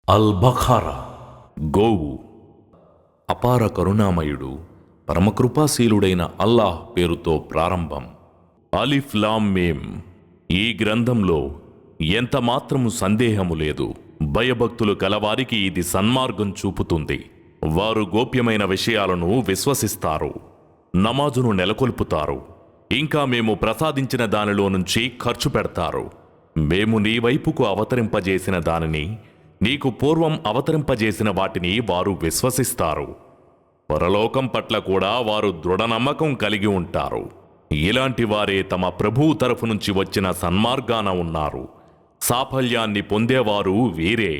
అల్ బఖారా. గోవు. అపార కరుణామయుడు పరమకృపాశీలుడైన అల్లాహ్ పేరుతో ప్రారంభం. అలిఫ్ లామ్ మీమ్. ఈ గ్రంథంలో ఎంత మాత్రము సందేహము లేదు. భయభక్తులు కలవారికి ఇది సన్మార్గం చూపుతుంది. వారు గోప్యమైన విషయాలను విశ్వసిస్తారు, నమాజును నెలకొల్పుతారు, ఇంకా మేము ప్రసాదించిన దానిలో నుంచి ఖర్చు పెడతారు. మేము నీ వైపుకు అవతరింపజేసిన దానిని, నీకు పూర్వం అవతరింపజేసిన వాటిని వారు విశ్వసిస్తారు. పరలోకం పట్ల కూడా వారు దృఢనమ్మకం కలిగి ఉంటారు. ఇలాంటి వారే తమ ప్రభువు తరఫు నుంచి వచ్చిన సన్మార్గాన ఉన్నారు. సాఫల్యాన్ని పొందేవారు వీరే.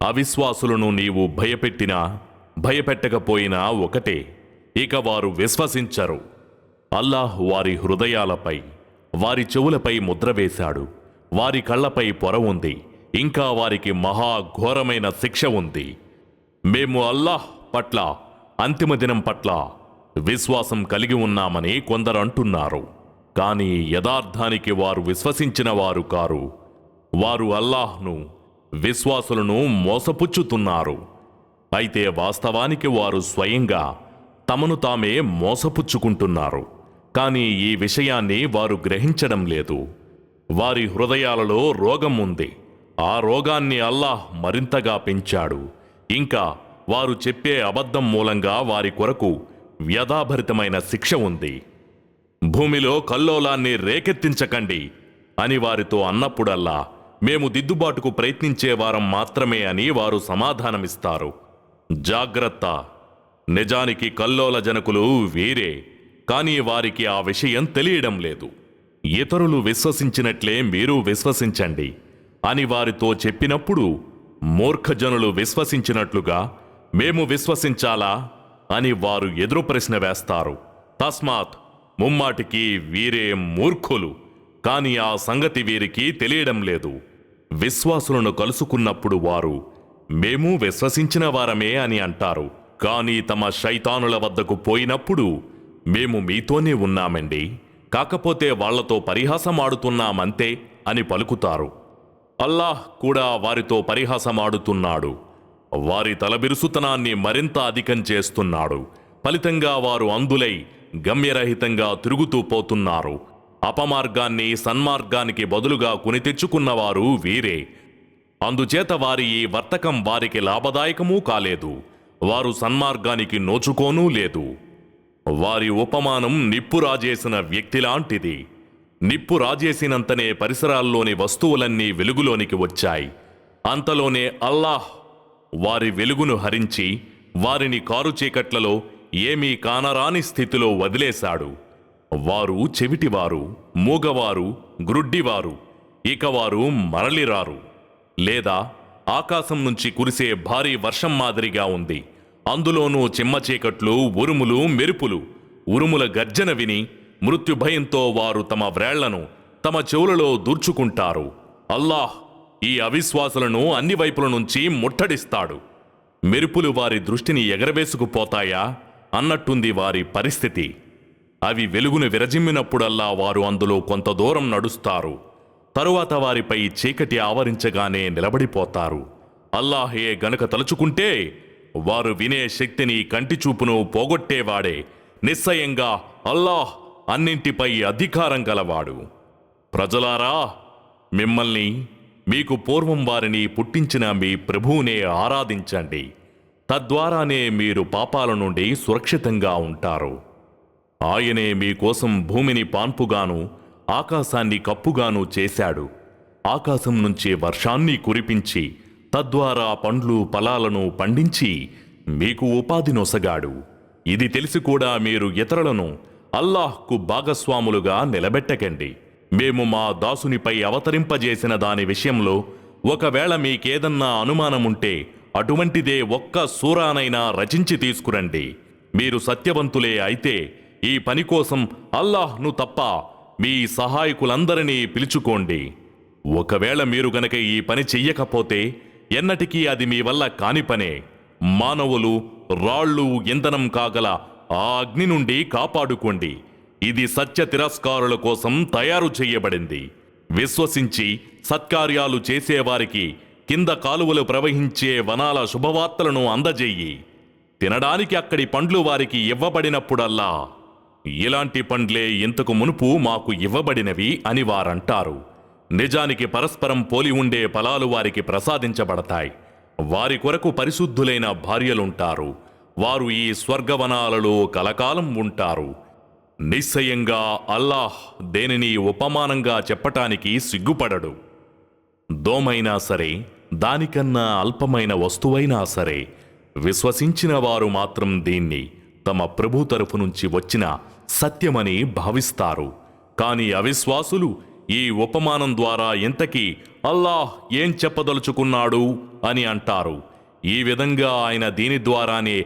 అవిశ్వాసులను నీవు భయపెట్టినా భయపెట్టకపోయినా ఒకటే, ఇక వారు విశ్వసించరు. అల్లాహ్ వారి హృదయాలపై, వారి చెవులపై ముద్ర వేశాడు. వారి కళ్లపై పొర ఉంది, ఇంకా వారికి మహాఘోరమైన శిక్ష ఉంది. మేము అల్లాహ్ పట్ల, అంతిమ దినం పట్ల విశ్వాసం కలిగి ఉన్నామని కొందరు అంటున్నారు, కానీ యథార్థానికి వారు విశ్వసించిన వారు కారు. వారు అల్లాహ్ను, విశ్వాసులను మోసపుచ్చుతున్నారు. అయితే వాస్తవానికి వారు స్వయంగా తమను తామే మోసపుచ్చుకుంటున్నారు. కానీ ఈ విషయాన్ని వారు గ్రహించడం లేదు. వారి హృదయాలలో రోగం ఉంది. ఆ రోగాన్ని అల్లాహ్ మరింతగా పెంచాడు. ఇంకా వారు చెప్పే అబద్ధం మూలంగా వారి కొరకు వ్యధాభరితమైన శిక్ష ఉంది. భూమిలో కల్లోలాన్ని రేకెత్తించకండి అని వారితో అన్నప్పుడల్లా, మేము దిద్దుబాటుకు ప్రయత్నించేవారం మాత్రమే అని వారు సమాధానమిస్తారు. జాగ్రత్త, నిజానికి కల్లోల జనకులు వీరే, కానీ వారికి ఆ విషయం తెలియడం లేదు. ఇతరులు విశ్వసించినట్లే మీరు విశ్వసించండి అని వారితో చెప్పినప్పుడు, మూర్ఖజనులు విశ్వసించినట్లుగా మేము విశ్వసించాలా అని వారు ఎదురు ప్రశ్న వేస్తారు. తస్మాత్, ముమ్మాటికి వీరే మూర్ఖులు, కానీ ఆ సంగతి వీరికి తెలియడం లేదు. విశ్వాసులను కలుసుకున్నప్పుడు వారు మేము విశ్వసించిన వారమే అని అంటారు, కానీ తమ శైతానుల వద్దకు పోయినప్పుడు మేము మీతోనే ఉన్నామండి, కాకపోతే వాళ్లతో పరిహాసమాడుతున్నామంతే అని పలుకుతారు. అల్లాహ్ కూడా వారితో పరిహాసమాడుతున్నాడు. వారి తలబిరుసుతనాన్ని మరింత అధికం చేస్తున్నాడు. ఫలితంగా వారు అందులై గమ్యరహితంగా తిరుగుతూ పోతున్నారు. అపమార్గాన్ని సన్మార్గానికి బదులుగా కొని తెచ్చుకున్నవారు వీరే. అందుచేత వారి ఈ వర్తకం వారికి లాభదాయకమూ కాలేదు. వారు సన్మార్గానికి నోచుకోనూ లేదు. వారి ఉపమానం నిప్పు రాజేసిన వ్యక్తిలాంటిది. నిప్పు రాజేసినంతనే పరిసరాల్లోని వస్తువులన్నీ వెలుగులోనికి వచ్చాయి. అంతలోనే అల్లాహ్ వారి వెలుగును హరించి వారిని కారు చీకట్లలో ఏమీ కానరాని స్థితిలో వదిలేశాడు. వారు చెవిటివారు, మూగవారు, గ్రుడ్డివారు. ఇక వారు మరలిరారు. లేదా ఆకాశం నుంచి కురిసే భారీ వర్షం మాదిరిగా ఉంది. అందులోనూ చిమ్మ చీకట్లు, ఉరుములు, మెరుపులు. ఉరుముల గర్జన విని మృత్యుభయంతో వారు తమ వ్రేళ్లను తమ చెవులలో దూర్చుకుంటారు. అల్లాహ్ ఈ అవిశ్వాసులను అన్ని వైపుల నుంచి ముట్టడిస్తాడు. మెరుపులు వారి దృష్టిని ఎగరవేసుకుపోతాయా అన్నట్టుంది వారి పరిస్థితి. అవి వెలుగును విరజిమ్మినప్పుడల్లా వారు అందులో కొంత దూరం నడుస్తారు. తరువాత వారిపై చీకటి ఆవరించగానే నిలబడిపోతారు. అల్లాహే గనుక తలుచుకుంటే వారు వినే శక్తిని, కంటిచూపును పోగొట్టేవాడే. నిశ్చయంగా అల్లాహ్ అన్నింటిపై అధికారం గలవాడు. ప్రజలారా, మిమ్మల్ని, మీకు పూర్వం వారిని పుట్టించిన మీ ప్రభువునే ఆరాధించండి. తద్వారానే మీరు పాపాల నుండి సురక్షితంగా ఉంటారు. ఆయనే మీకోసం భూమిని పాన్పుగాను, ఆకాశాన్ని కప్పుగాను చేశాడు. ఆకాశం నుంచి వర్షాన్ని కురిపించి, తద్వారా పండ్లు ఫలాలను పండించి మీకు ఉపాధి నొసగాడు. ఇది తెలిసి కూడా మీరు ఇతరులను అల్లాహ్కు భాగస్వాములుగా నిలబెట్టకండి. మేము మా దాసునిపై అవతరింపజేసిన దాని విషయంలో ఒకవేళ మీకేదన్నా అనుమానముంటే అటువంటిదే ఒక్క సూరానైనా రచించి తీసుకురండి. మీరు సత్యవంతులే అయితే ఈ పని కోసం అల్లాహ్ను తప్ప మీ సహాయకులందరినీ పిలుచుకోండి. ఒకవేళ మీరు గనక ఈ పని చెయ్యకపోతే ఎన్నటికీ అది మీ వల్ల కాని పనే. మానవులు, రాళ్ళు ఇంధనం కాగల ఆ అగ్ని నుండి కాపాడుకోండి. ఇది సత్య తిరస్కారుల కోసం తయారు చెయ్యబడింది. విశ్వసించి సత్కార్యాలు చేసేవారికి కింద కాలువలు ప్రవహించే వనాల శుభవార్తలను అందజెయ్యి. తినడానికి అక్కడి పండ్లు వారికి ఇవ్వబడినప్పుడల్లా, ఇలాంటి పండ్లే ఇంతకు మునుపు మాకు ఇవ్వబడినవి అని వారంటారు. నిజానికి పరస్పరం పోలి ఉండే ఫలాలు వారికి ప్రసాదించబడతాయి. వారి కొరకు పరిశుద్ధులైన భార్యలుంటారు. వారు ఈ స్వర్గవనాలలో కలకాలం ఉంటారు. నిశ్చయంగా అల్లాహ్ దేనిని ఉపమానంగా చెప్పటానికి సిగ్గుపడడు. దోమైనా సరే, దానికన్నా అల్పమైన వస్తువైనా సరే, విశ్వసించిన వారు మాత్రం దీన్ని తమ ప్రభు తరఫు నుంచి వచ్చిన సత్యమని భావిస్తారు. కాని అవిశ్వాసులు ఈ ఉపమానం ద్వారా ఇంతకీ అల్లాహ్ ఏం చెప్పదలుచుకున్నాడు అని అంటారు. ఈ విధంగా ఆయన దీని ద్వారానే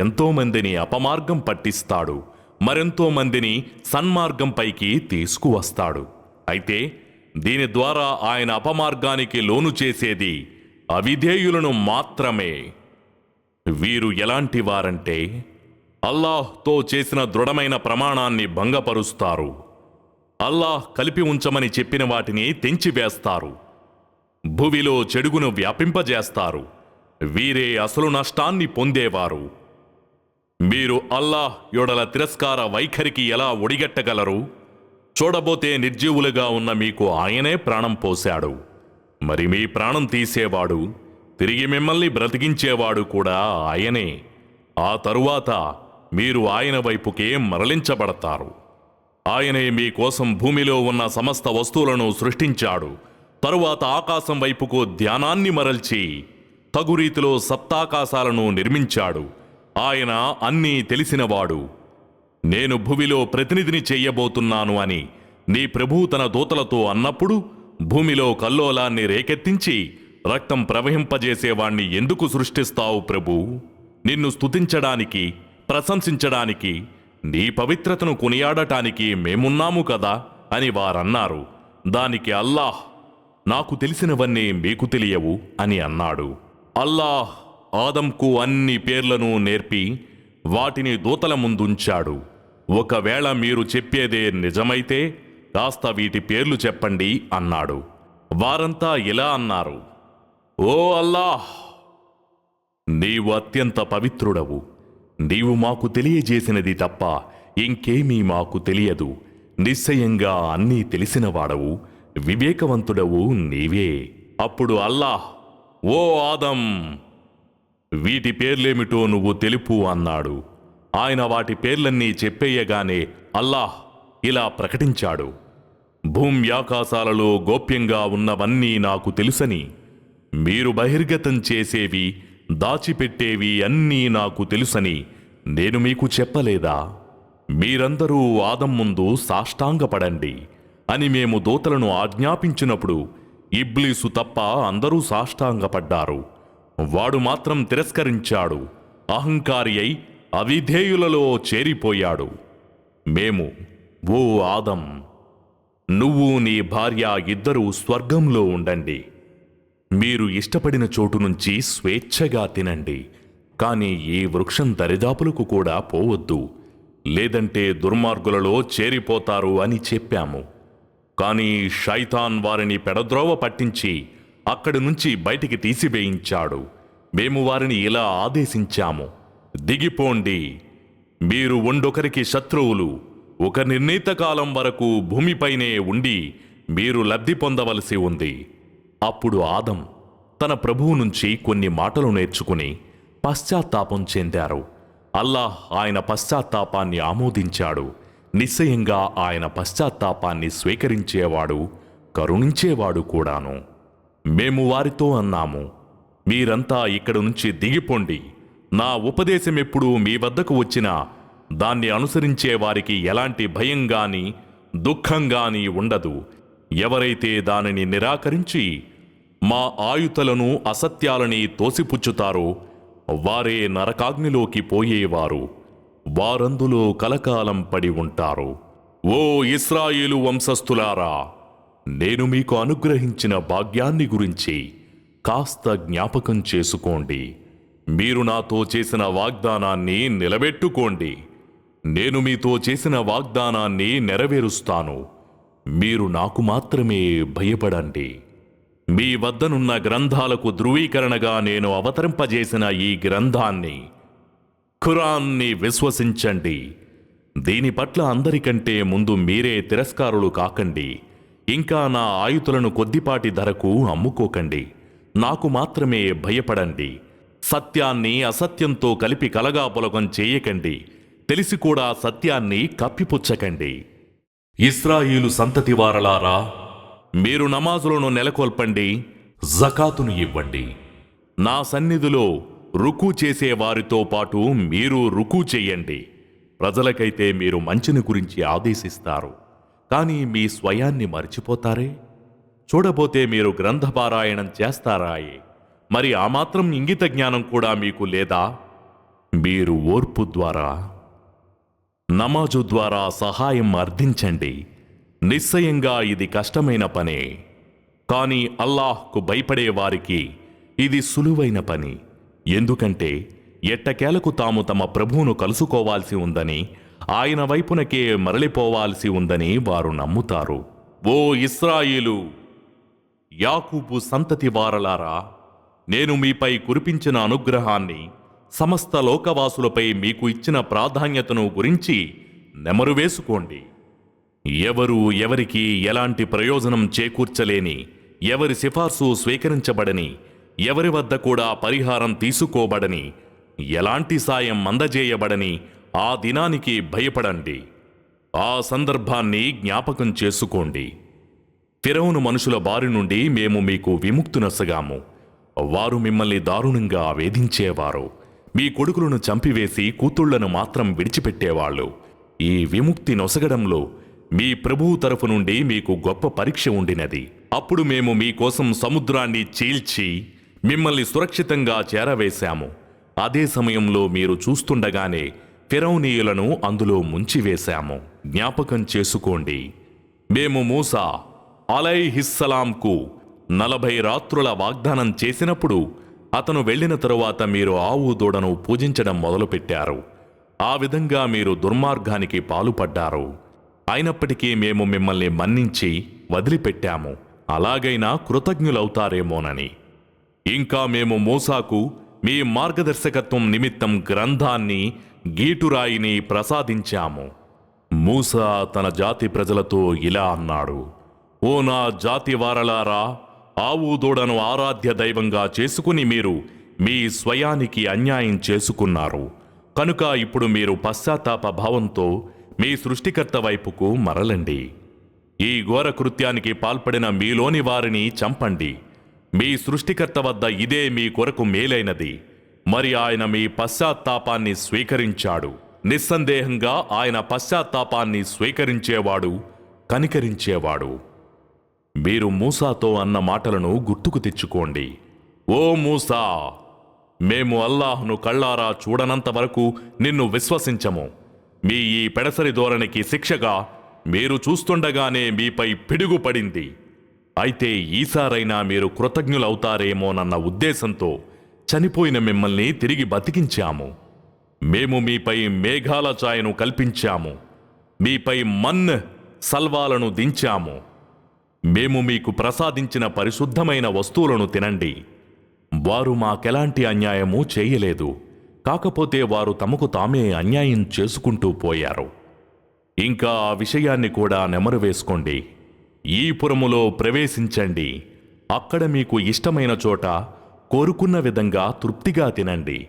ఎంతోమందిని అపమార్గం పట్టిస్తాడు, మరెంతో మందిని సన్మార్గంపైకి తీసుకువస్తాడు. అయితే దీని ద్వారా ఆయన అపమార్గానికి లోను చేసేది అవిధేయులను మాత్రమే. వీరు ఎలాంటి వారంటే అల్లాహ్తో చేసిన దృఢమైన ప్రమాణాన్ని భంగపరుస్తారు. అల్లాహ్ కలిపి ఉంచమని చెప్పిన వాటిని తెంచివేస్తారు. భువిలో చెడుగును వ్యాపింపజేస్తారు. వీరే అసలు నష్టాన్ని పొందేవారు. మీరు అల్లాహ్ యొడల తిరస్కార వైఖరికి ఎలా ఒడిగట్టగలరు? చూడబోతే నిర్జీవులుగా ఉన్న మీకు ఆయనే ప్రాణం పోశాడు. మరి మీ ప్రాణం తీసేవాడు, తిరిగి మిమ్మల్ని బ్రతికించేవాడు కూడా ఆయనే. ఆ తరువాత మీరు ఆయన వైపుకే మరలించబడతారు. ఆయనే మీకోసం భూమిలో ఉన్న సమస్త వస్తువులను సృష్టించాడు. తరువాత ఆకాశం వైపుకు ధ్యానాన్ని మరల్చి తగు రీతిలో సప్తాకాశాలను నిర్మించాడు. ఆయన అన్నీ తెలిసినవాడు. నేను భూమిలో ప్రతినిధిని చెయ్యబోతున్నాను అని నీ ప్రభువు తన దూతలతో అన్నప్పుడు భూమిలో కల్లోలాన్ని రేకెత్తించి రక్తం ప్రవహింపజేసేవాణ్ణి ఎందుకు సృష్టిస్తావు ప్రభూ? నిన్ను స్తుతించడానికి, ప్రశంసించడానికి, నీ పవిత్రతను కొనియాడటానికి మేమున్నాము కదా అని వారన్నారు. దానికి అల్లాహ్, నాకు తెలిసినవన్నీ మీకు తెలియవు అని అన్నాడు. అల్లాహ్ ఆదంకు అన్ని పేర్లను నేర్పి వాటిని దూతల ముందుంచాడు. ఒకవేళ మీరు చెప్పేదే నిజమైతే కాస్త వీటి పేర్లు చెప్పండి అన్నాడు. వారంతా ఇలా అన్నారు: ఓ అల్లాహ్, నీవు అత్యంత పవిత్రుడవు. నీవు మాకు తెలియజేసినది తప్ప ఇంకేమీ మాకు తెలియదు. నిశ్చయంగా అన్నీ తెలిసినవాడవు, వివేకవంతుడవు నీవే. అప్పుడు అల్లాహ్, ఓ ఆదం, వీటి పేర్లేమిటో నువ్వు తెలుపు అన్నాడు. ఆయన వాటి పేర్లన్నీ చెప్పేయగానే అల్లాహ్ ఇలా ప్రకటించాడు: భూమ్యాకాశాలలో గోప్యంగా ఉన్నవన్నీ నాకు తెలుసని, మీరు బహిర్గతం చేసేవి, దాచిపెట్టేవి అన్నీ నాకు తెలుసని నేను మీకు చెప్పలేదా? మీరందరూ ఆదం ముందు సాష్టాంగపడండి అని మేము దూతలను ఆజ్ఞాపించినప్పుడు ఇబ్లీసు తప్ప అందరూ సాష్టాంగపడ్డారు. వాడు మాత్రం తిరస్కరించాడు. అహంకారి అయి అవిధేయులలో చేరిపోయాడు. మేము, ఓ ఆదం, నువ్వు నీ భార్య ఇద్దరూ స్వర్గంలో ఉండండి. మీరు ఇష్టపడిన చోటు నుంచి స్వేచ్ఛగా తినండి. కాని ఈ వృక్షం దరిదాపులకు కూడా పోవద్దు, లేదంటే దుర్మార్గులలో చేరిపోతారు అని చెప్పాము. కాని షైతాన్ వారిని పెడద్రోవ పట్టించి అక్కడి నుంచి బయటికి తీసివేయించాడు. మేము వారిని ఇలా ఆదేశించాము: దిగిపోండి, మీరు ఒండొకరికి శత్రువులు. ఒక నిర్ణీత కాలం వరకు భూమిపైనే ఉండి మీరు లబ్ధి పొందవలసి ఉంది. అప్పుడు ఆదం తన ప్రభువు నుంచి కొన్ని మాటలు నేర్చుకుని పశ్చాత్తాపం చెందారు. అల్లాహ్ ఆయన పశ్చాత్తాపాన్ని ఆమోదించాడు. నిశ్చయంగా ఆయన పశ్చాత్తాపాన్ని స్వీకరించేవాడు, కరుణించేవాడు కూడాను. మేము వారితో అన్నాము: మీరంతా ఇక్కడి నుంచి దిగిపోండి. నా ఉపదేశమెప్పుడు మీ వద్దకు వచ్చినా దాన్ని అనుసరించే వారికి ఎలాంటి భయం గాని దుఃఖం గాని ఉండదు. ఎవరైతే దానిని నిరాకరించి మా ఆయుతలను అసత్యాలని తోసిపుచ్చుతారో వారే నరకాగ్నిలోకి పోయేవారు. వారందులో కలకాలం పడి ఉంటారు. ఓ ఇశ్రాయేలు వంశస్థులారా, నేను మీకు అనుగ్రహించిన భాగ్యాన్ని గురించి కాస్త జ్ఞాపకం చేసుకోండి. మీరు నాతో చేసిన వాగ్దానాన్ని నిలబెట్టుకోండి. నేను మీతో చేసిన వాగ్దానాన్ని నెరవేరుస్తాను. మీరు నాకు మాత్రమే భయపడండి. మీ వద్దనున్న గ్రంథాలకు ధృవీకరణగా నేను అవతరింపజేసిన ఈ గ్రంథాన్ని, ఖురాన్ని విశ్వసించండి. దీని పట్ల అందరికంటే ముందు మీరే తిరస్కారులు కాకండి. ఇంకా నా ఆయుతులను కొద్దిపాటి ధరకు అమ్ముకోకండి. నాకు మాత్రమే భయపడండి. సత్యాన్ని అసత్యంతో కలిపి కలగాపులగం చేయకండి. తెలిసి కూడా సత్యాన్ని కప్పిపుచ్చకండి. ఇశ్రాయేలు సంతతి వారలారా, మీరు నమాజులను నెలకొల్పండి, జకాతును ఇవ్వండి. నా సన్నిధిలో రుకు చేసే వారితో పాటు మీరు రుకు చెయ్యండి. ప్రజలకైతే మీరు మంచిని గురించి ఆదేశిస్తారు, కానీ మీ స్వయాన్ని మర్చిపోతారే. చూడబోతే మీరు గ్రంథపారాయణం చేస్తారాయే, మరి ఆ మాత్రం ఇంగిత జ్ఞానం కూడా మీకు లేదా? మీరు ఓర్పు ద్వారా, నమాజు ద్వారా సహాయం అర్థించండి. నిశ్చయంగా ఇది కష్టమైన పనే, కానీ అల్లాహ్కు భయపడే వారికి ఇది సులువైన పని. ఎందుకంటే ఎట్టకేలకు తాము తమ ప్రభువును కలుసుకోవాల్సి ఉందని, ఆయన వైపునకే మరలిపోవాల్సి ఉందని వారు నమ్ముతారు. ఓ ఇశ్రాయేలు, యాకూబు సంతతి వారలారా, నేను మీపై కురిపించిన అనుగ్రహాన్ని, సమస్త లోకవాసులపై మీకు ఇచ్చిన ప్రాధాన్యతను గురించి నెమరు వేసుకోండి. ఎవరు ఎవరికి ఎలాంటి ప్రయోజనం చేకూర్చలేని, ఎవరి సిఫార్సు స్వీకరించబడని, ఎవరి వద్ద కూడా పరిహారం తీసుకోబడని, ఎలాంటి సాయం అందజేయబడని ఆ దినానికి భయపడండి. ఆ సందర్భాన్ని జ్ఞాపకం చేసుకోండి. ఫిరౌను మనుషుల బారి నుండి మేము మీకు విముక్తునొసగాము. వారు మిమ్మల్ని దారుణంగా వేధించేవారు. మీ కొడుకులను చంపివేసి కూతుళ్లను మాత్రం విడిచిపెట్టేవాళ్ళు. ఈ విముక్తి నొసగడంలో మీ ప్రభువు తరఫు నుండి మీకు గొప్ప పరీక్ష ఉండినది. అప్పుడు మేము మీకోసం సముద్రాన్ని చీల్చి మిమ్మల్ని సురక్షితంగా చేరవేశాము. అదే సమయంలో మీరు చూస్తుండగానే ఫిరౌనీయులను అందులో ముంచివేశాము. జ్ఞాపకం చేసుకోండి, మేము మూసా అలైహిస్సలాంకు 40 రాత్రుల వాగ్దానం చేసినప్పుడు అతను వెళ్లిన తరువాత మీరు ఆవు దూడను పూజించడం మొదలుపెట్టారు. ఆ విధంగా మీరు దుర్మార్గానికి పాలుపడ్డారు. అయినప్పటికీ మేము మిమ్మల్ని మన్నించి వదిలిపెట్టాము, అలాగైనా కృతజ్ఞులవుతారేమోనని. ఇంకా మేము మూసాకు మీ మార్గదర్శకత్వం నిమిత్తం గ్రంథాన్ని, గీటురాయిని ప్రసాదించాము. మూసా తన జాతి ప్రజలతో ఇలా అన్నాడు: ఓ నా జాతి వారలారా, ఆవు దూడను ఆరాధ్య దైవంగా చేసుకుని మీరు మీ స్వయానికి అన్యాయం చేసుకున్నారు. కనుక ఇప్పుడు మీరు పశ్చాత్తాప భావంతో మీ సృష్టికర్త వైపుకు మరలండి. ఈ ఘోర కృత్యానికి పాల్పడిన మీలోని వారిని చంపండి. మీ సృష్టికర్త వద్ద ఇదే మీ కొరకు మేలైనది. మరి ఆయన మీ పశ్చాత్తాపాన్ని స్వీకరించాడు. నిస్సందేహంగా ఆయన పశ్చాత్తాపాన్ని స్వీకరించేవాడు, కనికరించేవాడు. మీరు మూసాతో అన్న మాటలను గుర్తుకు తెచ్చుకోండి. ఓ మూసా, మేము అల్లాహ్ను కళ్ళారా చూడనంత వరకు నిన్ను విశ్వసించము. మీ ఈ పెడసరి ధోరణికి శిక్షగా మీరు చూస్తుండగానే మీపై పిడుగు పడింది. అయితే ఈసారైనా మీరు కృతజ్ఞులవుతారేమోనన్న ఉద్దేశంతో చనిపోయిన మిమ్మల్ని తిరిగి బతికించాము. మేము మీపై మేఘాల ఛాయను కల్పించాము. మీపై మన్ సల్వాలను దించాము. మేము మీకు ప్రసాదించిన పరిశుద్ధమైన వస్తువులను తినండి. వారు మాకెలాంటి అన్యాయమూ చేయలేదు, కాకపోతే వారు తమకు తామే అన్యాయం చేసుకుంటూ పోయారు. ఇంకా ఆ విషయాన్ని కూడా నెమరు వేసుకోండి. ఈ పురములో ప్రవేశించండి. అక్కడ మీకు ఇష్టమైన చోట కోరుకున్న విధంగా తృప్తిగా తినండి.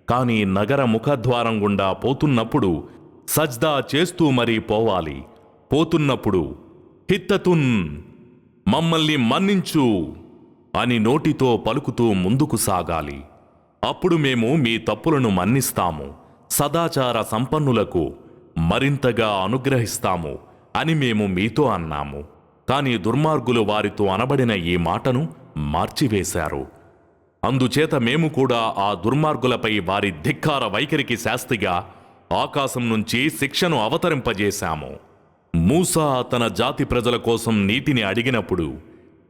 కానీ నగర ముఖద్వారం గుండా పోతున్నప్పుడు సజ్దా చేస్తూ మరీ పోవాలి. పోతున్నప్పుడు హిత్తతున్, మమ్మల్ని మన్నించు అని నోటితో పలుకుతూ ముందుకు సాగాలి. అప్పుడు మేము మీ తప్పులను మన్నిస్తాము, సదాచార సంపన్నులకు మరింతగా అనుగ్రహిస్తాము అని మేము మీతో అన్నాము. కాని దుర్మార్గులు వారితో అనబడిన ఈ మాటను మార్చివేశారు. అందుచేత మేము కూడా ఆ దుర్మార్గులపై వారి ధిక్కార వైఖరికి శాస్తిగా ఆకాశం నుంచి శిక్షను అవతరింపజేశాము. మూసా తన జాతి ప్రజల కోసం నీటిని అడిగినప్పుడు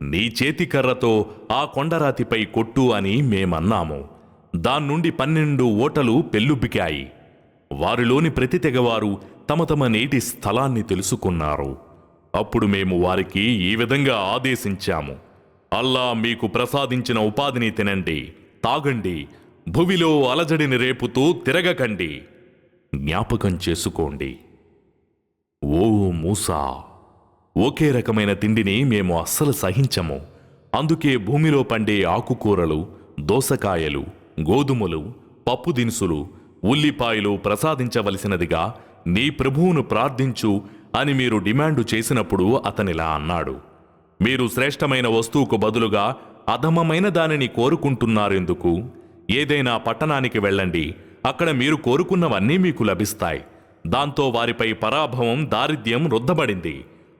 నీ చేతికర్రతో ఆ కొండరాతిపై కొట్టు అని మేమన్నాము. దాన్నుండి 12 ఓటలు పెల్లుబికాయి. వారిలోని ప్రతి తెగవారు తమ తమ నీటి స్థలాన్ని తెలుసుకున్నారు. అప్పుడు మేము వారికి ఈ విధంగా ఆదేశించాము: అల్లా మీకు ప్రసాదించిన ఉపాధిని తినండి, తాగండి, భువిలో అలజడిని రేపుతూ తిరగకండి. జ్ఞాపకం చేసుకోండి, ఓ మూసా, ఒకే రకమైన తిండిని మేము అస్సలు సహించము. అందుకే భూమిలో పండే ఆకుకూరలు, దోసకాయలు, గోధుమలు, పప్పు దినుసులు, ఉల్లిపాయలు ప్రసాదించవలసినదిగా నీ ప్రభువును ప్రార్థించు అని మీరు డిమాండు చేసినప్పుడు అతనిలా అన్నాడు, మీరు శ్రేష్టమైన వస్తువుకు బదులుగా అధమమైన దానిని కోరుకుంటున్నారెందుకు? ఏదైనా పట్టణానికి వెళ్ళండి, అక్కడ మీరు కోరుకున్నవన్నీ మీకు లభిస్తాయి. దాంతో వారిపై పరాభవం, దారిద్ర్యం రుద్దబడింది.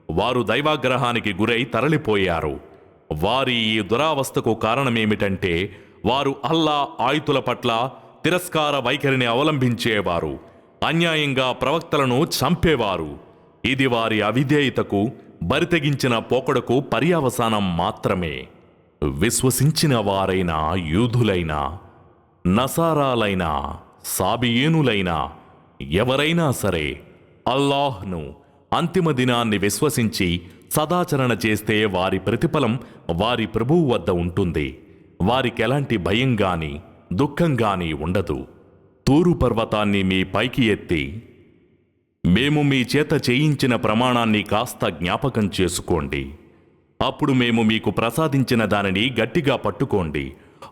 వారు దైవాగ్రహానికి గురై తరలిపోయారు. వారి ఈ దురావస్థకు కారణమేమిటంటే వారు అల్లా ఆయుతుల పట్ల తిరస్కార వైఖరిని అవలంబించేవారు, అన్యాయంగా ప్రవక్తలను చంపేవారు. ఇది వారి అవిధేయతకు, బరితెగించిన పోకడకు పర్యవసానం మాత్రమే. విశ్వసించిన వారైనా, యూదులైనా, నసారాలైనా, సాబియేనులైనా ఎవరైనా సరే అల్లాహ్ను, అంతిమ దినాన్ని విశ్వసించి సదాచరణ చేస్తే వారి ప్రతిఫలం వారి ప్రభువు వద్ద ఉంటుంది. వారికెలాంటి భయం గాని, దుఃఖం గాని ఉండదు. తూరు పర్వతాన్ని మీ పైకి ఎత్తి మేము మీ చేత చేయించిన ప్రమాణాన్ని కాస్త జ్ఞాపకం చేసుకోండి. అప్పుడు మేము మీకు ప్రసాదించిన దానిని గట్టిగా పట్టుకోండి.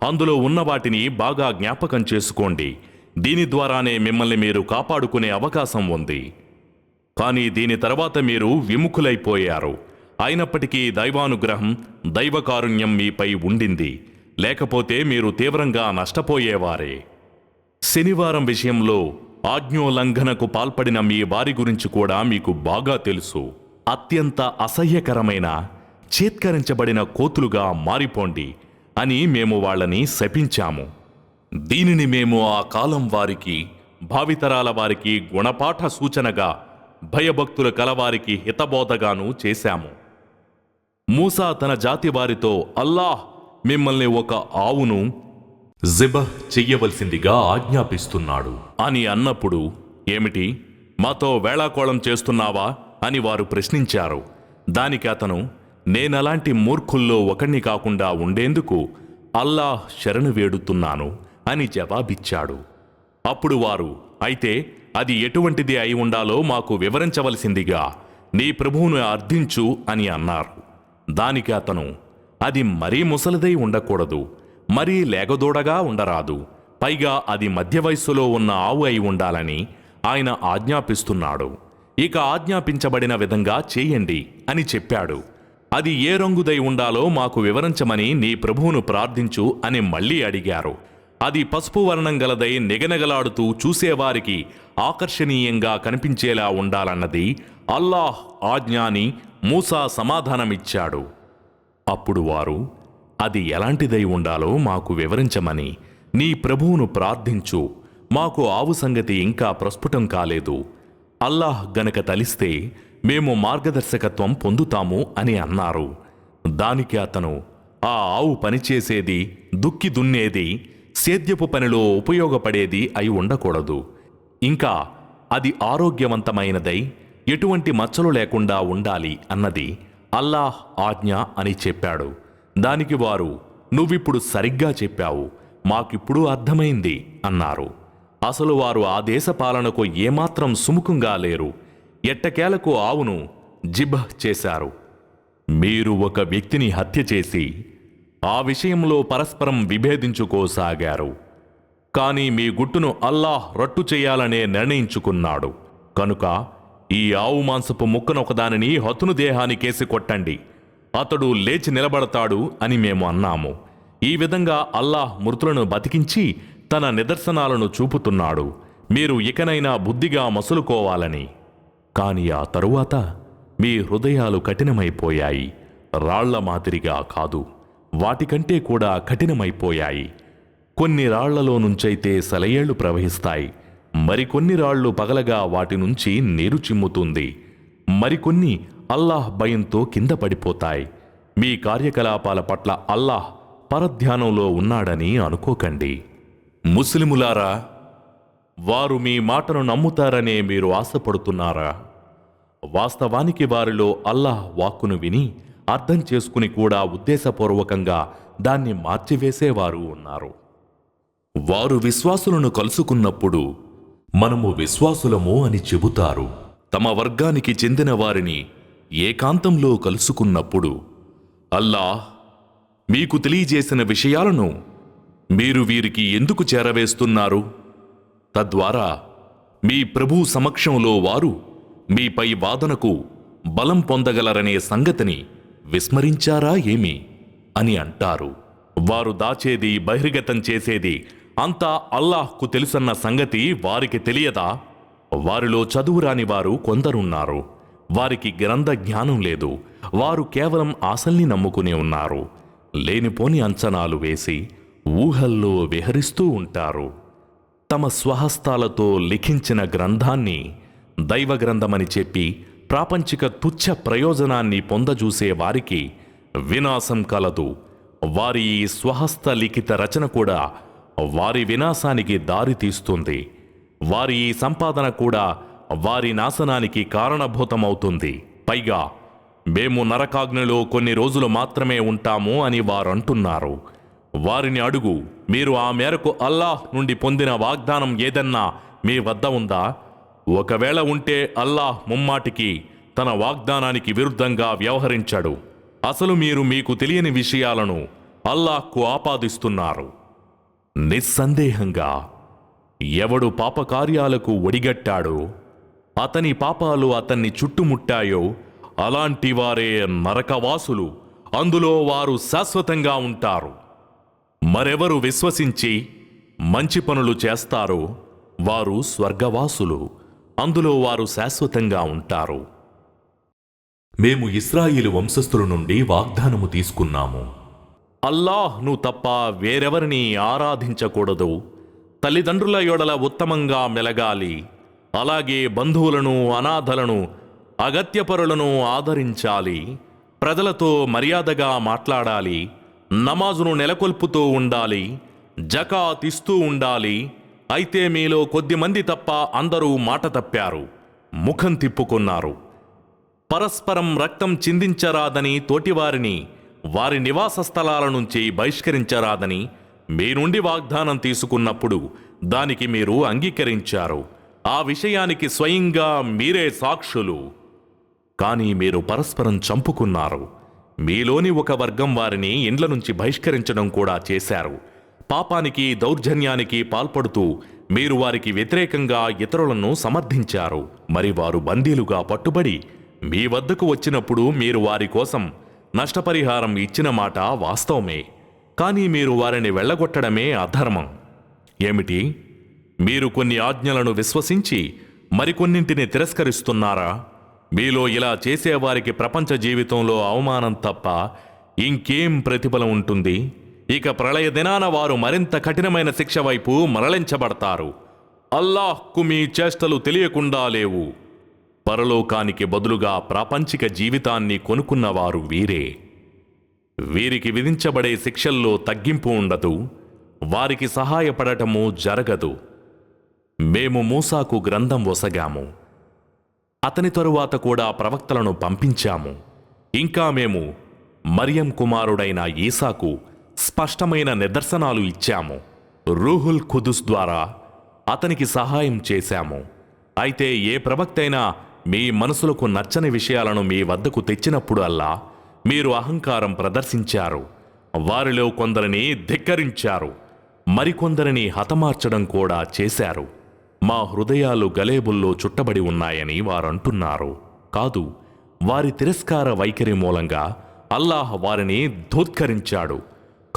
అందులో ఉన్న వాటిని బాగా జ్ఞాపకం చేసుకోండి. దీని ద్వారానే మిమ్మల్ని మీరు కాపాడుకునే అవకాశం ఉంది. కానీ దీని తర్వాత మీరు విముఖులైపోయారు. అయినప్పటికీ దైవానుగ్రహం, దైవకారుణ్యం మీపై ఉండింది. లేకపోతే మీరు తీవ్రంగా నష్టపోయేవారే. శనివారం విషయంలో ఆజ్ఞోల్లంఘనకు పాల్పడిన మీ వారి గురించి కూడా మీకు బాగా తెలుసు. అత్యంత అసహ్యకరమైన, చేత్కరించబడిన కోతులుగా మారిపోండి అని మేము వాళ్ళని శపించాము. దీనిని మేము ఆ కాలం వారికి, భావితరాల వారికి గుణపాఠ సూచనగా, భయభక్తులు కలవారికి హితబోధగాను చేశాము. మూసా తన జాతి వారితో అల్లాహ్ మిమ్మల్ని ఒక ఆవును జిబహ్ చెయ్యవలసిందిగా ఆజ్ఞాపిస్తున్నాడు అని అన్నప్పుడు, ఏమిటి, మాతో వేళాకోళం చేస్తున్నావా అని వారు ప్రశ్నించారు. దానికి అతను, నేనలాంటి మూర్ఖుల్లో ఒకణ్ణి కాకుండా ఉండేందుకు అల్లాహ్ శరణు వేడుతున్నాను అని జవాబిచ్చాడు. అప్పుడు వారు, అయితే అది ఎటువంటిది అయి ఉండాలో మాకు వివరించవలసిందిగా నీ ప్రభువును అర్థించు అని అన్నారు. దానికి అతను, అది మరీ ముసలిదై ఉండకూడదు, మరీ లేగదూడగా ఉండరాదు, పైగా అది మధ్య వయస్సులో ఉన్న ఆవు అయి ఉండాలని ఆయన ఆజ్ఞాపిస్తున్నాడు. ఇక ఆజ్ఞాపించబడిన విధంగా చేయండి అని చెప్పాడు. అది ఏ రంగుదై ఉండాలో మాకు వివరించమని నీ ప్రభువును ప్రార్థించు అని మళ్లీ అడిగారు. అది పసుపు వర్ణం గలదై నిగనగలాడుతూ చూసేవారికి ఆకర్షణీయంగా కనిపించేలా ఉండాలన్నది అల్లాహ్ ఆజ్ఞ అని మూసా సమాధానమిచ్చాడు. అప్పుడు వారు, అది ఎలాంటిదై ఉండాలో మాకు వివరించమని నీ ప్రభువును ప్రార్థించు, మాకు ఆవు సంగతి ఇంకా ప్రస్ఫుటం కాలేదు. అల్లాహ్ గనక తలిస్తే మేము మార్గదర్శకత్వం పొందుతాము అని అన్నారు. దానికి అతను, ఆ ఆవు పనిచేసేది, దుక్కి దున్నేది, సేద్యపు పనిలో ఉపయోగపడేది అయి ఉండకూడదు. ఇంకా అది ఆరోగ్యవంతమైనదై ఎటువంటి మచ్చలు లేకుండా ఉండాలి అన్నది అల్లాహ్ ఆజ్ఞ అని చెప్పాడు. దానికి వారు, నువ్విప్పుడు సరిగ్గా చెప్పావు, మాకిప్పుడు అర్థమైంది అన్నారు. అసలు వారు ఆ దేశ పాలనకు ఏమాత్రం సుముఖంగా లేరు. ఎట్టకేలకు ఆవును జిబహ్ చేశారు. మీరు ఒక వ్యక్తిని హత్య చేసి ఆ విషయంలో పరస్పరం విభేదించుకోసాగారు. కానీ మీ గుట్టును అల్లాహ్ రట్టు చేయాలనే నిర్ణయించుకున్నాడు. కనుక ఈ ఆవు మాంసపు ముక్కనొకదానిని హతును దేహానికేసి కొట్టండి, అతడు లేచి నిలబడతాడు అని మేము అన్నాము. ఈ విధంగా అల్లాహ్ మృతులను బతికించి తన నిదర్శనాలను చూపుతున్నాడు, మీరు ఇకనైనా బుద్ధిగా మసులుకోవాలని. కాని ఆ తరువాత మీ హృదయాలు కఠినమైపోయాయి, రాళ్ల మాదిరిగా కాదు, వాటికంటే కూడా కఠినమైపోయాయి. కొన్ని రాళ్లలో నుంచైతే సెలయేళ్లు ప్రవహిస్తాయి, మరికొన్ని రాళ్లు పగలగా వాటి నుంచి నీరు చిమ్ముతుంది, మరికొన్ని అల్లాహ్ భయంతో కింద పడిపోతాయి. మీ కార్యకలాపాల పట్ల అల్లాహ్ పరధ్యానంలో ఉన్నాడని అనుకోకండి. ముస్లిములారా, వారు మీ మాటను నమ్ముతారనే మీరు ఆశపడుతున్నారా? వాస్తవానికి వారిలో అల్లాహ్ వాక్కును విని అర్థం చేసుకుని కూడా ఉద్దేశపూర్వకంగా దాన్ని మార్చివేసేవారు ఉన్నారు. వారు విశ్వాసులను కలుసుకున్నప్పుడు మనము విశ్వాసులము అని చెబుతారు. తమ వర్గానికి చెందిన వారిని ఏకాంతంలో కలుసుకున్నప్పుడు అల్లాహ్ మీకు తెలియజేసిన విషయాలను మీరు వీరికి ఎందుకు చేరవేస్తున్నారు? తద్వారా మీ ప్రభు సమక్షంలో వారు మీపై వాదనకు బలం పొందగలరనే సంగతిని విస్మరించారా ఏమి అని అంటారు. వారు దాచేది బహిర్గతం చేసేది అంతా అల్లాహ్కు తెలుసన్న సంగతి వారికి తెలియదా? వారిలో చదువురాని వారు కొందరున్నారు. వారికి గ్రంథ జ్ఞానం లేదు. వారు కేవలం ఆశల్ని నమ్ముకుని ఉన్నారు. లేనిపోని అంచనాలు వేసి ఊహల్లో విహరిస్తూ ఉంటారు. తమ స్వహస్తాలతో లిఖించిన గ్రంథాన్ని దైవ గ్రంథమని చెప్పి ప్రాపంచిక తుచ్చ ప్రయోజనాన్ని పొందజూసే వారికి వినాశం కలదు. వారి ఈ స్వహస్త లిఖిత రచన కూడా వారి వినాశానికి దారి తీస్తుంది. వారి ఈ సంపాదన కూడా వారి నాశనానికి కారణభూతమవుతుంది. పైగా మేము నరకాగ్నిలో కొన్ని రోజులు మాత్రమే ఉంటాము అని వారంటున్నారు. వారిని అడుగు, మీరు ఆ మేరకు అల్లాహ్ నుండి పొందిన వాగ్దానం ఏదన్నా మీ వద్ద ఉందా? ఒకవేళ ఉంటే అల్లాహ్ ముమ్మాటికి తన వాగ్దానానికి విరుద్ధంగా వ్యవహరించాడు. అసలు మీరు మీకు తెలియని విషయాలను అల్లాహ్కు ఆపాదిస్తున్నారు. నిస్సందేహంగా ఎవడు పాపకార్యాలకు ఒడిగట్టాడో, అతని పాపాలు అతన్ని చుట్టుముట్టాయో అలాంటి వారే నరకవాసులు. అందులో వారు శాశ్వతంగా ఉంటారు. మరెవరు విశ్వసించి మంచి పనులు చేస్తారో వారు స్వర్గవాసులు. అందులో వారు శాశ్వతంగా ఉంటారు. మేము ఇశ్రాయేలు వంశస్థుల నుండి వాగ్దానము తీసుకున్నాము. అల్లాహ్ను తప్ప వేరెవరిని ఆరాధించకూడదు. తల్లిదండ్రుల యొడల ఉత్తమంగా మెలగాలి. అలాగే బంధువులను, అనాథలను, అగత్యపరులను ఆదరించాలి. ప్రజలతో మర్యాదగా మాట్లాడాలి. నమాజును నెలకొల్పుతూ ఉండాలి. జకాత్ ఇస్తూ ఉండాలి. అయితే మీలో కొద్దిమంది తప్ప అందరూ మాట తప్పారు, ముఖం తిప్పుకున్నారు. పరస్పరం రక్తం చిందించరాదని, తోటివారిని వారి నివాస స్థలాల నుంచి బహిష్కరించరాదని మీ నుండి వాగ్దానం తీసుకున్నప్పుడు దానికి మీరు అంగీకరించారు. ఆ విషయానికి స్వయంగా మీరే సాక్షులు. కానీ మీరు పరస్పరం చంపుకున్నారు. మీలోని ఒక వర్గం వారిని ఇండ్ల నుంచి బహిష్కరించడం కూడా చేశారు. పాపానికి, దౌర్జన్యానికి పాల్పడుతూ మీరు వారికి వ్యతిరేకంగా ఇతరులను సమర్థించారు. మరి వారు బందీలుగా పట్టుబడి మీ వద్దకు వచ్చినప్పుడు మీరు వారి కోసం నష్టపరిహారం ఇచ్చిన మాట వాస్తవమే. కానీ మీరు వారిని వెళ్ళగొట్టడమే అధర్మం. ఏమిటి? మీరు కొన్ని ఆజ్ఞలను విశ్వసించి మరికొన్నింటిని తిరస్కరిస్తున్నారా? మీలో ఇలా చేసేవారికి ప్రపంచ జీవితంలో అవమానం తప్ప ఇంకేం ప్రతిఫలం ఉంటుంది? ఇక ప్రళయ దినాన వారు మరింత కఠినమైన శిక్ష వైపు మరలించబడతారు. అల్లాహ్కు మీ చేష్టలు తెలియకుండా లేవు. పరలోకానికి బదులుగా ప్రాపంచిక జీవితాన్ని కొనుక్కున్నవారు వీరే. వీరికి విధించబడే శిక్షల్లో తగ్గింపు ఉండదు. వారికి సహాయపడటము జరగదు. మేము మూసాకు గ్రంథం వసగాము. అతని తరువాత కూడా ప్రవక్తలను పంపించాము. ఇంకా మేము మరియం కుమారుడైన ఈసాకు స్పష్టమైన నిదర్శనాలు ఇచ్చాము. రూహుల్ ఖుదుస్ ద్వారా అతనికి సహాయం చేశాము. అయితే ఏ ప్రవక్తైనా మీ మనసులకు నచ్చని విషయాలను మీ వద్దకు తెచ్చినప్పుడు అల్లా మీరు అహంకారం ప్రదర్శించారు. వారిలో కొందరిని ధిక్కరించారు, మరికొందరిని హతమార్చడం కూడా చేశారు. మా హృదయాలు గలేబుల్లో చుట్టబడి ఉన్నాయని వారంటున్నారు. కాదు, వారి తిరస్కార వైఖరి మూలంగా అల్లాహ్ వారిని ధూత్కరించాడు.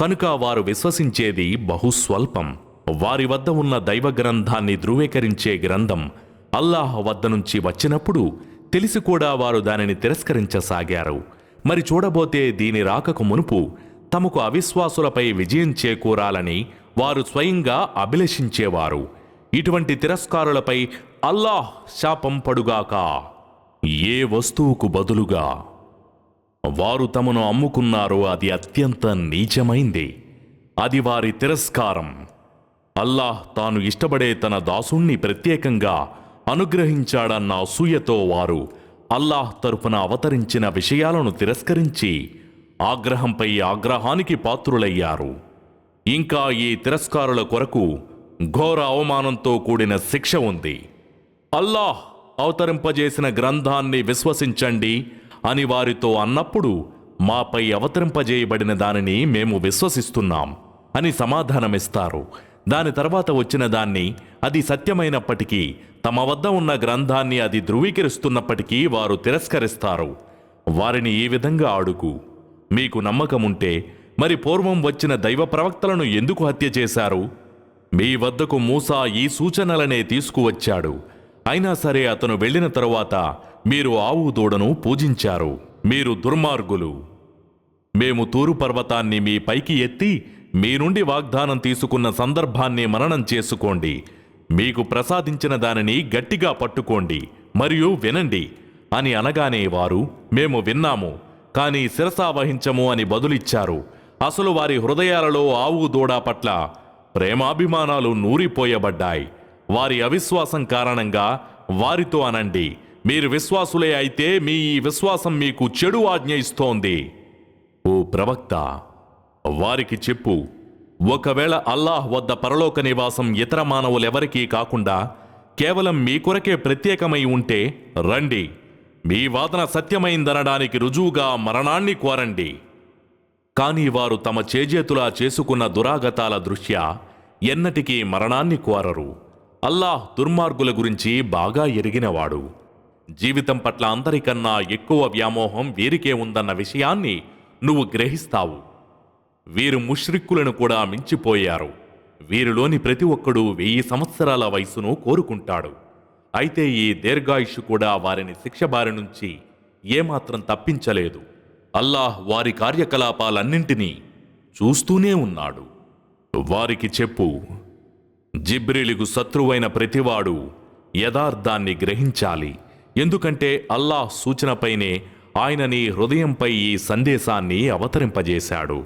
కనుక వారు విశ్వసించేది బహుస్వల్పం. వారి వద్ద ఉన్న దైవ గ్రంథాన్ని ధృవీకరించే గ్రంథం అల్లాహ్ వద్ద నుంచి వచ్చినప్పుడు తెలిసి కూడా వారు దానిని తిరస్కరించసాగారు. మరి చూడబోతే దీని రాకకు మునుపు తమకు అవిశ్వాసులపై విజయం చేకూరాలని వారు స్వయంగా అభిలషించేవారు. ఇటువంటి తిరస్కారులపై అల్లాహ్ శాపం పడుగాక. ఏ వస్తువుకు బదులుగా వారు తమను అమ్ముకున్నారో అది అత్యంత నీచమైంది. అది వారి తిరస్కారం. అల్లాహ్ తాను ఇష్టపడే తన దాసుణ్ణి ప్రత్యేకంగా అనుగ్రహించాడన్న అసూయతో వారు అల్లాహ్ తరఫున అవతరించిన విషయాలను తిరస్కరించి ఆగ్రహంపై ఆగ్రహానికి పాత్రులయ్యారు. ఇంకా ఈ తిరస్కారుల కొరకు ఘోర అవమానంతో కూడిన శిక్ష ఉంది. అల్లాహ్ అవతరింపజేసిన గ్రంథాన్ని విశ్వసించండి అని వారితో అన్నప్పుడు మాపై అవతరింపజేయబడిన దానిని మేము విశ్వసిస్తున్నాం అని సమాధానమిస్తారు. దాని తర్వాత వచ్చిన దాన్ని అది సత్యమైనప్పటికీ, తమ వద్ద ఉన్న గ్రంథాన్ని అది ధృవీకరిస్తున్నప్పటికీ వారు తిరస్కరిస్తారు. వారిని ఈ విధంగా అడుగు, మీకు నమ్మకముంటే మరి పూర్వం వచ్చిన దైవ ప్రవక్తలను ఎందుకు హత్య చేశారు? మీ వద్దకు మూసా ఈ సూచనలనే తీసుకువచ్చాడు. అయినా సరే అతను వెళ్ళిన తరువాత మీరు ఆవు దూడను పూజించారు. మీరు దుర్మార్గులు. మేము తూరు పర్వతాన్ని మీ పైకి ఎత్తి మీ నుండి వాగ్దానం తీసుకున్న సందర్భాన్ని మననం చేసుకోండి. మీకు ప్రసాదించిన దానిని గట్టిగా పట్టుకోండి మరియు వినండి అని అనగానే వారు, మేము విన్నాము కానీ శిరసావహించము అని బదులిచ్చారు. అసలు వారి హృదయాలలో ఆవు దూడ పట్ల ప్రేమాభిమానాలు నూరిపోయబడ్డాయి. వారి అవిశ్వాసం కారణంగా వారితో అనండి, మీరు విశ్వాసులే అయితే మీ ఈ విశ్వాసం మీకు చెడు ఆజ్ఞ ఇస్తోంది. ఓ ప్రవక్త, వారికి చెప్పు, ఒకవేళ అల్లాహ్ వద్ద పరలోక నివాసం ఇతర మానవులెవరికీ కాకుండా కేవలం మీ కొరకే ప్రత్యేకమై ఉంటే రండి, మీ వాదన సత్యమైందనడానికి రుజువుగా మరణాన్ని కోరండి. కాని వారు తమ చేజేతులా చేసుకున్న దురాగతాల దృష్ట్యా ఎన్నటికీ మరణాన్ని కోరరు. అల్లాహ్ దుర్మార్గుల గురించి బాగా ఎరిగినవాడు. జీవితం పట్ల అందరికన్నా ఎక్కువ వ్యామోహం వీరికే ఉందన్న విషయాన్ని నువ్వు గ్రహిస్తావు. వీరు ముష్రిక్కులను కూడా మించిపోయారు. వీరిలోని ప్రతి ఒక్కడూ 1000 సంవత్సరాల వయసును కోరుకుంటాడు. అయితే ఈ దీర్ఘాయుషు కూడా వారిని శిక్ష బారి నుంచి ఏమాత్రం తప్పించలేదు. అల్లాహ్ వారి కార్యకలాపాలన్నింటినీ చూస్తూనే ఉన్నాడు. వారికి చెప్పు, జిబ్రీలుకు శత్రువైన ప్రతివాడు యథార్థాన్ని గ్రహించాలి. ఎందుకంటే అల్లాహ్ సూచనపైనే ఆయన నీ హృదయంపై ఈ సందేశాన్ని అవతరింపజేశాడు.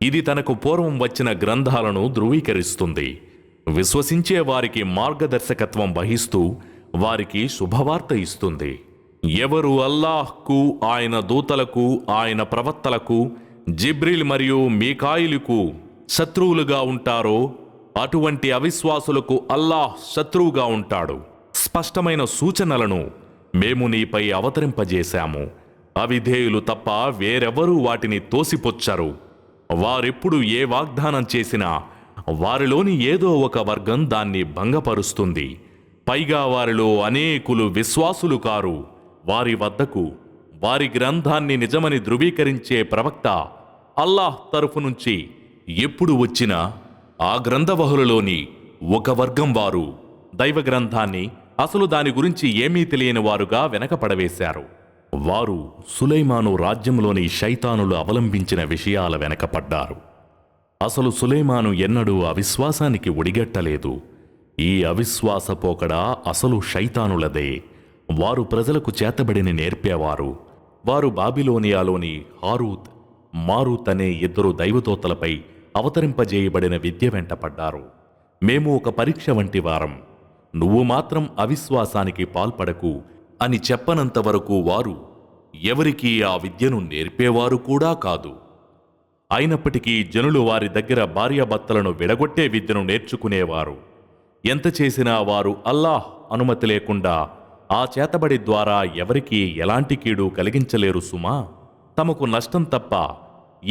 ఇది తనకు పూర్వం వచ్చిన గ్రంథాలను ధృవీకరిస్తుంది. విశ్వసించే వారికి మార్గదర్శకత్వం వహిస్తూ వారికి శుభవార్త ఇస్తుంది. ఎవరు అల్లాహ్కు, ఆయన దూతలకు, ఆయన ప్రవక్తలకు, జిబ్రీల్ మరియు మీకాయిలుకు శత్రువులుగా ఉంటారో అటువంటి అవిశ్వాసులకు అల్లాహ్ శత్రువుగా ఉంటాడు. స్పష్టమైన సూచనలను మేము నీపై అవతరింపజేశాము. అవిధేయులు తప్ప వేరెవరూ వాటిని తోసిపుచ్చరు. వారెప్పుడు ఏ వాగ్దానం చేసినా వారిలోని ఏదో ఒక వర్గం దాన్ని భంగపరుస్తుంది. పైగా వారిలో అనేకులు విశ్వాసులు కారు. వారి వద్దకు వారి గ్రంథాన్ని నిజమని ధృవీకరించే ప్రవక్త అల్లాహ్ తరఫు నుంచి ఎప్పుడు వచ్చినా ఆ గ్రంథవహులలోని ఒక వర్గం వారు దైవ గ్రంథాన్ని అసలు దాని గురించి ఏమీ తెలియని వారుగా వెనకపడవేశారు. వారు సులైమాను రాజ్యంలోని శైతానులు అవలంబించిన విషయాల వెనకపడ్డారు. అసలు సులైమాను ఎన్నడూ అవిశ్వాసానికి ఒడిగట్టలేదు. ఈ అవిశ్వాస పోకడ అసలు శైతానులదే. వారు ప్రజలకు చేతబడిని నేర్పేవారు. వారు బాబిలోనియాలోని హారూత్, మారూత్ అనే 2 దైవదూతలపై అవతరింపజేయబడిన విద్య వెంటపడ్డారు. మేము ఒక పరీక్ష వంటి వారం, నువ్వు మాత్రం అవిశ్వాసానికి పాల్పడకు అని చెప్పనంతవరకు వారు ఎవరికీ ఆ విద్యను నేర్పేవారు కూడా కాదు. అయినప్పటికీ జనులు వారి దగ్గర భార్యాభర్తలను విడగొట్టే విద్యను నేర్చుకునేవారు. ఎంత చేసినా వారు అల్లాహ్ అనుమతి లేకుండా ఆ చేతబడి ద్వారా ఎవరికీ ఎలాంటి కీడు కలిగించలేరు సుమా. తమకు నష్టం తప్ప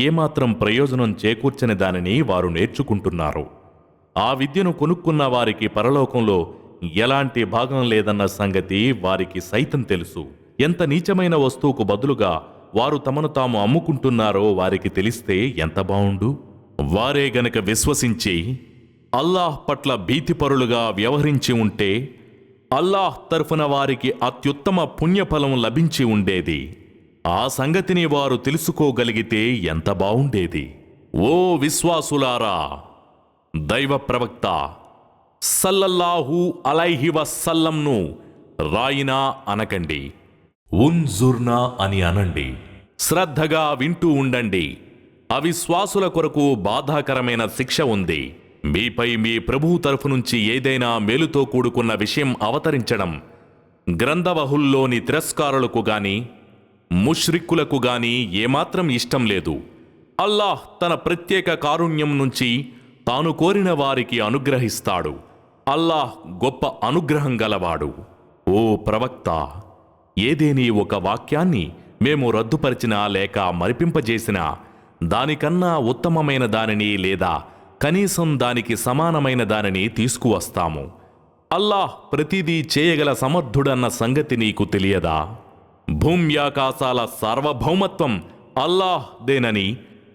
ఏమాత్రం ప్రయోజనం చేకూర్చని దానిని వారు నేర్చుకుంటున్నారు. ఆ విద్యను కొనుక్కున్న వారికి పరలోకంలో ఎలాంటి భాగం లేదన్న సంగతి వారికి సైతం తెలుసు. ఎంత నీచమైన వస్తువుకు బదులుగా వారు తమను తాము అమ్ముకుంటున్నారో వారికి తెలిస్తే ఎంత బావుండు. వారే గనక విశ్వసించి అల్లాహ్ పట్ల భీతిపరులుగా వ్యవహరించి ఉంటే అల్లాహ్ తరఫున వారికి అత్యుత్తమ పుణ్యఫలం లభించి ఉండేది. ఆ సంగతిని వారు తెలుసుకోగలిగితే ఎంత బావుండేది. ఓ విశ్వాసులారా, దైవ ప్రవక్త సల్లల్లాహు అలైహి వసల్లంను రాయినా అనకండి, ఉన్జుర్నా అని అనండి. శ్రద్ధగా వింటూ ఉండండి. అవిశ్వాసుల కొరకు బాధాకరమైన శిక్ష ఉంది. మీపై మీ ప్రభువు తరఫు నుంచి ఏదైనా మేలుతో కూడుకున్న విషయం అవతరించడం గ్రంథవహుల్లోని తిరస్కారులకు గాని ముష్రిక్కులకు గాని ఏమాత్రం ఇష్టం లేదు. అల్లాహ్ తన ప్రత్యేక కారుణ్యం నుంచి తాను కోరిన వారికి అనుగ్రహిస్తాడు. అల్లాహ్ గొప్ప అనుగ్రహం గలవాడు. ఓ ప్రవక్త, ఏదేని ఒక వాక్యాన్ని మేము రద్దుపరిచినా లేక మరిపింపజేసినా దానికన్నా ఉత్తమమైన దానిని లేదా కనీసం దానికి సమానమైన దానిని తీసుకువస్తాము. అల్లాహ్ ప్రతిదీ చేయగల సమర్థుడన్న సంగతి నీకు తెలియదా? భూమ్యాకాశాల సార్వభౌమత్వం అల్లాహ్దేనని,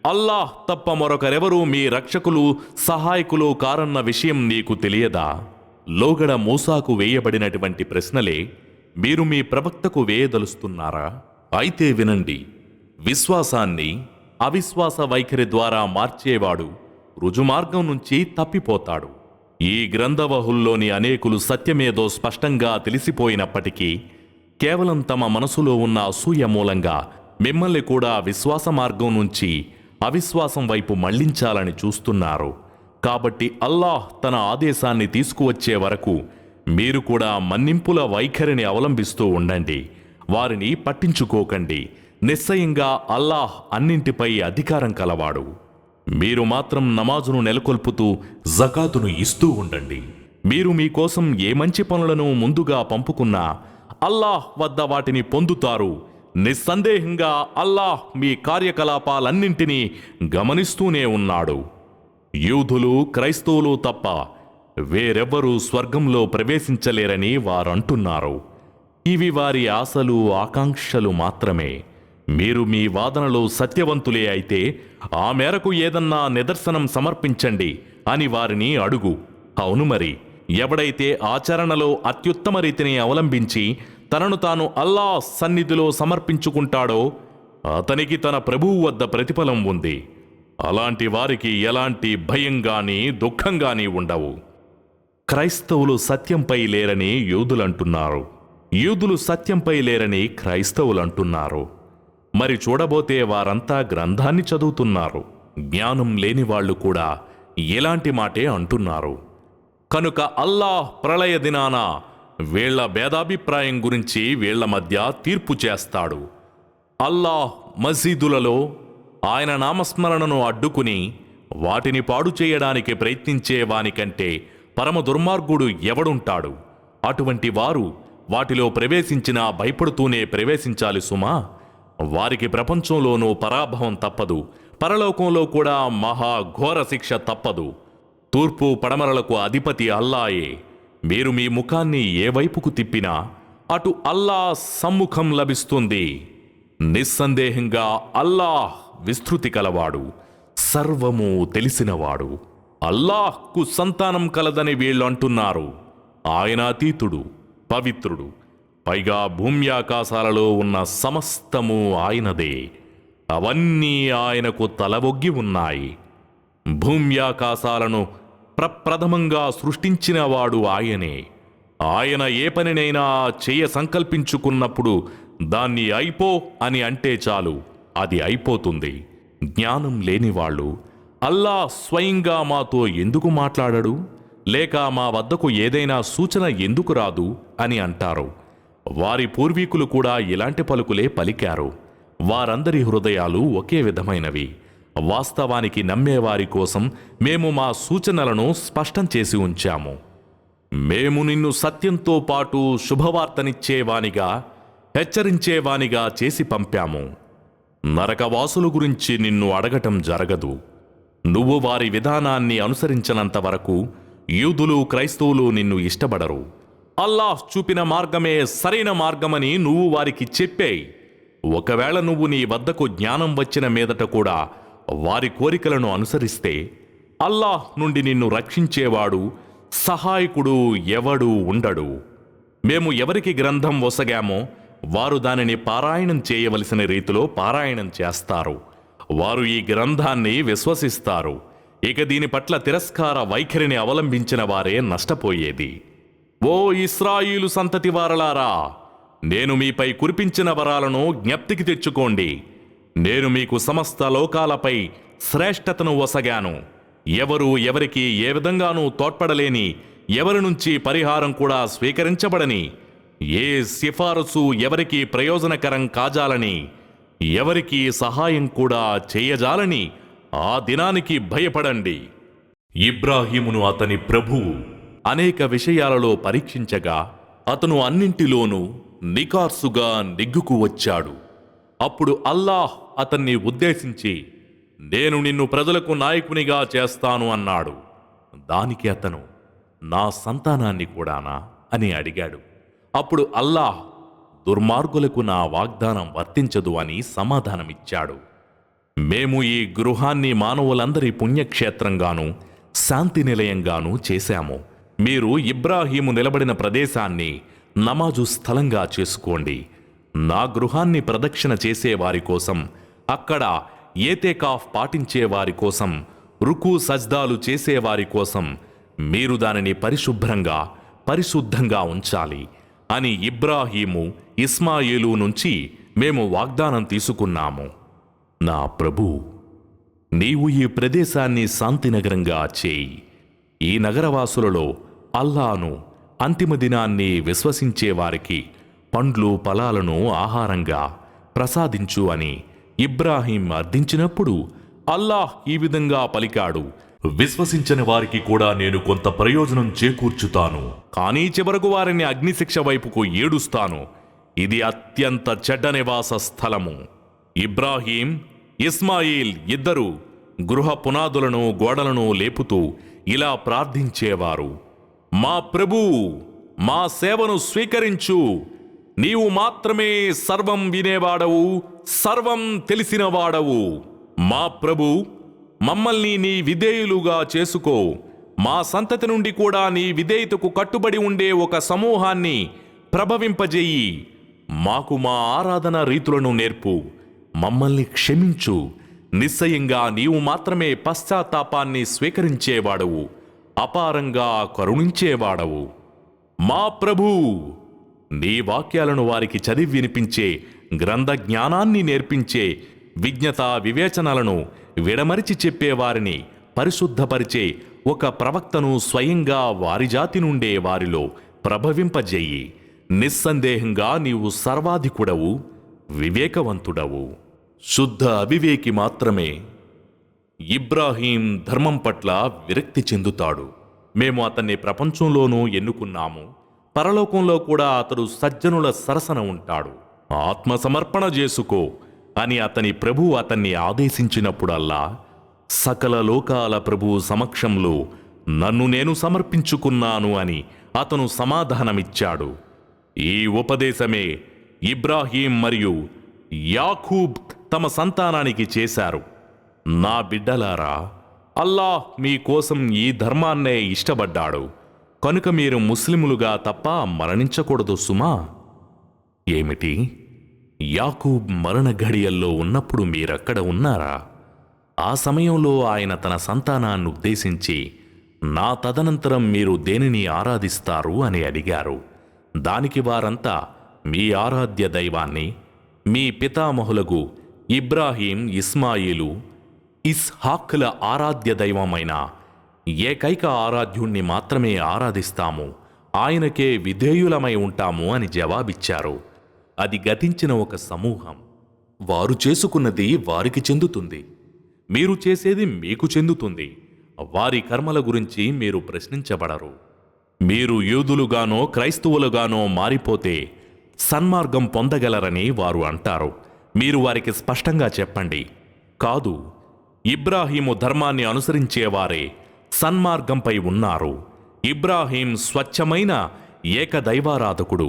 అల్లాహ్ తప్ప మరొకరెవరూ మీ రక్షకులు సహాయకులు కారన్న విషయం నీకు తెలియదా? లోగడ మూసాకు వేయబడినటువంటి ప్రశ్నలే మీరు మీ ప్రవక్తకు వేయదలుస్తున్నారా? అయితే వినండి, విశ్వాసాన్ని అవిశ్వాస వైఖరి ద్వారా మార్చేవాడు రుజుమార్గం నుంచి తప్పిపోతాడు. ఈ గ్రంథవహుల్లోని అనేకులు సత్యమేదో స్పష్టంగా తెలిసిపోయినప్పటికీ కేవలం తమ మనసులో ఉన్న అసూయ మూలంగా మిమ్మల్ని కూడా విశ్వాస మార్గం నుంచి అవిశ్వాసం వైపు మళ్లించాలని చూస్తున్నారు. కాబట్టి అల్లాహ్ తన ఆదేశాన్ని తీసుకువచ్చే వరకు మీరు కూడా మన్నింపుల వైఖరిని అవలంబిస్తూ ఉండండి. వారిని పట్టించుకోకండి. నిశ్చయంగా అల్లాహ్ అన్నింటిపై అధికారం కలవాడు. మీరు మాత్రం నమాజును నెలకొల్పుతూ జకాతును ఇస్తూ ఉండండి. మీరు మీకోసం ఏ మంచి పనులను ముందుగా పంపుకున్నా అల్లాహ్ వద్ద వాటిని పొందుతారు. నిస్సందేహంగా అల్లాహ్ మీ కార్యకలాపాలన్నింటినీ గమనిస్తూనే ఉన్నాడు. యూదులు క్రైస్తవులు తప్ప వేరెవ్వరూ స్వర్గంలో ప్రవేశించలేరని వారంటున్నారు. ఇవి వారి ఆశలు ఆకాంక్షలు మాత్రమే. మీరు మీ వాదనలో సత్యవంతులే అయితే ఆ మేరకు ఏదన్నా నిదర్శనం సమర్పించండి అని వారిని అడుగు. అవును మరి, ఎవడైతే ఆచరణలో అత్యుత్తమ రీతిని అవలంబించి తనను తాను అల్లాహ్ సన్నిధిలో సమర్పించుకుంటాడో అతనికి తన ప్రభువు వద్ద ప్రతిఫలం ఉంది. అలాంటి వారికి ఎలాంటి భయం గాని దుఃఖం గాని ఉండవు. క్రైస్తవులు సత్యంపై లేరని యూదులంటున్నారు. యూదులు సత్యంపై లేరని క్రైస్తవులంటున్నారు. మరి చూడబోతే వారంతా గ్రంథాన్ని చదువుతున్నారు. జ్ఞానం లేని వాళ్ళు కూడా ఎలాంటి మాటే అంటున్నారు. కనుక అల్లాహ్ ప్రళయ దినాన వీళ్ల భేదాభిప్రాయం గురించి వీళ్ల మధ్య తీర్పు చేస్తాడు. అల్లాహ్ మసీదులలో ఆయన నామస్మరణను అడ్డుకుని వాటిని పాడు చేయడానికి ప్రయత్నించే వానికంటే పరమ దుర్మార్గుడు ఎవడుంటాడు? అటువంటి వారు వాటిలో ప్రవేశించినా భయపడుతూనే ప్రవేశించాలి సుమా. వారికి ప్రపంచంలోనూ పరాభవం తప్పదు, పరలోకంలో కూడా మహాఘోర శిక్ష తప్పదు. తూర్పు పడమరలకు అధిపతి అల్లాయే. మీరు మీ ముఖాన్ని ఏ వైపుకు తిప్పినా అటు అల్లాహ్ సమ్ముఖం లభిస్తుంది. నిస్సందేహంగా అల్లాహ్ విస్తృతి కలవాడు, సర్వము తెలిసినవాడు. అల్లాహ్కు సంతానం కలదని వీళ్ళు అంటున్నారు. ఆయన అతీతుడు, పవిత్రుడు. పైగా భూమ్యాకాశాలలో ఉన్న సమస్తము ఆయనదే. అవన్నీ ఆయనకు తలవొగ్గి ఉన్నాయి. భూమ్యాకాశాలను ప్రప్రథమంగా సృష్టించినవాడు ఆయనే. ఆయన ఏ పనినైనా చెయ్య సంకల్పించుకున్నప్పుడు దాన్ని అయిపో అని అంటే చాలు, అది అయిపోతుంది. జ్ఞానం లేనివాళ్ళు అల్లాహ్ స్వయంగా మాతో ఎందుకు మాట్లాడడు, లేక మా వద్దకు ఏదైనా సూచన ఎందుకు రాదు అని అంటారు. వారి పూర్వీకులు కూడా ఇలాంటి పలుకులే పలికారు. వారందరి హృదయాలు ఒకే విధమైనవి. వాస్తవానికి నమ్మేవారి కోసం మేము మా సూచనలను స్పష్టం చేసి ఉంచాము. మేము నిన్ను సత్యంతో పాటు శుభవార్తనిచ్చేవానిగా హెచ్చరించేవానిగా చేసి పంపాము. నరకవాసుల గురించి నిన్ను అడగటం జరగదు. నువ్వు వారి విధానాన్ని అనుసరించనంత వరకు యూదులు క్రైస్తవులు నిన్ను ఇష్టపడరు. అల్లాహ్ చూపిన మార్గమే సరైన మార్గమని నువ్వు వారికి చెప్పేయి. ఒకవేళ నువ్వు నీ వద్దకు జ్ఞానం వచ్చిన మీదట కూడా వారి కోరికలను అనుసరిస్తే అల్లాహ్ నుండి నిన్ను రక్షించేవాడు సహాయకుడు ఎవడు ఉండడు. మేము ఎవరికి గ్రంథం వసగామో వారు దానిని పారాయణం చేయవలసిన రీతిలో పారాయణం చేస్తారు. వారు ఈ గ్రంథాన్ని విశ్వసిస్తారు. ఇక దీని పట్ల తిరస్కార వైఖరిని అవలంబించిన వారే నష్టపోయేది. ఓ ఇశ్రాయేలు సంతతి వారలారా, నేను మీపై కురిపించిన వరాలను జ్ఞప్తికి తెచ్చుకోండి. నేను మీకు సమస్త లోకాలపై శ్రేష్టతను వసగాను. ఎవరు ఎవరికి ఏ విధంగానూ తోడ్పడలేని, ఎవరి నుంచి పరిహారం కూడా స్వీకరించబడని ఏ సిఫారసు ఎవరికీ ప్రయోజనకరం కాజాలని, ఎవరికీ సహాయం కూడా చేయజాలని ఆ దినానికి భయపడండి. ఇబ్రాహీమును అతని ప్రభువు అనేక విషయాలలో పరీక్షించగా అతను అన్నింటిలోనూ నికార్సుగా నెగ్గుకు వచ్చాడు. అప్పుడు అల్లాహ్ అతన్ని ఉద్దేశించి, నేను నిన్ను ప్రజలకు నాయకునిగా చేస్తాను అన్నాడు. దానికి అతను, నా సంతానాన్ని కూడానా అని అడిగాడు. అప్పుడు అల్లాహ్, దుర్మార్గులకు నా వాగ్దానం వర్తించదు అని సమాధానమిచ్చాడు. మేము ఈ గృహాన్ని మానవులందరి పుణ్యక్షేత్రంగానూ శాంతి నిలయంగానూ చేశాము. మీరు ఇబ్రాహీము నిలబడిన ప్రదేశాన్ని నమాజు స్థలంగా చేసుకోండి. నా గృహాన్ని ప్రదక్షిణ చేసేవారి కోసం, అక్కడ ఏతేకాఫ్ పాటించేవారి కోసం, రుకు సజ్దాలు చేసేవారి కోసం మీరు దానిని పరిశుద్ధంగా ఉంచాలి అని ఇబ్రాహీము, ఇస్మాయిలు నుంచి మేము వాగ్దానం తీసుకున్నాము. నా ప్రభూ, నీవు ఈ ప్రదేశాన్ని శాంతినగరంగా చేయి. ఈ నగరవాసులలో అల్లాను, అంతిమ దినాన్ని విశ్వసించేవారికి పండ్లు ఫలాలను ఆహారంగా ప్రసాదించు అని ఇబ్రాహీం అర్థించినప్పుడు అల్లాహ్ ఈ విధంగా పలికాడు, విశ్వసించని వారికి కూడా నేను కొంత ప్రయోజనం చేకూర్చుతాను, కానీ చివరకు వారిని అగ్నిశిక్ష వైపుకు ఏడుస్తాను. ఇది అత్యంత చెడ్డ నివాస స్థలము. ఇబ్రాహీం, ఇస్మాయిల్ ఇద్దరు గృహ పునాదులను, గోడలను లేపుతూ ఇలా ప్రార్థించేవారు, మా ప్రభువు, మా సేవను స్వీకరించు. నీవు మాత్రమే సర్వం వినేవాడవు, సర్వం తెలిసినవాడవు. మా ప్రభు, మమ్మల్ని నీ విధేయులుగా చేసుకో. మా సంతతి నుండి కూడా నీ విధేయతకు కట్టుబడి ఉండే ఒక సమూహాన్ని ప్రభవింపజేయి. మాకు మా ఆరాధన రీతులను నేర్పు. మమ్మల్ని క్షమించు. నిశ్చయంగా నీవు మాత్రమే పశ్చాత్తాపాన్ని స్వీకరించేవాడవు, అపారంగా కరుణించేవాడవు. మా ప్రభూ, నీ వాక్యాలను వారికి చదివి వినిపించే, గ్రంథ జ్ఞానాన్ని నేర్పించే, విజ్ఞత వివేచనలను విడమరిచి చెప్పేవారిని పరిశుద్ధపరిచే ఒక ప్రవక్తను స్వయంగా వారి జాతి నుండే వారిలో ప్రభవింపజేయి. నిస్సందేహంగా నీవు సర్వాధికుడవు, వివేకవంతుడవు. శుద్ధ అవివేకి మాత్రమే ఇబ్రాహీం ధర్మం పట్ల విరక్తి చెందుతాడు. మేము అతన్ని ప్రపంచంలోనూ ఎన్నుకున్నాము, పరలోకంలో కూడా అతడు సజ్జనుల సరసన ఉంటాడు. ఆత్మసమర్పణ చేసుకో అని అతని ప్రభువు అతన్ని ఆదేశించినప్పుడల్లా, సకల లోకాల ప్రభువు సమక్షంలో నన్ను నేను సమర్పించుకున్నాను అని అతను సమాధానమిచ్చాడు. ఈ ఉపదేశమే ఇబ్రాహీం మరియు యాకూబ్ తమ సంతానానికి చేశారు. నా బిడ్డలారా, అల్లాహ్ మీకోసం ఈ ధర్మాన్నే ఇష్టపడ్డాడు కనుక మీరు ముస్లిములుగా తప్ప మరణించకూడదు సుమా. ఏమిటి, యాకూబ్ మరణ ఘడియల్లో ఉన్నప్పుడు మీరక్కడ ఉన్నారా? ఆ సమయంలో ఆయన తన సంతానాన్ని ఉద్దేశించి, నా తదనంతరం మీరు దేనిని ఆరాధిస్తారు అని అడిగారు. దానికి వారంతా మీ ఆరాధ్య దైవాన్ని, మీ పితామహులకు ఇబ్రాహీం, ఇస్మాయిలు, ఇస్హాక్ల ఆరాధ్య దైవమైన ఏకైక ఆరాధ్యుణ్ణి మాత్రమే ఆరాధిస్తాము, ఆయనకే విధేయులమై ఉంటాము అని జవాబిచ్చారు. అది గతించిన ఒక సమూహం. వారు చేసుకున్నది వారికి చెందుతుంది, మీరు చేసేది మీకు చెందుతుంది. వారి కర్మల గురించి మీరు ప్రశ్నించబడరు. మీరు యూదులుగానో క్రైస్తవులుగానో మారిపోతే సన్మార్గం పొందగలరని వారు అంటారు. మీరు వారికి స్పష్టంగా చెప్పండి, కాదు, ఇబ్రాహీము ధర్మాన్ని అనుసరించేవారే సన్మార్గంపై ఉన్నారు. ఇబ్రాహీం స్వచ్ఛమైన ఏకదైవారాధకుడు,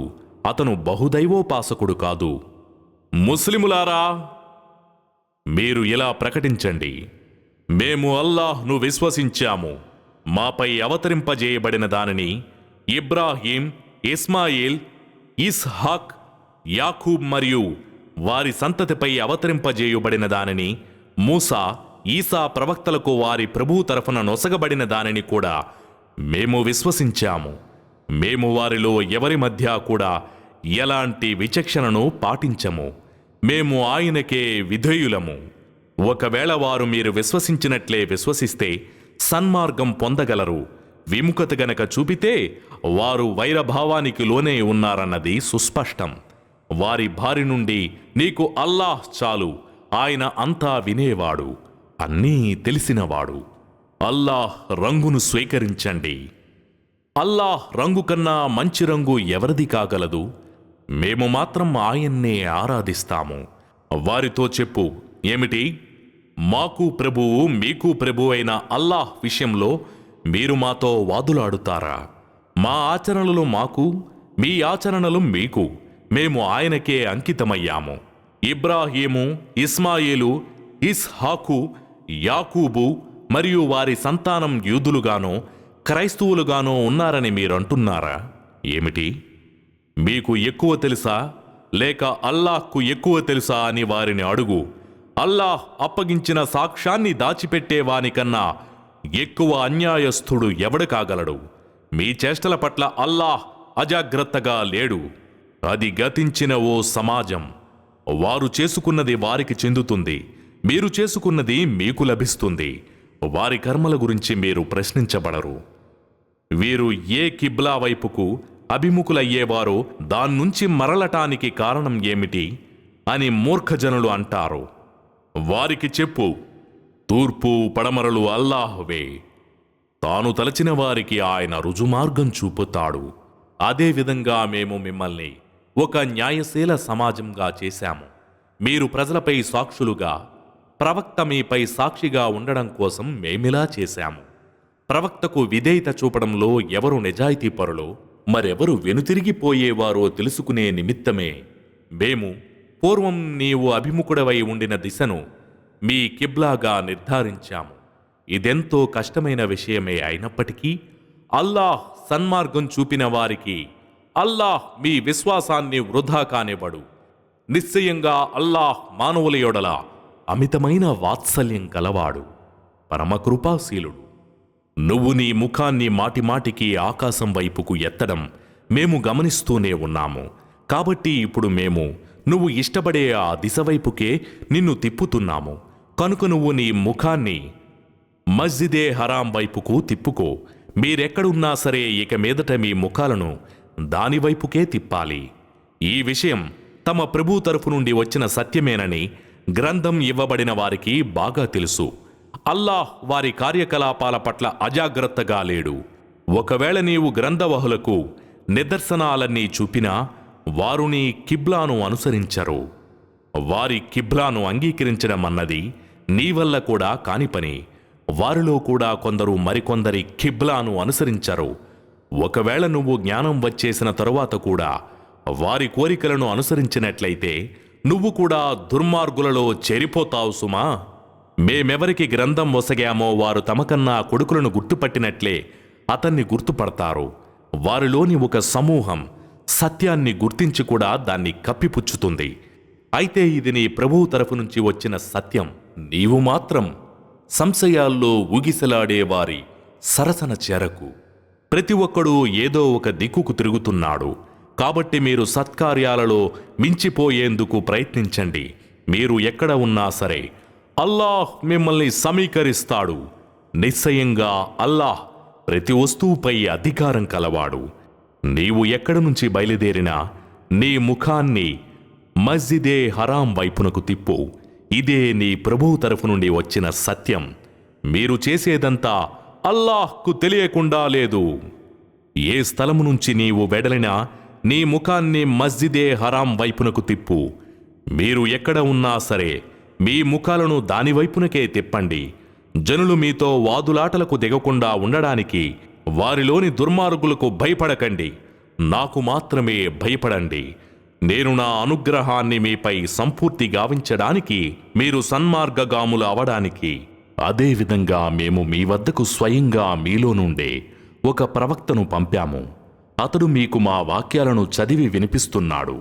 అతను బహుదైవోపాసకుడు కాదు. ముస్లిములారా, మీరు ఇలా ప్రకటించండి, మేము అల్లాహ్ను విశ్వసించాము, మాపై అవతరింపజేయబడిన దానిని ఇబ్రాహీం, ఇస్మాయిల్, ఇస్హాక్, యాకూబ్ మరియు వారి సంతతిపై అవతరింపజేయబడిన దానిని, మూసా, ఈసా ప్రవక్తలకు వారి ప్రభువు తరఫున నొసగబడిన దానిని కూడా మేము విశ్వసించాము. మేము వారిలో ఎవరి మధ్య కూడా ఎలాంటి విచక్షణను పాటించము. మేము ఆయనకే విధేయులము. ఒకవేళ వారు మీరు విశ్వసించినట్లే విశ్వసిస్తే సన్మార్గం పొందగలరు. విముఖత గనక చూపితే వారు వైరభావానికి లోనే ఉన్నారన్నది సుస్పష్టం. వారి బారి నుండి నీకు అల్లాహ్ చాలు, ఆయన అంతా వినేవాడు, అన్నీ తెలిసినవాడు. అల్లాహ్ రంగును స్వీకరించండి. అల్లాహ్ రంగు కన్నా మంచి రంగు ఎవరిది కాగలదు? మేము మాత్రం ఆయన్నే ఆరాధిస్తాము. వారితో చెప్పు, ఏమిటి? మాకు ప్రభువు మీకు ప్రభు అయిన అల్లాహ్ విషయంలో మీరు మాతో వాదులాడుతారా? మా ఆచరణలు మాకు, మీ ఆచరణలు మీకు, మేము ఆయనకే అంకితమయ్యాము. ఇబ్రాహీము, ఇస్మాయిలు, ఇస్హాకు, యాకూబు మరియు వారి సంతానం యూదులుగానో క్రైస్తవులుగానో ఉన్నారని మీరంటున్నారా? ఏమిటి? మీకు ఎక్కువ తెలుసా లేక అల్లాహ్కు ఎక్కువ తెలుసా అని వారిని అడుగు. అల్లాహ్ అప్పగించిన సాక్ష్యాన్ని దాచిపెట్టేవానికన్నా ఎక్కువ అన్యాయస్థుడు ఎవడు కాగలడు? మీ చేష్టల పట్ల అల్లాహ్ అజాగ్రత్తగా లేడు. అది గతించిన ఓ సమాజం. వారు చేసుకున్నది వారికి చెందుతుంది, మీరు చేసుకున్నది మీకు లభిస్తుంది. వారి కర్మల గురించి మీరు ప్రశ్నించబడరు. వీరు ఏ కిబ్లా వైపుకు అభిముఖులయ్యేవారో దాన్నుంచి మరలటానికి కారణం ఏమిటి అని మూర్ఖజనులు అంటారు. వారికి చెప్పు, తూర్పు పడమరలు అల్లాహువే. తాను తలచిన వారికి ఆయన రుజుమార్గం చూపుతాడు. అదేవిధంగా మేము మిమ్మల్ని ఒక న్యాయశీల సమాజంగా చేశాము. మీరు ప్రజలపై సాక్షులుగా, ప్రవక్త మీపై సాక్షిగా ఉండడం కోసం మేమిలా చేశాము. ప్రవక్తకు విధేయత చూపడంలో ఎవరు నిజాయితీపరులో, మరెవరు వెనుతిరిగిపోయేవారో తెలుసుకునే నిమిత్తమే మేము పూర్వం నీవు అభిముఖుడవై ఉండిన దిశను మీ కిబ్లాగా నిర్ధారించాము. ఇదెంతో కష్టమైన విషయమే అయినప్పటికీ అల్లాహ్ సన్మార్గం చూపిన వారికి అల్లాహ్ మీ విశ్వాసాన్ని వృధా కానివ్వడు. నిశ్చయంగా అల్లాహ్ మానవుల యొడల అమితమైన వాత్సల్యం కలవాడు, పరమకృపాశీలుడు. నువ్వు నీ ముఖాన్ని మాటిమాటికి ఆకాశం వైపుకు ఎత్తడం మేము గమనిస్తూనే ఉన్నాము. కాబట్టి ఇప్పుడు మేము నువ్వు ఇష్టపడే ఆ దిశ వైపుకే నిన్ను తిప్పుతున్నాము. కనుక నువ్వు నీ ముఖాన్ని మస్జిదే హరాం వైపుకు తిప్పుకో. మీరెక్కడున్నా సరే ఇక మీదట మీ ముఖాలను దానివైపుకే తిప్పాలి. ఈ విషయం తమ ప్రభు తరఫు నుండి వచ్చిన సత్యమేనని గ్రంథం ఇవ్వబడిన వారికి బాగా తెలుసు. అల్లాహ్ వారి కార్యకలాపాల పట్ల అజాగ్రత్తగా లేడు. ఒకవేళ నీవు గ్రంథవహులకు నిదర్శనాలన్నీ చూపినా వారు నీ కిబ్లాను అనుసరించరు. వారి కిబ్లాను అంగీకరించడం అన్నది నీ వల్ల కూడా కాని పని. వారిలో కూడా కొందరు మరికొందరి కిబ్లాను అనుసరించరు. ఒకవేళ నువ్వు జ్ఞానం వచ్చేసిన తరువాత కూడా వారి కోరికలను అనుసరించినట్లయితే నువ్వు కూడా దుర్మార్గులలో చేరిపోతావు సుమా. మేమెవరికి గ్రంథం వసగామో వారు తమకన్నా కొడుకులను గుర్తుపట్టినట్లే అతన్ని గుర్తుపడతారు. వారిలోని ఒక సమూహం సత్యాన్ని గుర్తించి కూడా దాన్ని కప్పిపుచ్చుతుంది. అయితే ఇది నీ ప్రభువు తరఫు నుంచి వచ్చిన సత్యం. నీవు మాత్రం సంశయాల్లో ఊగిసలాడేవారి సరసన చేరకు. ప్రతి ఒక్కడూ ఏదో ఒక దిక్కుకు తిరుగుతున్నాడు. కాబట్టి మీరు సత్కార్యాలలో మించిపోయేందుకు ప్రయత్నించండి. మీరు ఎక్కడ ఉన్నా సరే అల్లాహ్ మిమ్మల్ని సమీకరిస్తాడు. నిశ్చయంగా అల్లాహ్ ప్రతి వస్తువుపై అధికారం కలవాడు. నీవు ఎక్కడి నుంచి బయలుదేరినా నీ ముఖాన్ని మస్జిదే హరాం వైపునకు తిప్పు. ఇదే నీ ప్రభువు తరఫు నుండి వచ్చిన సత్యం. మీరు చేసేదంతా అల్లాహ్కు తెలియకుండా లేదు. ఏ స్థలము నుంచి నీవు వెడలినా నీ ముఖాన్ని మస్జిదే హరాం వైపునకు తిప్పు. మీరు ఎక్కడ ఉన్నా సరే మీ ముఖాలను దానివైపునకే తిప్పండి. జనులు మీతో వాదులాటలకు దిగకుండా ఉండడానికి వారిలోని దుర్మార్గులకు భయపడకండి. నాకు మాత్రమే భయపడండి. నేను నా అనుగ్రహాన్ని మీపై సంపూర్తి గావించడానికి, మీరు సన్మార్గగాములు అవడానికి. అదేవిధంగా మేము మీ వద్దకు స్వయంగా మీలో నుండే ఒక ప్రవక్తను పంపాము. అతడు మీకు మా వాక్యాలను చదివి వినిపిస్తున్నాడు.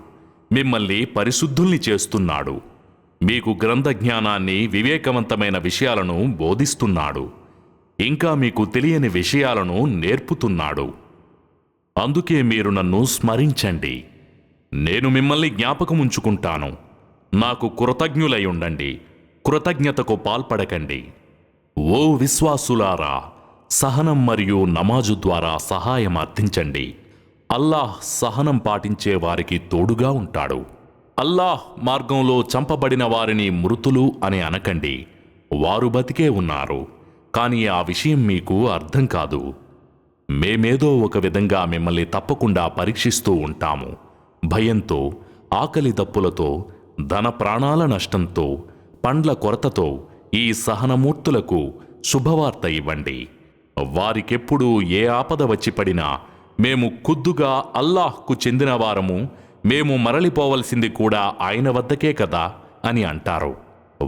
మిమ్మల్ని పరిశుద్ధుల్ని చేస్తున్నాడు. మీకు గ్రంథ జ్ఞానాన్ని, వివేకవంతమైన విషయాలను బోధిస్తున్నాడు. ఇంకా మీకు తెలియని విషయాలను నేర్పుతున్నాడు. అందుకే మీరు నన్ను స్మరించండి. నేను మిమ్మల్ని జ్ఞాపకముంచుకుంటాను. నాకు కృతజ్ఞులై ఉండండి. కృతజ్ఞతకు పాల్పడకండి. ఓ విశ్వాసులారా, సహనం మరియు నమాజు ద్వారా సహాయం అర్థించండి. అల్లాహ్ సహనం పాటించే వారికి తోడుగా ఉంటాడు. అల్లాహ్ మార్గంలో చంపబడిన వారిని మృతులు అని అనకండి. వారు బతికే ఉన్నారు, కానీ ఆ విషయం మీకు అర్థం కాదు. మేమేదో ఒక విధంగా మిమ్మల్ని తప్పకుండా పరీక్షిస్తూ ఉంటాము. భయంతో, ఆకలి దప్పులతో, ధన ప్రాణాల నష్టంతో, పండ్ల కొరతతో ఈ సహనమూర్తులకు శుభవార్త ఇవ్వండి. వారికెప్పుడు ఏ ఆపద వచ్చి పడినా మేము ఖుద్దుగా అల్లాహ్కు చెందినవారము, మేము మరలిపోవలసింది కూడా ఆయన వద్దకే కదా అని అంటారు.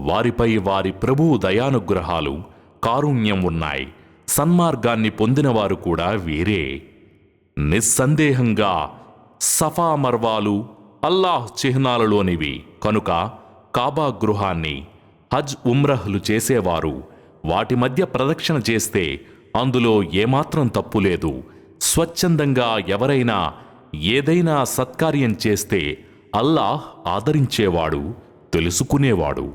వారిపై వారి ప్రభువు దయానుగ్రహాలు, కారుణ్యం ఉన్నాయి. సన్మార్గాన్ని పొందినవారు కూడా వీరే. నిస్సందేహంగా సఫా మర్వాలు అల్లాహ్ చిహ్నాలలోనివి కనుక కాబా గృహాన్ని హజ్ ఉమ్రహ్లు చేసేవారు వాటి మధ్య ప్రదక్షిణ చేస్తే అందులో ఏమాత్రం తప్పులేదు. స్వచ్ఛందంగా ఎవరైనా ఏదైనా సత్కార్యం చేస్తే అల్లాహ్ ఆదరించేవాడు, తెలుసుకునేవాడు.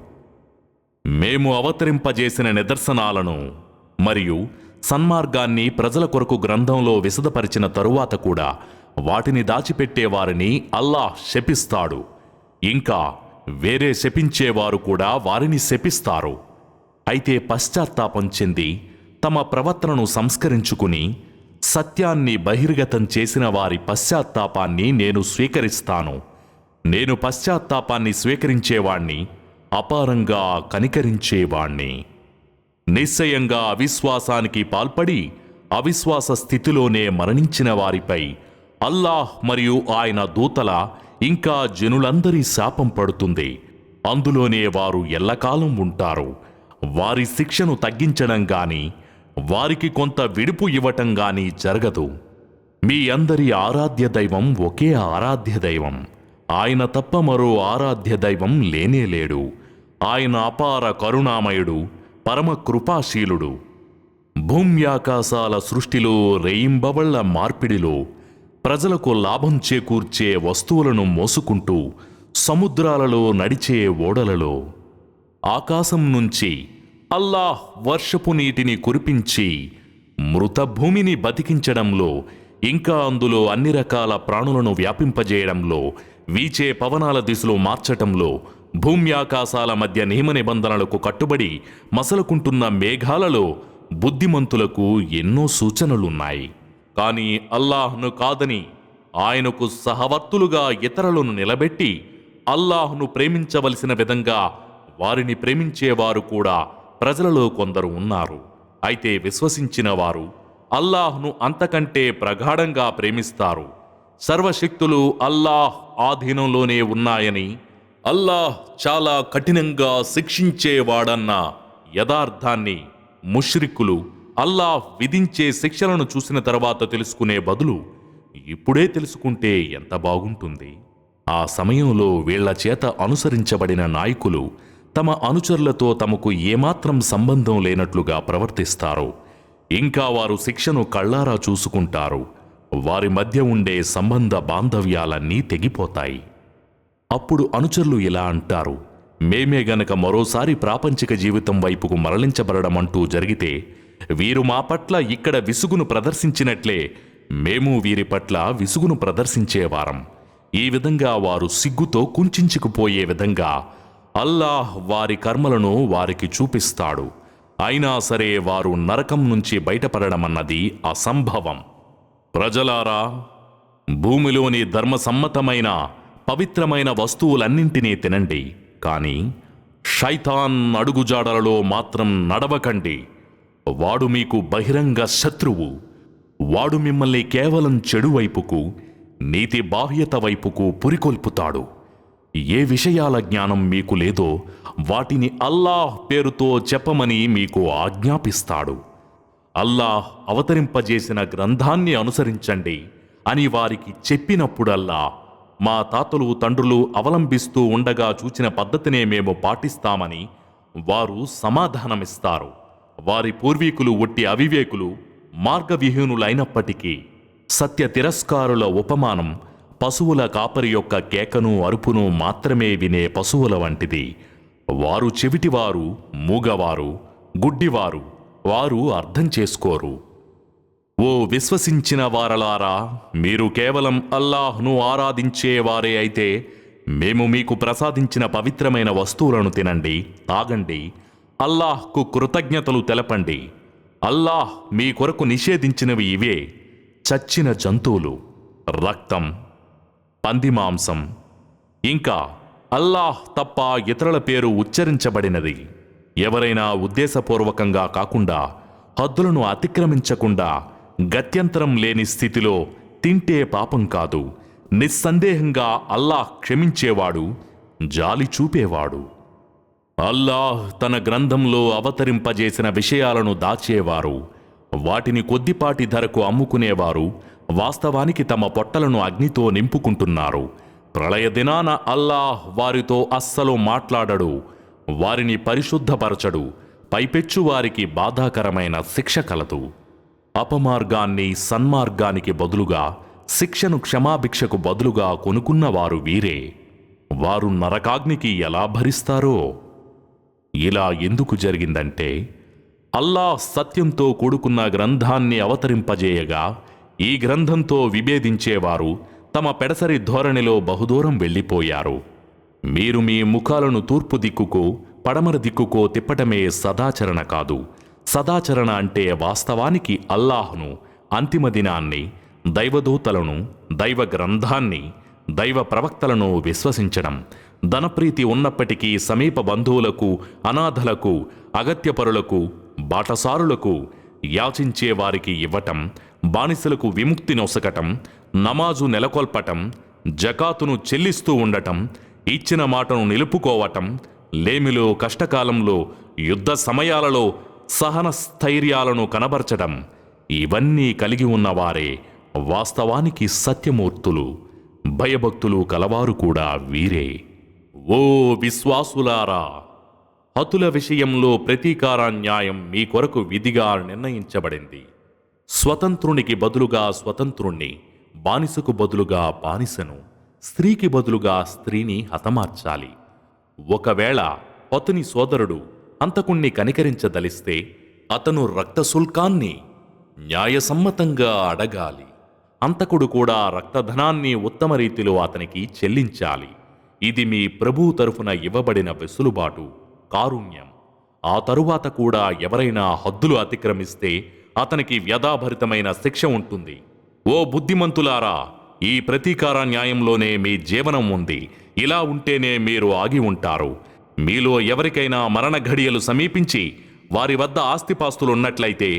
మేము అవతరింపజేసిన నిదర్శనాలను మరియు సన్మార్గాన్ని ప్రజల కొరకు గ్రంథంలో విశదపరిచిన తరువాత కూడా వాటిని దాచిపెట్టేవారిని అల్లాహ్ శపిస్తాడు. ఇంకా వేరే శపించేవారు కూడా వారిని శపిస్తారు. అయితే పశ్చాత్తాపం చెంది తమ ప్రవర్తనను సంస్కరించుకుని సత్యాన్ని బహిర్గతం చేసిన వారి పశ్చాత్తాపాన్ని నేను స్వీకరిస్తాను. నేను పశ్చాత్తాపాన్ని స్వీకరించేవాణ్ణి, అపారంగా కనికరించేవాణ్ణి. నిశ్చయంగా అవిశ్వాసానికి పాల్పడి అవిశ్వాస స్థితిలోనే మరణించిన వారిపై అల్లాహ్ మరియు ఆయన దూతల ఇంకా జనులందరి శాపం పడుతుంది. అందులోనే వారు ఎల్లకాలం ఉంటారు. వారి శిక్షను తగ్గించడం గాని వారికి కొంత విడుపు ఇవ్వటం గాని జరగదు. మీ అందరి ఆరాధ్య దైవం ఒకే ఆరాధ్య దైవం. ఆయన తప్ప మరో ఆరాధ్య దైవం లేనేలేడు. ఆయన అపార కరుణామయుడు, పరమ కృపాశీలుడు. భూమ్యాకాశాల సృష్టిలో, రేయింబవళ్ల మార్పిడిలో, ప్రజలకు లాభం చేకూర్చే వస్తువులను మోసుకుంటూ సముద్రాలలో నడిచే ఓడలలో, ఆకాశం నుంచి అల్లాహ్ వర్షపు నీటిని కురిపించి మృత భూమిని బతికించడంలో, ఇంకా అందులో అన్ని రకాల ప్రాణులను వ్యాపింపజేయడంలో, వీచే పవనాల దిశలో మార్చటంలో, భూమ్యాకాశాల మధ్య నియమ నిబంధనలకు కట్టుబడి మసలుకుంటున్న మేఘాలలో బుద్ధిమంతులకు ఎన్నో సూచనలున్నాయి. కానీ అల్లాహ్ను కాదని ఆయనకు సహవర్తులుగా ఇతరులను నిలబెట్టి అల్లాహ్ను ప్రేమించవలసిన విధంగా వారిని ప్రేమించేవారు కూడా ప్రజలలో కొందరు ఉన్నారు. అయితే విశ్వసించిన వారు అల్లాహ్ను అంతకంటే ప్రగాఢంగా ప్రేమిస్తారు. సర్వశక్తులు అల్లాహ్ ఆధీనంలోనే ఉన్నాయని, అల్లాహ్ చాలా కఠినంగా శిక్షించేవాడన్న యథార్థాన్ని ముష్రిక్కులు అల్లాహ్ విధించే శిక్షలను చూసిన తర్వాత తెలుసుకునే బదులు ఇప్పుడే తెలుసుకుంటే ఎంత బాగుంటుంది. ఆ సమయంలో వీళ్ల చేత అనుసరించబడిన నాయకులు తమ అనుచరులతో తమకు ఏమాత్రం సంబంధం లేనట్లుగా ప్రవర్తిస్తారు. ఇంకా వారు శిక్షను కళ్ళారా చూసుకుంటారు. వారి మధ్య ఉండే సంబంధ బాంధవ్యాలన్నీ తెగిపోతాయి. అప్పుడు అనుచరులు ఇలా అంటారు: మేమే గనక మరోసారి ప్రాపంచిక జీవితం వైపుకు మరలించబడమంటూ జరిగితే వీరు మా పట్ల ఇక్కడ విసుగును ప్రదర్శించినట్లే మేము వీరి పట్ల విసుగును ప్రదర్శించేవారం. ఈ విధంగా వారు సిగ్గుతో కుంచించుకుపోయే విధంగా అల్లాహ్ వారి కర్మలను వారికి చూపిస్తాడు. అయినా సరే వారు నరకం నుంచి బయటపడమన్నది అసంభవం. ప్రజలారా, భూమిలోని ధర్మసమ్మతమైన పవిత్రమైన వస్తువులన్నింటినీ తినండి, కానీ షైతాన్ అడుగుజాడలలో మాత్రం నడవకండి. వాడు మీకు బహిరంగ శత్రువు. వాడు మిమ్మల్ని కేవలం చెడు వైపుకు, నీతి బాహ్యత వైపుకు పురికొల్పుతాడు. ఏ విషయాల జ్ఞానం మీకు లేదో వాటిని అల్లాహ్ పేరుతో చెప్పమని మీకు ఆజ్ఞాపిస్తాడు. అల్లాహ్ అవతరింపజేసిన గ్రంథాన్ని అనుసరించండి అని వారికి చెప్పినప్పుడల్లా మా తాతలు తండ్రులు అవలంబిస్తూ ఉండగా చూచిన పద్ధతినే మేము పాటిస్తామని వారు సమాధానమిస్తారు. వారి పూర్వీకులు ఒట్టి అవివేకులు, మార్గవిహీనులైనప్పటికీ సత్య తిరస్కారుల ఉపమానం పశువుల కాపరి యొక్క కేకను అరుపును మాత్రమే వినే పశువుల వంటిది. వారు చెవిటివారు, మూగవారు, గుడ్డివారు, వారు అర్థం చేసుకోరు. ఓ విశ్వసించిన వారలారా, మీరు కేవలం అల్లాహ్ను ఆరాధించేవారే అయితే మేము మీకు ప్రసాదించిన పవిత్రమైన వస్తువులను తినండి, తాగండి, అల్లాహ్కు కృతజ్ఞతలు తెలపండి. అల్లాహ్ మీ కొరకు నిషేధించినవి ఇవే: చచ్చిన జంతువులు, రక్తం, పంది మాంసం, ఇంకా అల్లాహ్ తప్ప ఇతరుల పేరు ఉచ్చరించబడినది. ఎవరైనా ఉద్దేశపూర్వకంగా కాకుండా, హద్దులను అతిక్రమించకుండా, గత్యంతరం లేని స్థితిలో తింటే పాపం కాదు. నిస్సందేహంగా అల్లాహ్ క్షమించేవాడు, జాలి చూపేవాడు. అల్లాహ్ తన గ్రంథంలో అవతరింపజేసిన విషయాలను దాచేవారు, వాటిని కొద్దిపాటి ధరకు అమ్ముకునేవారు వాస్తవానికి తమ పొట్టలను అగ్నితో నింపుకుంటున్నారు. ప్రళయ దినాన అల్లాహ్ వారితో అస్సలు మాట్లాడడు, వారిని పరిశుద్ధపరచడు. పైపెచ్చు వారికి బాధాకరమైన శిక్ష కలదు. అపమార్గాన్ని సన్మార్గానికి బదులుగా, శిక్షను క్షమాభిక్షకు బదులుగా కొనుక్కున్నవారు వీరే. వారు నరకాగ్నికి ఎలా భరిస్తారో. ఇలా ఎందుకు జరిగిందంటే, అల్లాహ్ సత్యంతో కూడుకున్న గ్రంథాన్ని అవతరింపజేయగా ఈ గ్రంథంతో విభేదించేవారు తమ పెడసరి ధోరణిలో బహుదూరం వెళ్ళిపోయారు. మీరు మీ ముఖాలను తూర్పు దిక్కుకో పడమర దిక్కుకో తిప్పటమే సదాచరణ కాదు. సదాచరణ అంటే వాస్తవానికి అల్లాహ్ను, అంతిమ దినాన్ని, దైవదూతలను, దైవ గ్రంథాన్ని, దైవ ప్రవక్తలను విశ్వసించడం. ధనప్రీతి ఉన్నప్పటికీ సమీప బంధువులకు, అనాథలకు, అగత్యపరులకు, బాటసారులకు, యాచించే వారికి ఇవ్వటం, బానిసలకు విముక్తి నొసగటం, నమాజు నెలకొల్పటం, జకాతును చెల్లిస్తూ ఉండటం, ఇచ్చిన మాటను నిలుపుకోవటం, లేమిలో, కష్టకాలంలో, యుద్ధ సమయాలలో సహన స్థైర్యాలను కనబరచడం, ఇవన్నీ కలిగి ఉన్నవారే వాస్తవానికి సత్యమూర్తులు, భయభక్తులు కలవారు కూడా వీరే. ఓ విశ్వాసులారా, హతుల విషయంలో ప్రతీకార న్యాయం మీ కొరకు విధిగా నిర్ణయించబడింది. స్వతంత్రునికి బదులుగా స్వతంత్రుణ్ణి, బానిసకు బదులుగా బానిసను, స్త్రీకి బదులుగా స్త్రీని హతమార్చాలి. ఒకవేళ హతుని సోదరుడు హంతకుణ్ణి కనికరించదలిస్తే అతను రక్తశుల్కాన్ని న్యాయసమ్మతంగా అడగాలి. హంతకుడు కూడా రక్తధనాన్ని ఉత్తమ రీతిలో అతనికి చెల్లించాలి. ఇది మీ ప్రభువు తరఫున ఇవ్వబడిన వెసులుబాటు, కారుణ్యం. ఆ తరువాత కూడా ఎవరైనా హద్దులు అతిక్రమిస్తే అతనికి వ్యధాభరితమైన శిక్ష ఉంటుంది. ఓ బుద్ధిమంతులారా, ఈ ప్రతీకార న్యాయంలోనే మీ జీవనం ఉంది. ఇలా ఉంటేనే మీరు ఆగి ఉంటారు. మీలో ఎవరికైనా మరణ ఘడియలు సమీపించి వారి వద్ద ఆస్తిపాస్తులున్నట్లయితే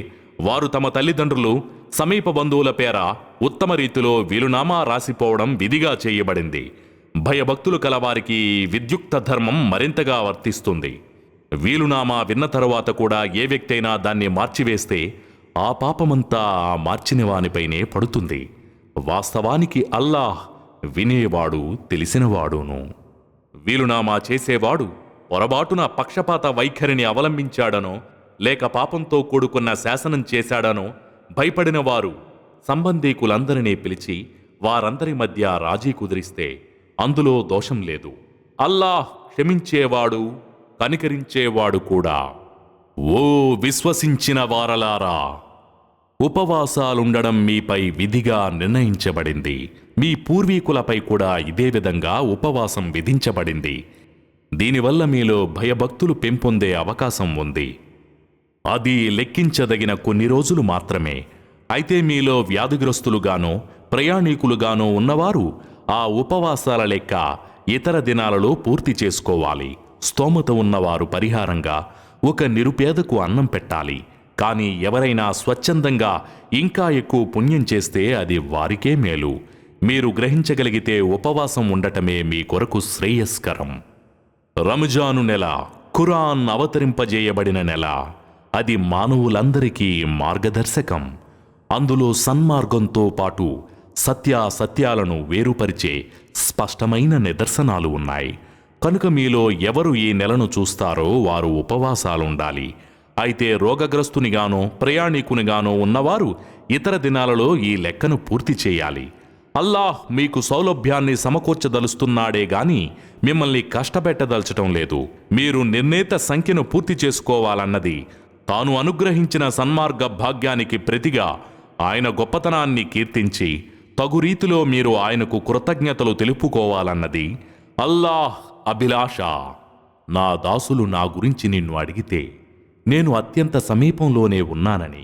వారు తమ తల్లిదండ్రులు, సమీప బంధువుల పేర ఉత్తమ రీతిలో వీలునామా రాసిపోవడం విధిగా చేయబడింది. భయభక్తులు కలవారికి విద్యుక్త ధర్మం మరింతగా వర్తిస్తుంది. వీలునామా విన్న తరువాత కూడా ఏ వ్యక్తైనా దాన్ని మార్చివేస్తే ఆ పాపమంతా ఆ మార్చిన వానిపైనే పడుతుంది. వాస్తవానికి అల్లాహ్ వినేవాడు, తెలిసినవాడును. వీలునామా చేసేవాడు పొరబాటున పక్షపాత వైఖరిని అవలంబించాడనో లేక పాపంతో కూడుకున్న శాసనం చేశాడనో భయపడిన వారు సంబంధీకులందరినీ పిలిచి వారందరి మధ్య రాజీ కుదిరిస్తే అందులో దోషం లేదు. అల్లాహ్ క్షమించేవాడు, కనికరించేవాడు కూడా. ఓ విశ్వసించిన వారలారా, ఉపవాసాలుండడం మీపై విధిగా నిర్ణయించబడింది. మీ పూర్వీకులపై కూడా ఇదే విధంగా ఉపవాసం విధించబడింది. దీనివల్ల మీలో భయభక్తులు పెంపొందే అవకాశం ఉంది. అది లెక్కించదగిన కొన్ని రోజులు మాత్రమే. అయితే మీలో వ్యాధిగ్రస్తులుగానో ప్రయాణీకులుగానో ఉన్నవారు ఆ ఉపవాసాల లెక్క ఇతర దినాలలో పూర్తి చేసుకోవాలి. స్తోమత ఉన్నవారు పరిహారంగా ఒక నిరుపేదకు అన్నం పెట్టాలి. కానీ ఎవరైనా స్వచ్ఛందంగా ఇంకా ఎక్కువ పుణ్యం చేస్తే అది వారికే మేలు. మీరు గ్రహించగలిగితే ఉపవాసం ఉండటమే మీ కొరకు శ్రేయస్కరం. రంజాను నెల ఖురాన్ అవతరింపజేయబడిన నెల. అది మానవులందరికీ మార్గదర్శకం. అందులో సన్మార్గంతో పాటు సత్యాసత్యాలను వేరుపరిచే స్పష్టమైన నిదర్శనాలు ఉన్నాయి. కనుక మీలో ఎవరు ఈ నెలను చూస్తారో వారు ఉపవాసాలుండాలి. అయితే రోగగ్రస్తునిగానో ప్రయాణికునిగానో ఉన్నవారు ఇతర దినాలలో ఈ లెక్కను పూర్తి చేయాలి. అల్లాహ్ మీకు సౌలభ్యాన్ని సమకూర్చదలుస్తున్నాడే గాని మిమ్మల్ని కష్టపెట్టదలచటం లేదు. మీరు నిర్ణీత సంఖ్యను పూర్తి చేసుకోవాలన్నది తాను అనుగ్రహించిన సన్మార్గ భాగ్యానికి ప్రతిగా ఆయన గొప్పతనాన్ని కీర్తించి తగు రీతిలో మీరు ఆయనకు కృతజ్ఞతలు తెలుపుకోవాలన్నది అల్లాహ్ అభిలాష. నా దాసులు నా గురించి నిన్ను అడిగితే నేను అత్యంత సమీపంలోనే ఉన్నానని,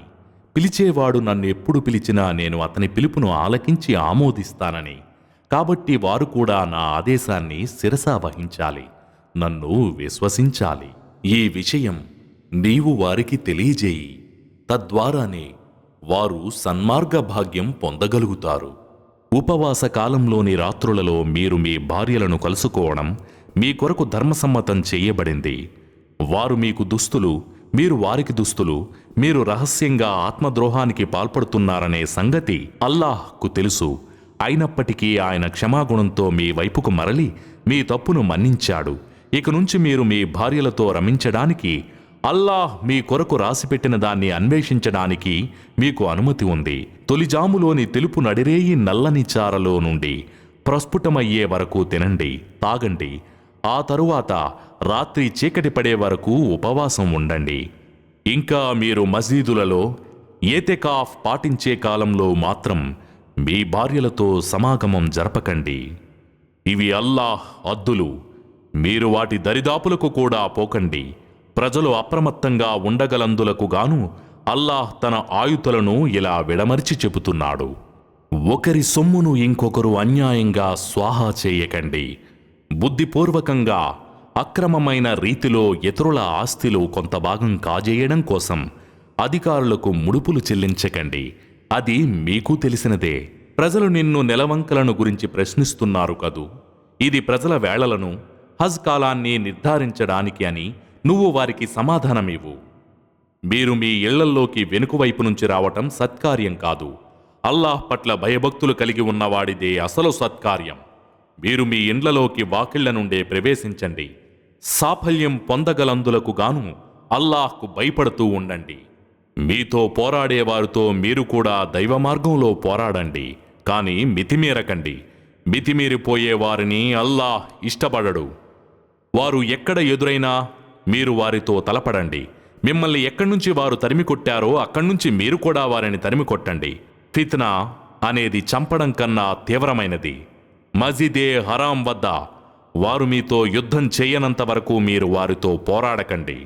పిలిచేవాడు నన్ను ఎప్పుడు పిలిచినా నేను అతని పిలుపును ఆలకించి ఆమోదిస్తానని, కాబట్టి వారు కూడా నా ఆదేశాన్ని శిరసా వహించాలి, నన్ను విశ్వసించాలి. ఈ విషయం నీవు వారికి తెలియజేయి, తద్వారానే వారు సన్మార్గ భాగ్యం పొందగలుగుతారు. ఉపవాస కాలంలోని రాత్రులలో మీరు మీ భార్యలను కలుసుకోవడం మీ కొరకు ధర్మసమ్మతం చేయబడింది. వారు మీకు దుస్తులు, మీరు వారికి దుస్తులు. మీరు రహస్యంగా ఆత్మద్రోహానికి పాల్పడుతున్నారనే సంగతి అల్లాహ్కు తెలుసు. అయినప్పటికీ ఆయన క్షమాగుణంతో మీ వైపుకు మరలి మీ తప్పును మన్నించాడు. ఇక నుంచి మీరు మీ భార్యలతో రమించడానికి, అల్లాహ్ మీ కొరకు రాసిపెట్టిన దాన్ని అన్వేషించడానికి మీకు అనుమతి ఉంది. తొలిజాములోని తెలుపు నడిరేయి నల్లని చారలో నుండి ప్రస్ఫుటమయ్యే వరకు తినండి, తాగండి. ఆ తరువాత రాత్రి చీకటి పడే వరకు ఉపవాసం ఉండండి. ఇంకా మీరు మసీదులలో ఏతెకాఫ్ పాటించే కాలంలో మాత్రం మీ భార్యలతో సమాగమం జరపకండి. ఇవి అల్లాహ్ హద్దులు. మీరు వాటి దరిదాపులకు కూడా పోకండి. ప్రజలు అప్రమత్తంగా ఉండగలందులకు గాను అల్లాహ్ తన ఆయుతులను ఇలా విడమర్చి చెబుతున్నాడు. ఒకరి సొమ్మును ఇంకొకరు అన్యాయంగా స్వాహా చేయకండి. బుద్ధిపూర్వకంగా అక్రమమైన రీతిలో ఇతరుల ఆస్తిలో కొంత భాగం కాజేయడం కోసం అధికారులకు ముడుపులు చెల్లించకండి. అది మీకు తెలిసినదే. ప్రజలు నిన్ను నెలవంకలను గురించి ప్రశ్నిస్తున్నారు కదూ. ఇది ప్రజల వేళలను, హజ్ కాలాన్ని నిర్ధారించడానికి అని నువ్వు వారికి సమాధానమివ్వు. మీరు మీ ఇళ్లల్లోకి వెనుకవైపు నుంచి రావటం సత్కార్యం కాదు. అల్లాహ్ పట్ల భయభక్తులు కలిగి ఉన్నవాడిదే అసలు సత్కార్యం. మీరు మీ ఇండ్లలోకి వాకిళ్ల నుండే ప్రవేశించండి. సాఫల్యం పొందగలందులకు గాను అల్లాహ్కు భయపడుతూ ఉండండి. మీతో పోరాడేవారితో మీరు కూడా దైవ మార్గంలో పోరాడండి, కానీ మితిమీరకండి. మితిమీరిపోయే వారిని అల్లాహ్ ఇష్టపడడు. వారు ఎక్కడ ఎదురైనా మీరు వారితో తలపడండి. మిమ్మల్ని ఎక్కడి నుంచి వారు తరిమి కొట్టారో అక్కడి నుంచి మీరు కూడా వారిని తరిమి కొట్టండి. ఫిత్నా అనేది చంపడం కన్నా తీవ్రమైనది. మస్జిదే హరాం వద్ద వారు మీతో యుద్ధం చేయనంత వరకు మీరు వారితో పోరాడకండి.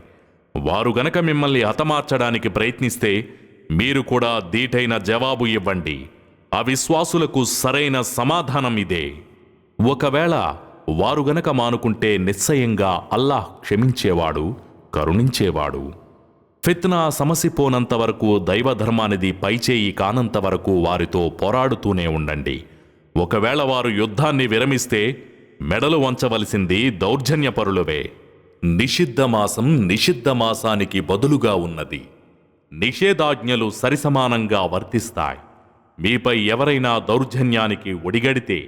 వారు గనక మిమ్మల్ని హతమార్చడానికి ప్రయత్నిస్తే మీరు కూడా దీటైన జవాబు ఇవ్వండి. అవిశ్వాసులకు సరైన సమాధానం ఇదే. ఒకవేళ వారు గనక మానుకుంటే నిశ్చయంగా అల్లాహ్ క్షమించేవాడు, కరుణించేవాడు. ఫిత్నా సమసిపోనంత వరకు, దైవధర్మానిది పైచేయి కానంత వరకు వారితో పోరాడుతూనే ఉండండి. ఒకవేళ వారు యుద్ధాన్ని విరమిస్తే మెడలు వంచవలసింది దౌర్జన్యపరులవే. నిషిద్ధ మాసం నిషిద్ధ మాసానికి బదులుగా ఉన్నది. నిషేధాజ్ఞలు సరిసమానంగా వర్తిస్తాయి. మీపై ఎవరైనా దౌర్జన్యానికి ఒడిగడితే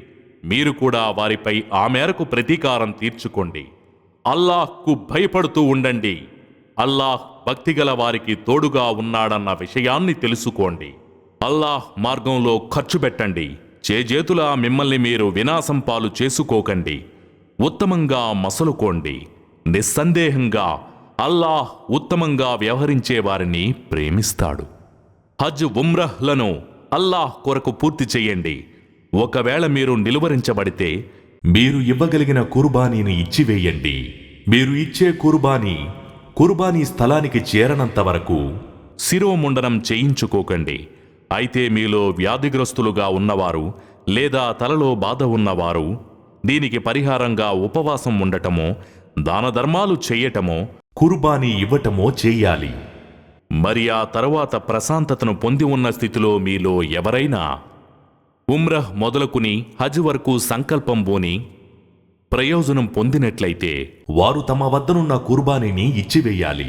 మీరు కూడా వారిపై ఆ మేరకు ప్రతీకారం తీర్చుకోండి. అల్లాహ్కు భయపడుతూ ఉండండి. అల్లాహ్ భక్తిగల వారికి తోడుగా ఉన్నాడన్న విషయాన్ని తెలుసుకోండి. అల్లాహ్ మార్గంలో ఖర్చు పెట్టండి. చేజేతులా మిమ్మల్ని మీరు వినాశం పాలు చేసుకోకండి. ఉత్తమంగా మసలుకోండి. నిస్సందేహంగా అల్లాహ్ ఉత్తమంగా వ్యవహరించే వారిని ప్రేమిస్తాడు. హజ్, ఉమ్రహ్లను అల్లాహ్ కొరకు పూర్తి చెయ్యండి. ఒకవేళ మీరు నిలువరించబడితే మీరు ఇవ్వగలిగిన కుర్బానీని ఇచ్చివేయండి. మీరు ఇచ్చే కుర్బానీ స్థలానికి చేరనంత వరకు శిరోముండనం చేయించుకోకండి. అయితే మీలో వ్యాధిగ్రస్తులుగా ఉన్నవారు లేదా తలలో బాధ ఉన్నవారు దీనికి పరిహారంగా ఉపవాసం ఉండటమో, దానధర్మాలు చెయ్యటమో, కుర్బానీ ఇవ్వటమో చెయ్యాలి. మరి ఆ తరువాత ప్రశాంతతను పొంది ఉన్న స్థితిలో మీలో ఎవరైనా ఉమ్రహ్ మొదలుకుని హజ్ వరకు సంకల్పం బోని ప్రయోజనం పొందినట్లయితే వారు తమ వద్దనున్న కుర్బానీని ఇచ్చివేయాలి.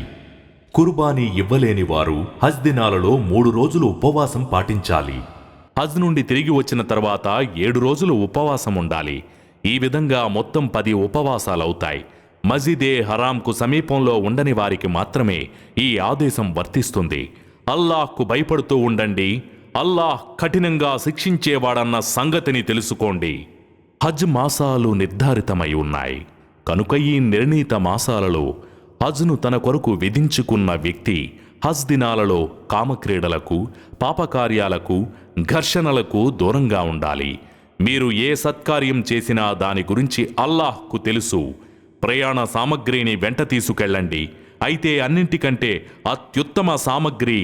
కుర్బానీ ఇవ్వలేని వారు హజ్ దినాలలో 3 రోజులు ఉపవాసం పాటించాలి. హజ్ నుండి తిరిగి వచ్చిన తర్వాత 7 రోజులు ఉపవాసం ఉండాలి. ఈ విధంగా మొత్తం 10 ఉపవాసాలవుతాయి. మస్జిదే హరాంకు సమీపంలో ఉండని వారికి మాత్రమే ఈ ఆదేశం వర్తిస్తుంది. అల్లాహ్కు భయపడుతూ ఉండండి. అల్లాహ్ కఠినంగా శిక్షించేవాడన్న సంగతిని తెలుసుకోండి. హజ్ మాసాలు నిర్ధారితమై ఉన్నాయి కనుక ఈ నిర్ణీత మాసాలలో హజ్ను తన కొరకు విధించుకున్న వ్యక్తి హజ్ దినాలలో కామక్రీడలకు, పాపకార్యాలకు, ఘర్షణలకు దూరంగా ఉండాలి. మీరు ఏ సత్కార్యం చేసినా దాని గురించి అల్లాహ్కు తెలుసు. ప్రయాణ సామగ్రిని వెంట తీసుకెళ్ళండి. అయితే అన్నింటికంటే అత్యుత్తమ సామగ్రి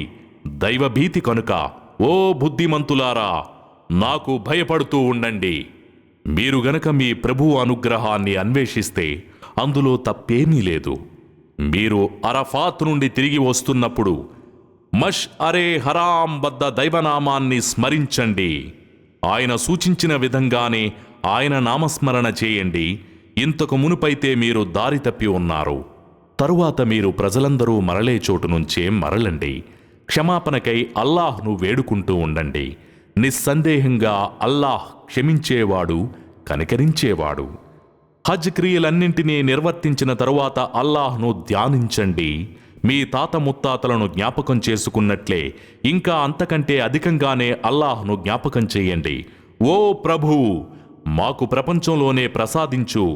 దైవభీతి కనుక ఓ బుద్ధిమంతులారా, నాకు భయపడుతూ ఉండండి. మీరు గనక మీ ప్రభువు అనుగ్రహాన్ని అన్వేషిస్తే అందులో తప్పేమీ లేదు. మీరు అరఫాత్ నుండి తిరిగి వస్తున్నప్పుడు మష్ అరే హరాం వద్ద దైవనామాన్ని స్మరించండి. ఆయన సూచించిన విధంగానే ఆయన నామస్మరణ చేయండి. ఇంతకు మునుపైతే మీరు దారి తప్పి ఉన్నారు. తరువాత మీరు ప్రజలందరూ మరలే చోటు నుంచే మరలండి. క్షమాపణకై అల్లాహ్ను వేడుకుంటూ ఉండండి. నిస్సందేహంగా అల్లాహ్ క్షమించేవాడు, కనికరించేవాడు. హజ్ క్రియలన్నింటినీ నిర్వర్తించిన తరువాత అల్లాహ్ను ధ్యానించండి. మీ తాత ముత్తాతలను జ్ఞాపకం చేసుకున్నట్లే ఇంకా అంతకంటే అధికంగానే అల్లాహ్ను జ్ఞాపకం చేయండి. ఓ ప్రభువు, మాకు ప్రపంచంలోనే ప్రసాదించు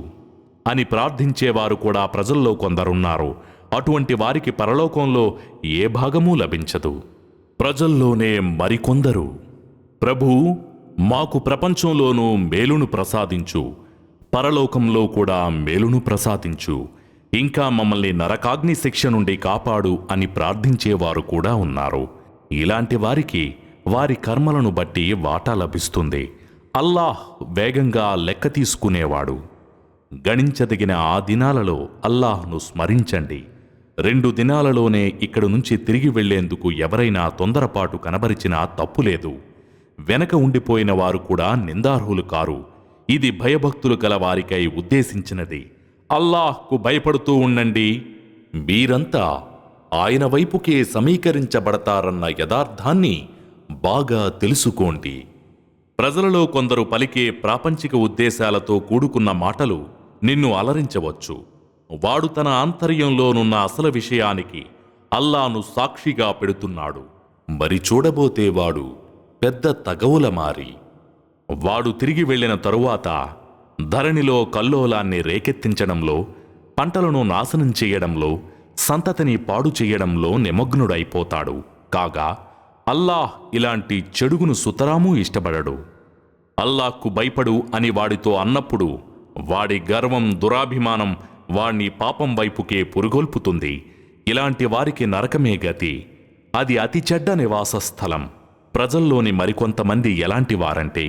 అని ప్రార్థించేవారు కూడా ప్రజల్లో కొందరున్నారు. అటువంటి వారికి పరలోకంలో ఏ భాగమూ లభించదు. ప్రజల్లోనే మరికొందరు, ప్రభువు, మాకు ప్రపంచంలోనూ మేలును ప్రసాదించు, పరలోకంలో కూడా మేలును ప్రసాదించు, ఇంకా మమ్మల్ని నరకాగ్ని శిక్ష నుండి కాపాడు అని ప్రార్థించేవారు కూడా ఉన్నారు. ఇలాంటి వారికి వారి కర్మలను బట్టి వాటా లభిస్తుంది. అల్లాహ్ వేగంగా లెక్క తీసుకునేవాడు. గణించదగిన ఆ దినాలలో అల్లాహ్ను స్మరించండి. 2 దినాలలోనే ఇక్కడి నుంచి తిరిగి వెళ్లేందుకు ఎవరైనా తొందరపాటు కనబరిచినా తప్పులేదు. వెనక ఉండిపోయిన వారు కూడా నిందార్హులు కారు. ఇది భయభక్తులు గల వారికై ఉద్దేశించినది. అల్లాహ్కు భయపడుతూ ఉండండి. మీరంతా ఆయన వైపుకే సమీకరించబడతారన్న యథార్థాన్ని బాగా తెలుసుకోండి. ప్రజలలో కొందరు పలికే ప్రాపంచిక ఉద్దేశాలతో కూడుకున్న మాటలు నిన్ను అలరించవచ్చు. వాడు తన ఆంతర్యంలోనున్న అసలు విషయానికి అల్లాను సాక్షిగా పెడుతున్నాడు. మరి చూడబోతే వాడు పెద్ద తగవులమారి. వాడు తిరిగి వెళ్లిన తరువాత ధరణిలో కల్లోలాన్ని రేకెత్తించడంలో, పంటలను నాశనం చేయడంలో, సంతతిని పాడు చేయడంలో నిమగ్నుడైపోతాడు. కాగా అల్లాహ్ ఇలాంటి చెడుగును సుతరామూ ఇష్టపడడు. అల్లాహ్కు భయపడు అని వాడితో అన్నప్పుడు వాడి గర్వం, దురాభిమానం వాణ్ణి పాపం వైపుకే పురుగొల్పుతుంది. ఇలాంటి వారికి నరకమే గతి. అది అతి చెడ్డ నివాస స్థలం. ప్రజల్లోని మరికొంతమంది ఎలాంటి వారంటే,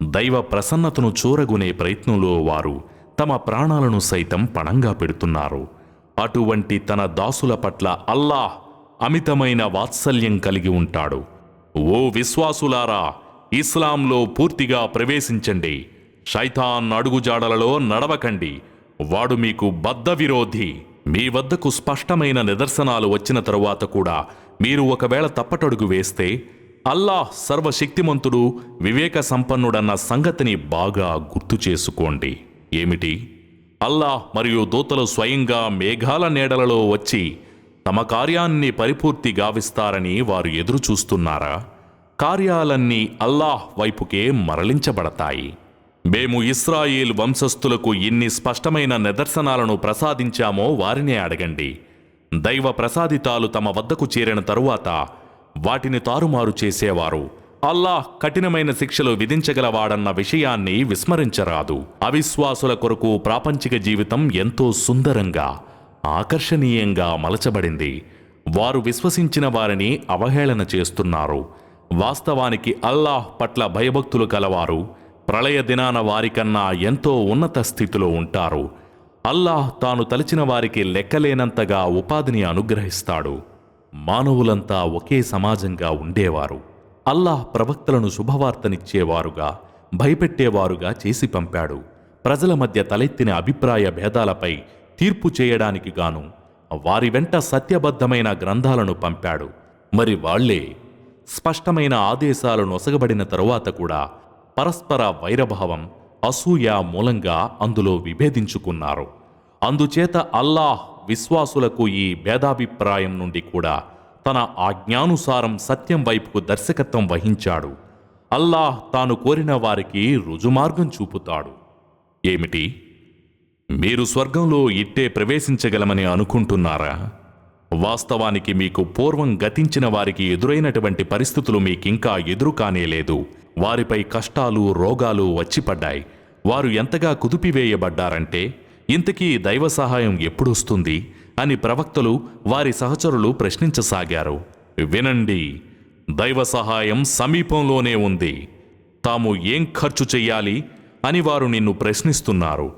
దైవ ప్రసన్నతను చూరగునే ప్రయత్నంలో వారు తమ ప్రాణాలను సైతం పణంగా పెడుతున్నారు. అటువంటి తన దాసుల పట్ల అల్లాహ్ అమితమైన వాత్సల్యం కలిగి ఉంటాడు. ఓ విశ్వాసులారా, ఇస్లాంలో పూర్తిగా ప్రవేశించండి. శైతాన్ అడుగుజాడలలో నడవకండి. వాడు మీకు బద్ధ విరోధి. మీ వద్దకు స్పష్టమైన నిదర్శనాలు వచ్చిన తరువాత కూడా మీరు ఒకవేళ తప్పటడుగు వేస్తే అల్లాహ్ సర్వశక్తిమంతుడు, వివేక సంపన్నుడన్న సంగతిని బాగా గుర్తు చేసుకోండి. ఏమిటి? అల్లాహ్ మరియు దూతలు స్వయంగా మేఘాల నీడలలో వచ్చి తమ కార్యాన్ని పరిపూర్తి గావిస్తారని వారు ఎదురు చూస్తున్నారా? కార్యాలన్నీ అల్లాహ్ వైపుకే మరలించబడతాయి. మేము ఇస్రాయేల్ వంశస్థులకు ఇన్ని స్పష్టమైన నిదర్శనాలను ప్రసాదించామో వారినే అడగండి. దైవ ప్రసాదితాలు తమ వద్దకు చేరిన తరువాత వాటిని తారుమారు చేసేవారు అల్లాహ్ కఠినమైన శిక్షలు విధించగలవాడన్న విషయాన్ని విస్మరించరాదు. అవిశ్వాసుల కొరకు ప్రాపంచిక జీవితం ఎంతో సుందరంగా, ఆకర్షణీయంగా మలచబడింది. వారు విశ్వసించిన వారిని అవహేళన చేస్తున్నారు. వాస్తవానికి అల్లాహ్ పట్ల భయభక్తులు కలవారు ప్రళయ దినాన వారికన్నా ఎంతో ఉన్నత స్థితిలో ఉంటారు. అల్లాహ్ తాను తలచిన వారికి లెక్కలేనంతగా ఉపాధిని అనుగ్రహిస్తాడు. మానవులంతా ఒకే సమాజంగా ఉండేవారు. అల్లాహ్ ప్రవక్తలను శుభవార్తనిచ్చేవారుగా, భయపెట్టేవారుగా చేసి పంపాడు. ప్రజల మధ్య తలెత్తిన అభిప్రాయ భేదాలపై తీర్పు చేయడానికి గాను వారి వెంట సత్యబద్ధమైన గ్రంథాలను పంపాడు. మరి వాళ్లే స్పష్టమైన ఆదేశాలు నొసగబడిన తరువాత కూడా పరస్పర వైరభావం, అసూయ మూలంగా అందులో విభేదించుకున్నారు. అందుచేత అల్లాహ్ విశ్వాసులకు ఈ భేదాభిప్రాయం నుండి కూడా తన ఆజ్ఞానుసారం సత్యం వైపుకు దర్శకత్వం వహించాడు. అల్లాహ్ తాను కోరిన వారికి రుజుమార్గం చూపుతాడు. ఏమిటి? మీరు స్వర్గంలో ఇట్టే ప్రవేశించగలమని అనుకుంటున్నారా? వాస్తవానికి మీకు పూర్వం గతించిన వారికి ఎదురైనటువంటి పరిస్థితులు మీకింకా ఎదురు కానేలేదు. వారిపై కష్టాలు, రోగాలు వచ్చిపడ్డాయి. వారు ఎంతగా కుదిపివేయబడ్డారంటే, ఇంతకీ దైవ సహాయం ఎప్పుడొస్తుంది అని ప్రవక్తలు, వారి సహచరులు ప్రశ్నించసాగారు. వినండి, దైవ సహాయం సమీపంలోనే ఉంది. తాము ఏం ఖర్చు చెయ్యాలి అని వారు నిన్ను ప్రశ్నిస్తున్నారు.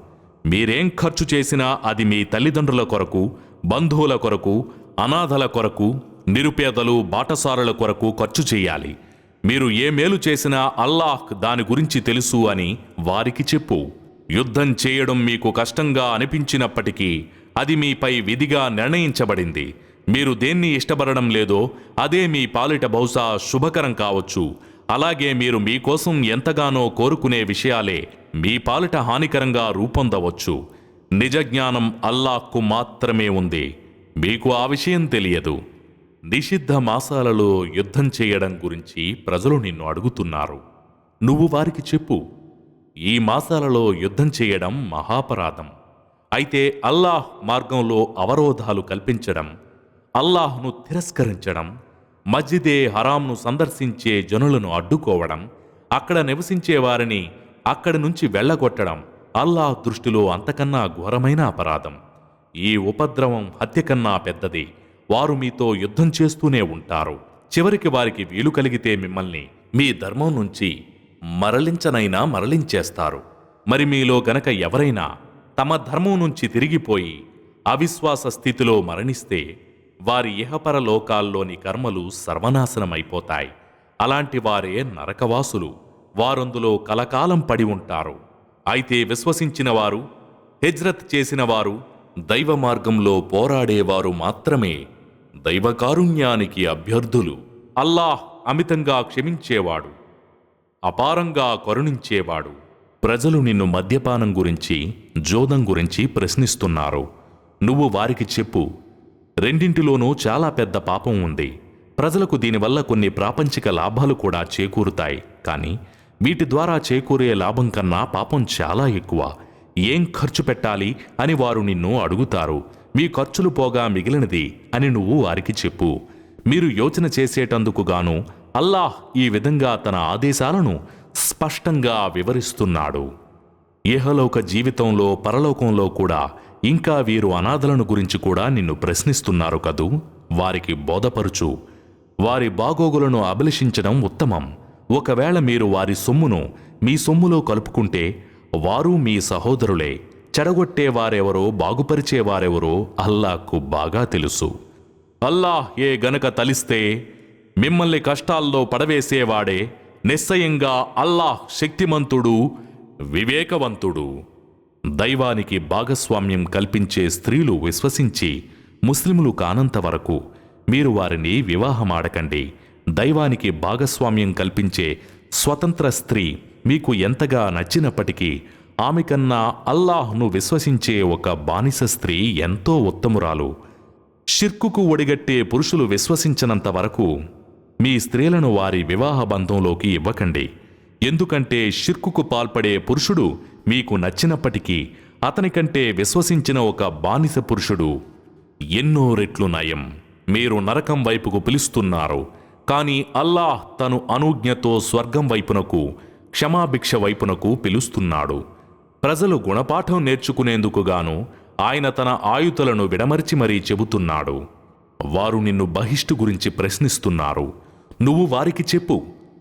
మీరేం ఖర్చు చేసినా అది మీ తల్లిదండ్రుల కొరకు, బంధువుల కొరకు, అనాథల కొరకు, నిరుపేదలు, బాటసారుల కొరకు ఖర్చు చెయ్యాలి. మీరు ఏ మేలు చేసినా అల్లాహ్ దాని గురించి తెలుసు అని వారికి చెప్పు. యుద్ధం చేయడం మీకు కష్టంగా అనిపించినప్పటికీ అది మీపై విధిగా నిర్ణయించబడింది. మీరు దేన్ని ఇష్టపడడం లేదో అదే మీ పాలిట బహుశా శుభకరం కావచ్చు. అలాగే మీరు మీకోసం ఎంతగానో కోరుకునే విషయాలే మీ పాలిట హానికరంగా రూపొందవచ్చు. నిజజ్ఞానం అల్లాహ్కు మాత్రమే ఉంది. మీకు ఆ విషయం తెలియదు. నిషిద్ధ మాసాలలో యుద్ధం చేయడం గురించి ప్రజలు నిన్ను అడుగుతున్నారు. నువ్వు వారికి చెప్పు, ఈ మాసాలలో యుద్ధం చేయడం మహాపరాధం. అయితే అల్లాహ్ మార్గంలో అవరోధాలు కల్పించడం, అల్లాహ్ను తిరస్కరించడం, మస్జిదే హరాంను సందర్శించే జనులను అడ్డుకోవడం, అక్కడ నివసించే వారిని అక్కడి నుంచి వెళ్ళగొట్టడం అల్లాహ్ దృష్టిలో అంతకన్నా ఘోరమైన అపరాధం. ఈ ఉపద్రవం హత్య కన్నా పెద్దది. వారు మీతో యుద్ధం చేస్తూనే ఉంటారు. చివరికి వారికి వీలు కలిగితే మిమ్మల్ని మీ ధర్మం నుంచి మరలించనైనా మరలించేస్తారు. మరి మీలో గనక ఎవరైనా తమ ధర్మం నుంచి తిరిగిపోయి అవిశ్వాస స్థితిలో మరణిస్తే వారి ఇహపర లోకాల్లోని కర్మలు సర్వనాశనమైపోతాయి. అలాంటి వారే నరకవాసులు. వారందులో కలకాలం పడి ఉంటారు. అయితే విశ్వసించిన వారు, హిజ్రత్ చేసిన వారు, దైవ మార్గంలో పోరాడేవారు మాత్రమే దైవకారుణ్యానికి అభ్యర్థులు. అల్లాహ్ అమితంగా క్షమించేవాడు, అపారంగా కరుణించేవాడు. ప్రజలు నిన్ను మద్యపానం గురించి, జోదం గురించి ప్రశ్నిస్తున్నారు. నువ్వు వారికి చెప్పు, రెండింటిలోనూ చాలా పెద్ద పాపం ఉంది. ప్రజలకు దీనివల్ల కొన్ని ప్రాపంచిక లాభాలు కూడా చేకూరుతాయి. కానీ వీటి ద్వారా చేకూరే లాభం కన్నా పాపం చాలా ఎక్కువ. ఏం ఖర్చు పెట్టాలి అని వారు నిన్ను అడుగుతారు. మీ ఖర్చులు పోగా మిగిలినది అని నువ్వు వారికి చెప్పు. మీరు యోచన చేసేటందుకు గాను అల్లాహ్ ఈ విధంగా తన ఆదేశాలను స్పష్టంగా వివరిస్తున్నాడు. ఇహలోక జీవితంలో, పరలోకంలో కూడా ఇంకా వీరు అనాథలను గురించి కూడా నిన్ను ప్రశ్నిస్తున్నారు కదూ. వారికి బోధపరుచు. వారి బాగోగులను అభిలషించడం ఉత్తమం. ఒకవేళ మీరు వారి సొమ్మును మీ సొమ్ములో కలుపుకుంటే వారు మీ సహోదరులే. చెడగొట్టేవారెవరో, బాగుపరిచేవారెవరో అల్లాహ్కు బాగా తెలుసు. అల్లాహ్ ఏ గనక తలిస్తే మిమ్మల్ని కష్టాల్లో పడవేసేవాడే. నిశ్చయంగా అల్లాహ్ శక్తిమంతుడు, వివేకవంతుడు. దైవానికి భాగస్వామ్యం కల్పించే స్త్రీలు విశ్వసించి ముస్లిములు కానంత వరకు మీరు వారిని వివాహమాడకండి. దైవానికి భాగస్వామ్యం కల్పించే స్వతంత్ర స్త్రీ మీకు ఎంతగా నచ్చినప్పటికీ ఆమె కన్నా అల్లాహ్ను విశ్వసించే ఒక బానిస స్త్రీ ఎంతో ఉత్తమురాలు. షిర్కుకు ఒడిగట్టే పురుషులు విశ్వసించనంత వరకు మీ స్త్రీలను వారి వివాహ బంధంలోకి ఇవ్వకండి. ఎందుకంటే షిర్కుకు పాల్పడే పురుషుడు మీకు నచ్చినప్పటికీ అతనికంటే విశ్వసించిన ఒక బానిస పురుషుడు ఎన్నో రెట్లు నయం. మీరు నరకం వైపుకు పిలుస్తున్నారు, కానీ అల్లాహ్ తను అనుజ్ఞతో స్వర్గం వైపునకు, క్షమాభిక్ష వైపునకు పిలుస్తున్నాడు. ప్రజలు గుణపాఠం నేర్చుకునేందుకుగాను ఆయన తన ఆయుధలను విడమర్చి మరీ చెబుతున్నాడు. వారు నిన్ను బహిష్టు గురించి ప్రశ్నిస్తున్నారు. నువ్వు వారికి చెప్పు,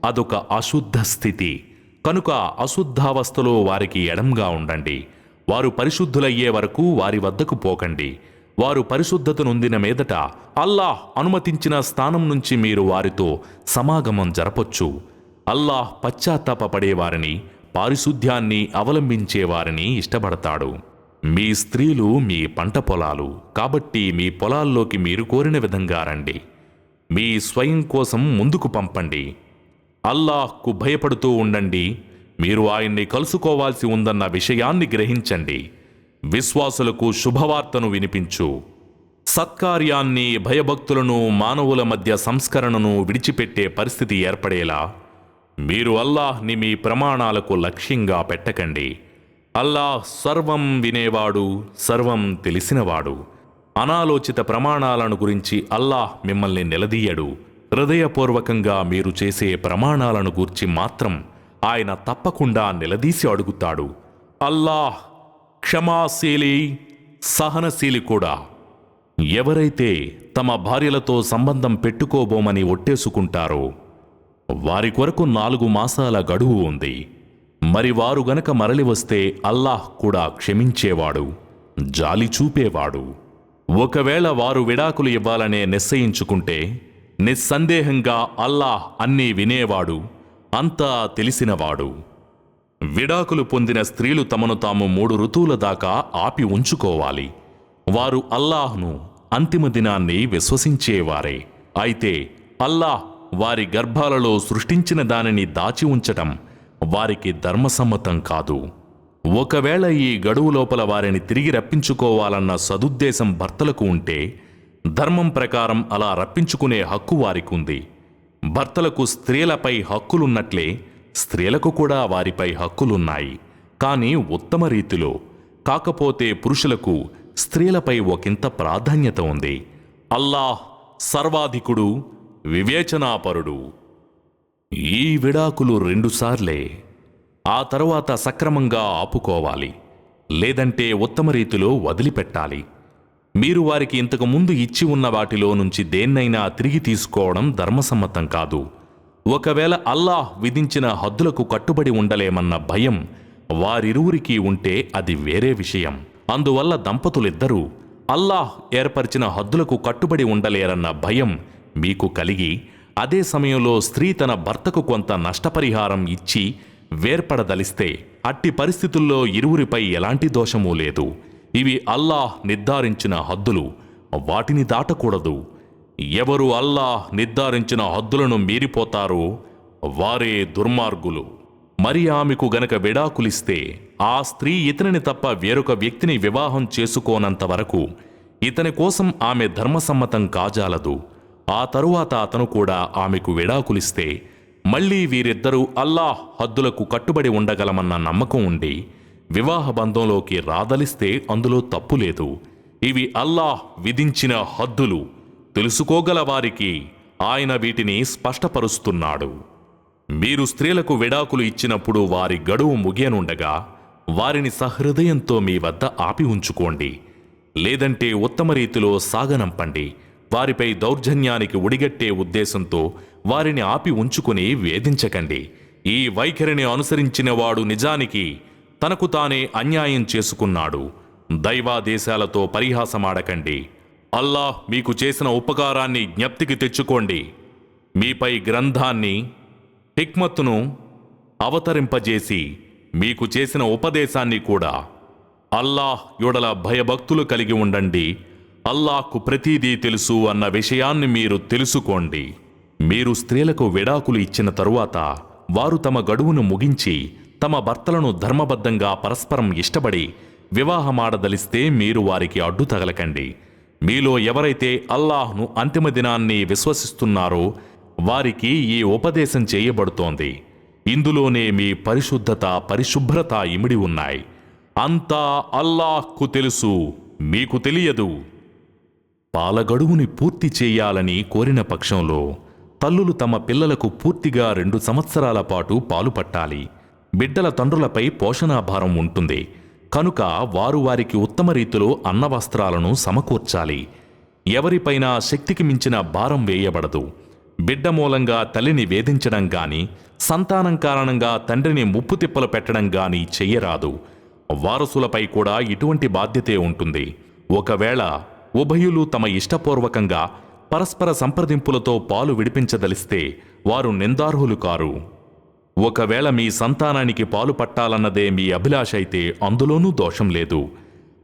అదొక అశుద్ధ స్థితి. కనుక అశుద్ధావస్థలో వారికి ఎడంగా ఉండండి. వారు పరిశుద్ధులయ్యే వరకు వారి వద్దకు పోకండి. వారు పరిశుద్ధత నొందిన మీదట అల్లాహ్ అనుమతించిన స్థానం నుంచి మీరు వారితో సమాగమం జరపొచ్చు. అల్లాహ్ పశ్చాత్తాపపడేవారిని, పారిశుద్ధ్యాన్ని అవలంబించేవారిని ఇష్టపడతాడు. మీ స్త్రీలు మీ పంట పొలాలు, కాబట్టి మీ పొలాల్లోకి మీరు కోరిన విధంగా రండి. మీ స్వయం కోసం ముందుకు పంపండి. అల్లాహ్కు భయపడుతూ ఉండండి. మీరు ఆయన్ని కలుసుకోవాల్సి ఉందన్న విషయాన్ని గ్రహించండి. విశ్వాసులకు శుభవార్తను వినిపించు. సత్కార్యాన్ని, భయభక్తులను, మానవుల మధ్య సంస్కరణను విడిచిపెట్టే పరిస్థితి ఏర్పడేలా మీరు అల్లాహ్ని మీ ప్రమాణాలకు లక్ష్యంగా పెట్టకండి. అల్లాహ్ సర్వం వినేవాడు, సర్వం తెలిసినవాడు. అనాలోచిత ప్రమాణాలను గురించి అల్లాహ్ మిమ్మల్ని నిలదీయడు. హృదయపూర్వకంగా మీరు చేసే ప్రమాణాలను గూర్చి మాత్రం ఆయన తప్పకుండా నిలదీసి అడుగుతాడు. అల్లాహ్ క్షమాశీలి, సహనశీలి కూడా. ఎవరైతే తమ భార్యలతో సంబంధం పెట్టుకోబోమని ఒట్టేసుకుంటారో వారి కొరకు 4 మాసాల గడువు ఉంది. మరి వారు గనక మరలి వస్తే అల్లాహ్ కూడా క్షమించేవాడు, జాలి చూపేవాడు. ఒకవేళ వారు విడాకులు ఇవ్వాలనే నిశ్చయించుకుంటే నిస్సందేహంగా అల్లాహ్ అన్నీ వినేవాడు, అంతా తెలిసినవాడు. విడాకులు పొందిన స్త్రీలు తమను తాము 3 ఋతువుల దాకా ఆపి ఉంచుకోవాలి. వారు అల్లాహ్ను, అంతిమ దినాన్ని విశ్వసించేవారే. అయితే అల్లాహ్ వారి గర్భాలలో సృష్టించిన దానిని దాచి ఉంచటం వారికి ధర్మసమ్మతం కాదు. ఒకవేళ ఈ గడువు లోపల వారిని తిరిగి రప్పించుకోవాలన్న సదుద్దేశం భర్తలకు ఉంటే ధర్మం ప్రకారం అలా రప్పించుకునే హక్కు వారికుంది. భర్తలకు స్త్రీలపై హక్కులున్నట్లే స్త్రీలకు కూడా వారిపై హక్కులున్నాయి, కానీ ఉత్తమ రీతిలో. కాకపోతే పురుషులకు స్త్రీలపై ఒకంత ప్రాధాన్యత ఉంది. అల్లాహ్ సర్వాధికుడు, వివేచనాపరుడు. ఈ విడాకులు 2 సార్లే. ఆ తరువాత సక్రమంగా ఆపుకోవాలి, లేదంటే ఉత్తమ రీతిలో వదిలిపెట్టాలి. మీరు వారికి ఇంతకు ముందు ఇచ్చి ఉన్న వాటిలో నుంచి దేన్నైనా తిరిగి తీసుకోవడం ధర్మసమ్మతం కాదు. ఒకవేళ అల్లాహ్ విధించిన హద్దులకు కట్టుబడి ఉండలేమన్న భయం వారిరువురికి ఉంటే అది వేరే విషయం. అందువల్ల దంపతులిద్దరూ అల్లాహ్ ఏర్పరిచిన హద్దులకు కట్టుబడి ఉండలేరన్న భయం మీకు కలిగి అదే సమయంలో స్త్రీ తన భర్తకు కొంత నష్టపరిహారం ఇచ్చి వేర్పడదలిస్తే అట్టి పరిస్థితుల్లో ఇరువురిపై ఎలాంటి దోషమూ లేదు. ఇవి అల్లాహ్ నిర్ధారించిన హద్దులు, వాటిని దాటకూడదు. ఎవరు అల్లాహ్ నిర్ధారించిన హద్దులను మీరిపోతారో వారే దుర్మార్గులు. మరి ఆమెకు గనక విడాకులిస్తే ఆ స్త్రీ ఇతనిని తప్ప వేరొక వ్యక్తిని వివాహం చేసుకోనంత వరకు ఇతని కోసం ఆమె ధర్మసమ్మతం కాజాలదు. ఆ తరువాత అతను కూడా ఆమెకు విడాకులిస్తే మళ్లీ వీరిద్దరూ అల్లాహ్ హద్దులకు కట్టుబడి ఉండగలమన్న నమ్మకం ఉండి వివాహ బంధంలోకి రాదలిస్తే అందులో తప్పులేదు. ఇవి అల్లాహ్ విధించిన హద్దులు. తెలుసుకోగల వారికి ఆయన వీటిని స్పష్టపరుస్తున్నాడు. మీరు స్త్రీలకు విడాకులు ఇచ్చినప్పుడు వారి గడువు ముగియనుండగా వారిని సహృదయంతో మీ వద్ద ఆపి ఉంచుకోండి, లేదంటే ఉత్తమ రీతిలో సాగనంపండి. వారిపై దౌర్జన్యానికి ఒడిగట్టే ఉద్దేశంతో వారిని ఆపి ఉంచుకుని వేధించకండి. ఈ వైఖరిని అనుసరించినవాడు నిజానికి తనకు తానే అన్యాయం చేసుకున్నాడు. దైవాదేశాలతో పరిహాసమాడకండి. అల్లాహ్ మీకు చేసిన ఉపకారాన్ని జ్ఞప్తికి తెచ్చుకోండి. మీపై గ్రంథాన్ని, హిక్మత్తును అవతరింపజేసి మీకు చేసిన ఉపదేశాన్ని కూడా. అల్లాహ్ యొడల భయభక్తులు కలిగి ఉండండి. అల్లాహ్కు ప్రతీదీ తెలుసు అన్న విషయాన్ని మీరు తెలుసుకోండి. మీరు స్త్రీలకు విడాకులు ఇచ్చిన తరువాత వారు తమ గడువును ముగించి తమ భర్తలను ధర్మబద్ధంగా పరస్పరం ఇష్టపడి వివాహమాడదలిస్తే మీరు వారికి అడ్డు తగలకండి. మీలో ఎవరైతే అల్లాహ్ను అంతిమ దినాన్ని విశ్వసిస్తున్నారో వారికి ఈ ఉపదేశం చేయబడుతోంది. ఇందులోనే మీ పరిశుద్ధత, పరిశుభ్రత ఇమిడి ఉన్నాయి. అంతా అల్లాహ్కు తెలుసు, మీకు తెలియదు. పాలగడువుని పూర్తి చేయాలని కోరిన పక్షంలో తల్లులు తమ పిల్లలకు పూర్తిగా 2 సంవత్సరాల పాటు పాలు పట్టాలి. బిడ్డల తండ్రులపై పోషణాభారం ఉంటుంది కనుక వారు వారికి ఉత్తమ రీతిలో అన్నవస్త్రాలను సమకూర్చాలి. ఎవరిపైనా శక్తికి మించిన భారం వేయబడదు. బిడ్డ మూలంగా తల్లిని వేధించడం గాని, సంతానం కారణంగా తండ్రిని ముప్పు తిప్పలు పెట్టడం గాని చెయ్యరాదు. వారసులపై కూడా ఇటువంటి బాధ్యతే ఉంటుంది. ఒకవేళ ఉభయులు తమ ఇష్టపూర్వకంగా పరస్పర సంప్రదింపులతో పాలు విడిపించదలిస్తే వారు నిందార్హులు కారు. ఒకవేళ మీ సంతానానికి పాలు పట్టాలన్నదే మీ అభిలాష అయితే అందులోనూ దోషం లేదు.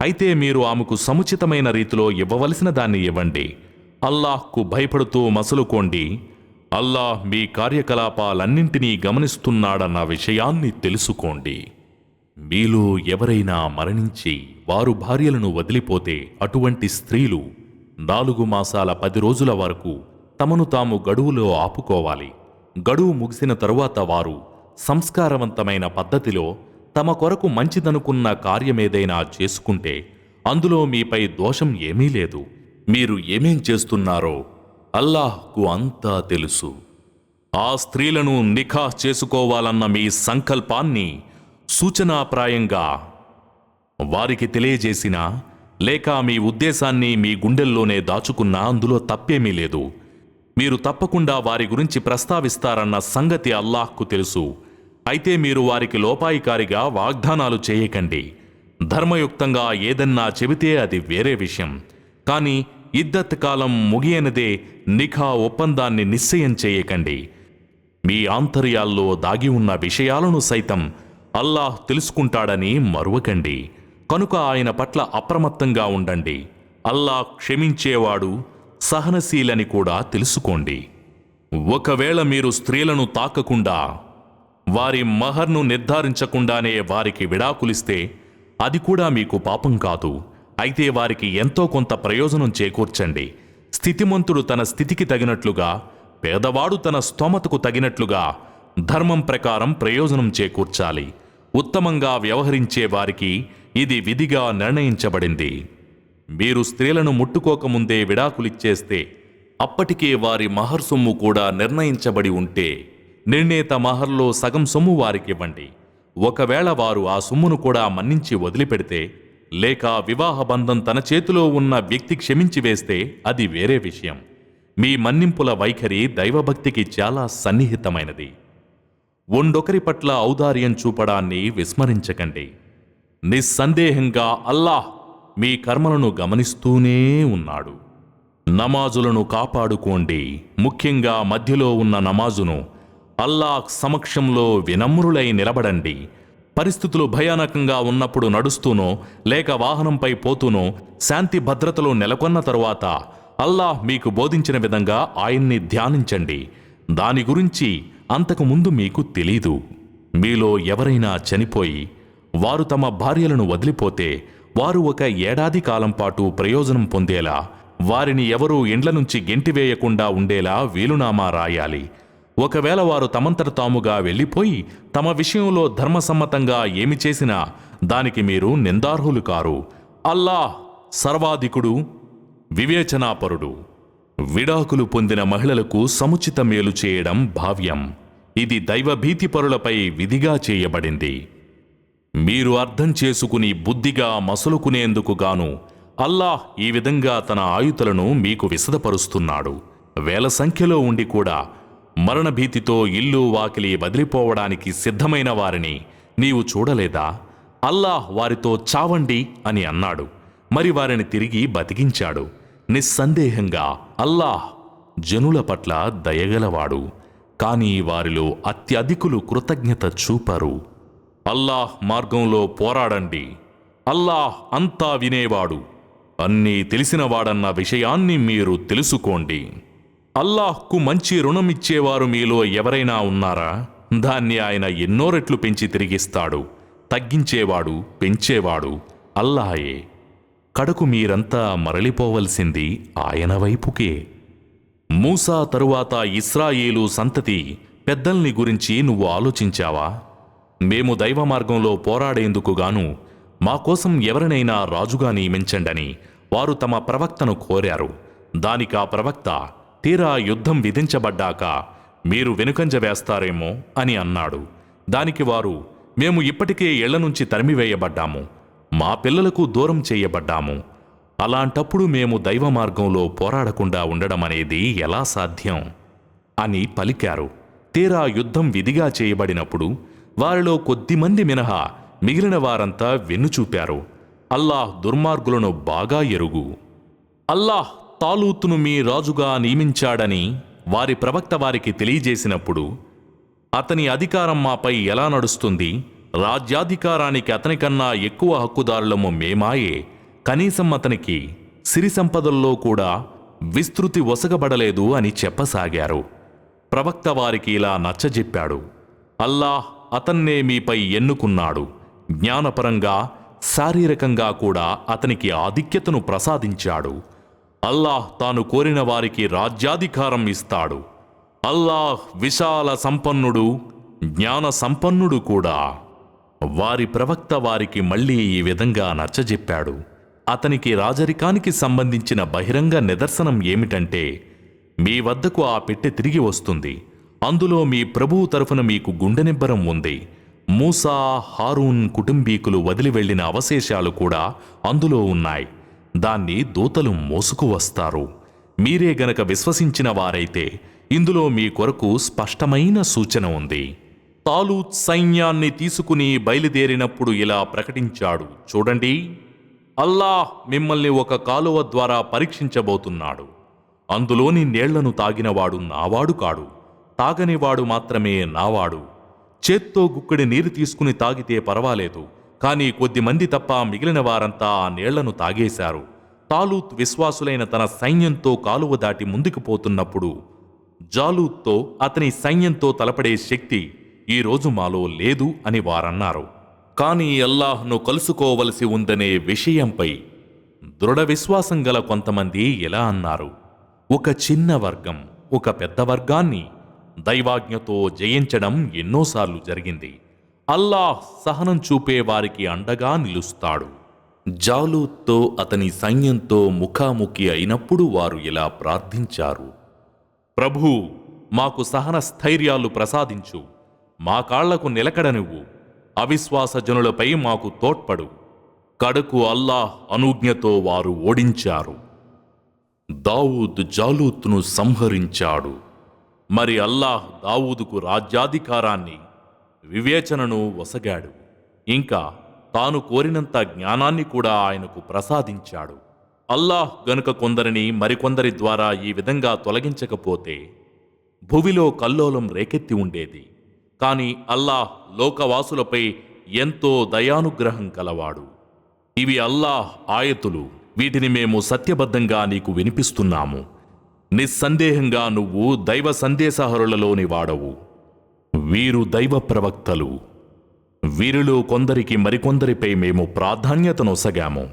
అయితే మీరు ఆమెకు సముచితమైన రీతిలో ఇవ్వవలసిన దాన్ని ఇవ్వండి. అల్లాహ్కు భయపడుతూ మసలుకోండి. అల్లాహ్ మీ కార్యకలాపాలన్నింటినీ గమనిస్తున్నాడన్న విషయాన్ని తెలుసుకోండి. మీలో ఎవరైనా మరణించి వారు భార్యలను వదిలిపోతే అటువంటి స్త్రీలు 4 మాసాల 10 రోజుల వరకు తమను తాము గడువులో ఆపుకోవాలి. గడువు ముగిసిన తరువాత వారు సంస్కారవంతమైన పద్ధతిలో తమ కొరకు మంచిదనుకున్న కార్యమేదైనా చేసుకుంటే అందులో మీపై దోషం ఏమీ లేదు. మీరు ఏమేం చేస్తున్నారో అల్లాహ్కు అంతా తెలుసు. ఆ స్త్రీలను నిఖాహ్ చేసుకోవాలన్న మీ సంకల్పాన్ని సూచనాప్రాయంగా వారికి తెలియజేసినా, లేక మీ ఉద్దేశాన్ని మీ గుండెల్లోనే దాచుకున్నా అందులో తప్పేమీ లేదు. మీరు తప్పకుండా వారి గురించి ప్రస్తావిస్తారన్న సంగతి అల్లాహ్కు తెలుసు. అయితే మీరు వారికి లోపాయికారిగా వాగ్దానాలు చేయకండి. ధర్మయుక్తంగా ఏదన్నా చెబితే అది వేరే విషయం. కానీ ఇద్దత్ కాలం ముగియనిదే నిఖా ఒప్పందాన్ని నిశ్చయం చేయకండి. మీ ఆంతర్యాల్లో దాగి ఉన్న విషయాలను సైతం అల్లాహ్ తెలుసుకుంటాడని మరువకండి. కనుక ఆయన పట్ల అప్రమత్తంగా ఉండండి. అల్లాహ్ క్షమించేవాడు, సహనశీలని కూడా తెలుసుకోండి. ఒకవేళ మీరు స్త్రీలను తాకకుండా, వారి మహర్ను నిర్ధారించకుండానే వారికి విడాకులిస్తే అది కూడా మీకు పాపం కాదు. అయితే వారికి ఎంతో కొంత ప్రయోజనం చేకూర్చండి. స్థితిమంతుడు తన స్థితికి తగినట్లుగా, పేదవాడు తన స్తోమతకు తగినట్లుగా ధర్మం ప్రకారం ప్రయోజనం చేకూర్చాలి. ఉత్తమంగా వ్యవహరించే వారికి ఇది విధిగా నిర్ణయించబడింది. మీరు స్త్రీలను ముట్టుకోకముందే విడాకులిచ్చేస్తే అప్పటికే వారి మహర్ సొమ్ము కూడా నిర్ణయించబడి ఉంటే నిర్ణీత మహర్లో సగం సొమ్ము వారికివ్వండి. ఒకవేళ వారు ఆ సొమ్మును కూడా మన్నించి వదిలిపెడితే, లేక వివాహ బంధం తన చేతిలో ఉన్న వ్యక్తి క్షమించి వేస్తే అది వేరే విషయం. మీ మన్నింపుల వైఖరి దైవభక్తికి చాలా సన్నిహితమైనది. ఒండొకరి పట్ల ఔదార్యం చూపడాన్ని విస్మరించకండి. నిస్సందేహంగా అల్లాహ్ మీ కర్మలను గమనిస్తూనే ఉన్నాడు. నమాజులను కాపాడుకోండి. ముఖ్యంగా మధ్యలో ఉన్న నమాజును అల్లాహ్ సమక్షంలో వినమ్రులై నిలబడండి. పరిస్థితులు భయానకంగా ఉన్నప్పుడు నడుస్తూనో లేక వాహనంపై పోతూనో శాంతి భద్రతలు నెలకొన్న తరువాత అల్లాహ్ మీకు బోధించిన విధంగా ఆయన్ని ధ్యానించండి. దాని గురించి అంతకుముందు మీకు తెలీదు. మీలో ఎవరైనా చనిపోయి వారు తమ భార్యలను వదిలిపోతే వారు 1 ఏడాది కాలం పాటు ప్రయోజనం పొందేలా, వారిని ఎవరూ ఇండ్ల నుంచి గెంటివేయకుండా ఉండేలా వీలునామా రాయాలి. ఒకవేళ వారు తమంతట తాముగా వెళ్ళిపోయి తమ విషయంలో ధర్మసమ్మతంగా ఏమి చేసినా దానికి మీరు నిందార్హులు కారు. అల్లాహ్ సర్వాధికుడు, వివేచనాపరుడు. విడాకులు పొందిన మహిళలకు సముచిత మేలు చేయడం భావ్యం. ఇది దైవభీతిపరులపై విధిగా చేయబడింది. మీరు అర్థం చేసుకుని బుద్ధిగా మసలుకునేందుకు గాను అల్లాహ్ ఈ విధంగా తన ఆయుతులను మీకు విశదపరుస్తున్నాడు. వేల సంఖ్యలో ఉండి కూడా మరణభీతితో ఇల్లు వాకిలి వదిలిపోవడానికి సిద్ధమైన వారిని నీవు చూడలేదా? అల్లాహ్ వారితో చావండి అని అన్నాడు. మరి వారిని తిరిగి బతికించాడు. నిస్సందేహంగా అల్లాహ్ జనుల పట్ల దయగలవాడు. కానీ వారిలో అత్యధికులు కృతజ్ఞత చూపరు. అల్లాహ్ మార్గంలో పోరాడండి. అల్లాహ్ అంతా వినేవాడు, అన్నీ తెలిసినవాడన్న విషయాన్ని మీరు తెలుసుకోండి. అల్లాహ్కు మంచి రుణమిచ్చేవారు మీలో ఎవరైనా ఉన్నారా? దాన్ని ఆయన ఎన్నో రెట్లు పెంచి తిరిగిస్తాడు. తగ్గించేవాడు, పెంచేవాడు అల్లాహే. కడకు మీరంతా మరలిపోవలసింది ఆయన వైపుకే. మూసా తరువాత ఇస్రాయేలు సంతతి పెద్దల్ని గురించి నువ్వు ఆలోచించావా? మేము దైవ మార్గంలో పోరాడేందుకు గాను మా కోసం ఎవరినైనా రాజుగా నియమించండని వారు తమ ప్రవక్తను కోరారు. దానికా ప్రవక్త తీరా యుద్ధం విధించబడ్డాక మీరు వెనుకంజ వేస్తారేమో అని అన్నాడు. దానికి వారు, మేము ఇప్పటికే ఇళ్ల నుంచి తరిమివేయబడ్డాము, మా పిల్లలకు దూరం చేయబడ్డాము. అలాంటప్పుడు మేము దైవ మార్గంలో పోరాడకుండా ఉండడమనేది ఎలా సాధ్యం అని పలికారు. తీరా యుద్ధం విధిగా చేయబడినప్పుడు వారిలో కొద్దిమంది మినహా మిగిలిన వారంతా వెన్నుచూపారు. అల్లాహ్ దుర్మార్గులను బాగా ఎరుగు. అల్లాహ్ తాలూతును మీ రాజుగా నియమించాడని వారి ప్రవక్త వారికి తెలియజేసినప్పుడు, అతని అధికారం మాపై ఎలా నడుస్తుంది? రాజ్యాధికారానికి అతనికన్నా ఎక్కువ హక్కుదారులము మేమాయే. కనీసం అతనికి సిరి సంపదల్లో కూడా విస్తృతి ఒసగబడలేదు అని చెప్పసాగారు. ప్రవక్త వారికి ఇలా నచ్చజెప్పాడు. అల్లాహ్ అతన్నే మీపై ఎన్నుకున్నాడు. జ్ఞానపరంగా, శారీరకంగా కూడా అతనికి ఆధిక్యతను ప్రసాదించాడు. అల్లాహ్ తాను కోరిన వారికి రాజ్యాధికారం ఇస్తాడు. అల్లాహ్ విశాల సంపన్నుడు, జ్ఞాన సంపన్నుడు కూడా. వారి ప్రవక్త వారికి మళ్ళీ ఈ విధంగా నచ్చజెప్పాడు. అతనికి రాజరికానికి సంబంధించిన బహిరంగ నిదర్శనం ఏమిటంటే, మీ వద్దకు ఆ పెట్టె తిరిగి వస్తుంది. అందులో మీ ప్రభువు తరఫున మీకు గుండెనిబ్బరం ఉంది. మూసా, హారూన్ కుటుంబీకులు వదిలి వెళ్లిన అవశేషాలు కూడా అందులో ఉన్నాయి. దాన్ని దూతలు మోసుకు వస్తారు. మీరే గనక విశ్వసించిన వారైతే ఇందులో మీ కొరకు స్పష్టమైన సూచన ఉంది. తాలూత్ సైన్యాన్ని తీసుకుని బయలుదేరినప్పుడు ఇలా ప్రకటించాడు, చూడండి, అల్లాహ్ మిమ్మల్ని ఒక కాలువ ద్వారా పరీక్షించబోతున్నాడు. అందులోని నీళ్లను తాగినవాడు నావాడు కాడు, తాగనివాడు మాత్రమే నావాడు. చేత్తో గుక్కడి నీరు తీసుకుని తాగితే పర్వాలేదు, కానీ కొద్దిమంది తప్ప మిగిలిన వారంతా ఆ నీళ్లను తాగేశారు. తాలూత్ విశ్వాసులైన తన సైన్యంతో కాలువ దాటి ముందుకు పోతున్నప్పుడు జాలూత్తో అతని సైన్యంతో తలపడే శక్తి ఈ రోజు మాలో లేదు అని వారన్నారు. కానీ అల్లాహ్ను కలుసుకోవలసి ఉందనే విషయంపై దృఢ విశ్వాసం గల కొంతమంది ఇలా అన్నారు, ఒక చిన్న వర్గం ఒక పెద్ద వర్గాన్ని దైవాజ్ఞతో జయించడం ఎన్నోసార్లు జరిగింది. అల్లాహ్ సహనం చూపే వారికి అండగా నిలుస్తాడు. జాలూత్తో అతని సైన్యంతో ముఖాముఖి అయినప్పుడు వారు ఇలా ప్రార్థించారు, ప్రభూ, మాకు సహన స్థైర్యాలు ప్రసాదించు, మా కాళ్లకు నిలకడనివ్వు, అవిశ్వాస జనులపై మాకు తోడ్పడు. కడకు అల్లాహ్ అనుజ్ఞతో వారు ఓడించారు. దావూద్ జాలూత్ను సంహరించాడు. మరి అల్లాహ్ దావూదుకు రాజ్యాధికారాన్ని, వివేచనను వసగాడు. ఇంకా తాను కోరినంత జ్ఞానాన్ని కూడా ఆయనకు ప్రసాదించాడు. అల్లాహ్ గనుక కొందరిని మరికొందరి ద్వారా ఈ విధంగా తొలగించకపోతే భువిలో కల్లోలం రేకెత్తి ఉండేది. కాని అల్లాహ్ లోకవాసులపై ఎంతో దయానుగ్రహం కలవాడు. ఇవి అల్లాహ్ ఆయతులు, వీటిని మేము సత్యబద్ధంగా నీకు వినిపిస్తున్నాము. నిస్సందేహంగా నువ్వు దైవ సందేశహరులలోని వాడవు. వీరు దైవ ప్రవక్తలు. వీరిలో కొందరికి మరికొందరిపై మేము ప్రాధాన్యతనొసగాము.